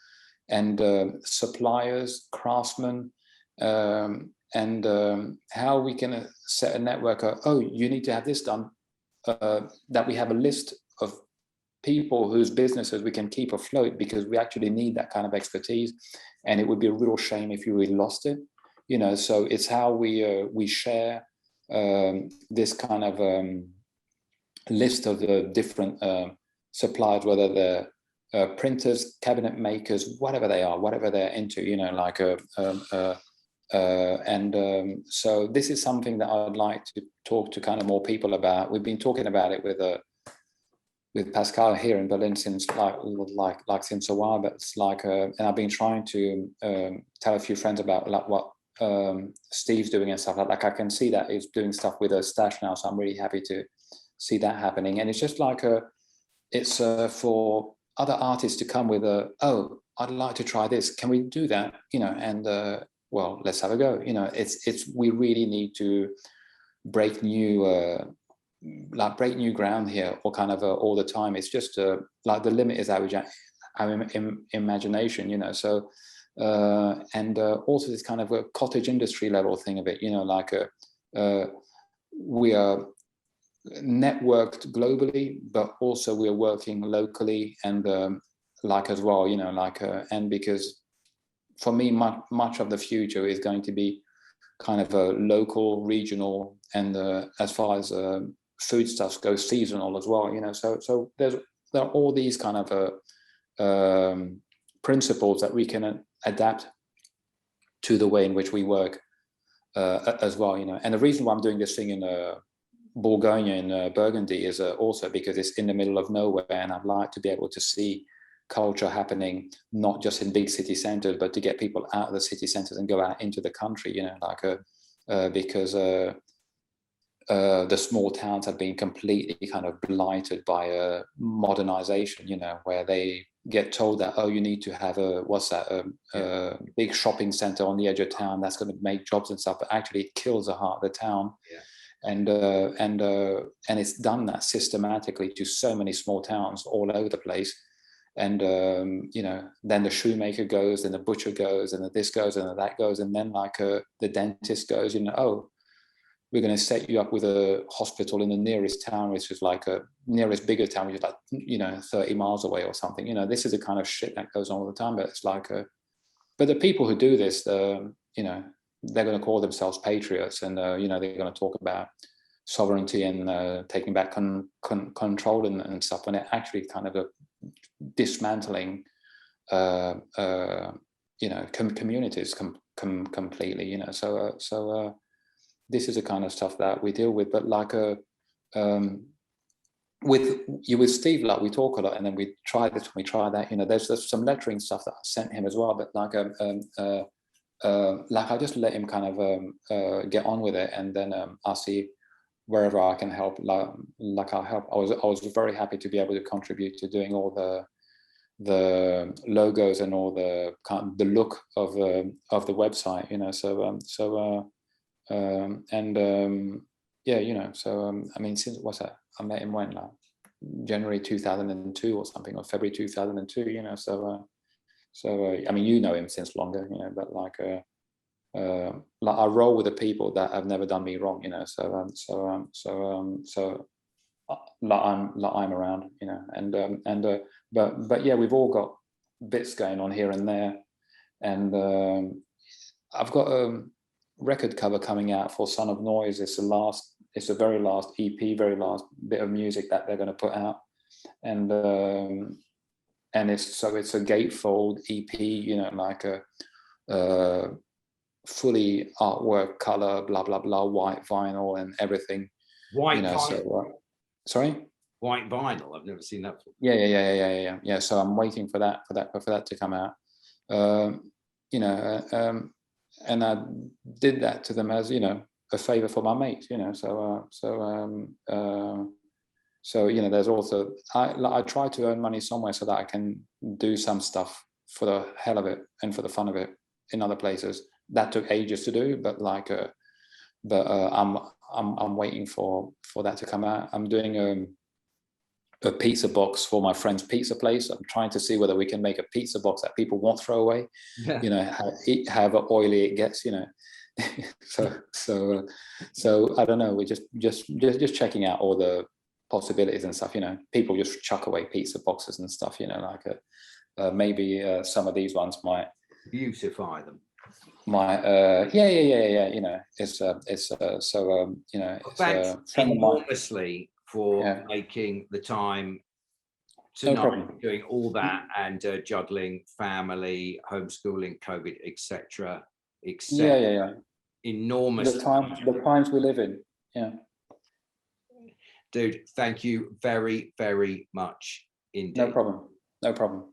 and suppliers, craftsmen, and how we can set a network of, oh, you need to have this done, that we have a list of people whose businesses we can keep afloat, because we actually need that kind of expertise, and it would be a real shame if you really lost it, you know. So it's how we share this kind of list of the different suppliers, whether they're printers, cabinet makers, whatever they are, whatever they're into, you know, like so this is something that I'd like to talk to kind of more people about. We've been talking about it with Pascal here in Berlin since like since a while, but it's like and I've been trying to tell a few friends about like what Steve's doing and stuff like I can see that he's doing stuff with a stash now, so I'm really happy to see that happening. And it's just like it's for other artists to come with oh, I'd like to try this, can we do that, you know, and well, let's have a go, you know. It's we really need to break new ground here, or kind of all the time. It's just like the limit is our imagination, you know. So and also this kind of a cottage industry level thing of it, you know, like we are networked globally, but also we're working locally, and like as well, you know, like and because for me much of the future is going to be kind of a local, regional, and as far as foodstuffs go, seasonal as well, you know. So there are all these kind of principles that we can adapt to the way in which we work as well, you know. And the reason why I'm doing this thing in Bourgogne in Burgundy is also because it's in the middle of nowhere, and I'd like to be able to see culture happening not just in big city centers, but to get people out of the city centers and go out into the country, you know, like because the small towns have been completely kind of blighted by modernization, you know, where they get told that, oh, you need to have a big shopping center on the edge of town that's going to make jobs and stuff, but actually it kills the heart of the town. And it's done that systematically to so many small towns all over the place. And you know, then the shoemaker goes, and the butcher goes, and the this goes, and the that goes, and then like the dentist goes, you know, oh, we're going to set you up with a hospital in the nearest town, which is like a nearest bigger town, which is like, you know, 30 miles away or something. You know, this is the kind of shit that goes on all the time. But it's like but the people who do this, you know, they're going to call themselves patriots, and you know, they're going to talk about sovereignty and taking back control and stuff, and it actually kind of dismantling you know, communities completely, you know. So this is the kind of stuff that we deal with. But like with Steve, like we talk a lot, and then we try this, we try that, you know. There's some lettering stuff that I sent him as well, but like I just let him kind of get on with it, and then I'll see wherever I can help. Like I'll help. I was very happy to be able to contribute to doing all the logos and all the look of the website, you know. Yeah, you know. So I mean, since what's that? I met him when, like January 2002 or something, or February 2002, you know. So I mean, you know him since longer, you know. But like I roll with the people that have never done me wrong, you know. Like I'm around, you know. But yeah, we've all got bits going on here and there, and I've got a record cover coming out for Son of Noise. It's the very last EP, very last bit of music that they're going to put out, and it's a gatefold EP, you know, like a fully artwork, color, blah blah blah, white vinyl and everything. White, you know, vinyl. So, sorry. White vinyl. I've never seen that before. Yeah. So I'm waiting for that to come out. You know, and I did that to them as, you know, a favor for my mates, you know. So you know, there's also I try to earn money somewhere so that I can do some stuff for the hell of it and for the fun of it in other places. That took ages to do, but like I'm waiting for that to come out. I'm doing a pizza box for my friend's pizza place. I'm trying to see whether we can make a pizza box that people won't throw away. Yeah. You know, however oily it gets, you know. so I don't know. We're just checking out all the possibilities and stuff. You know, people just chuck away pizza boxes and stuff. You know, like maybe some of these ones might beautify them. Yeah. You know, it's so you know, thanks enormously for making the time tonight, doing all that, and juggling family, homeschooling, COVID, etc. Yeah. Enormous. The times we live in. Yeah. Dude, thank you very, very much indeed. No problem.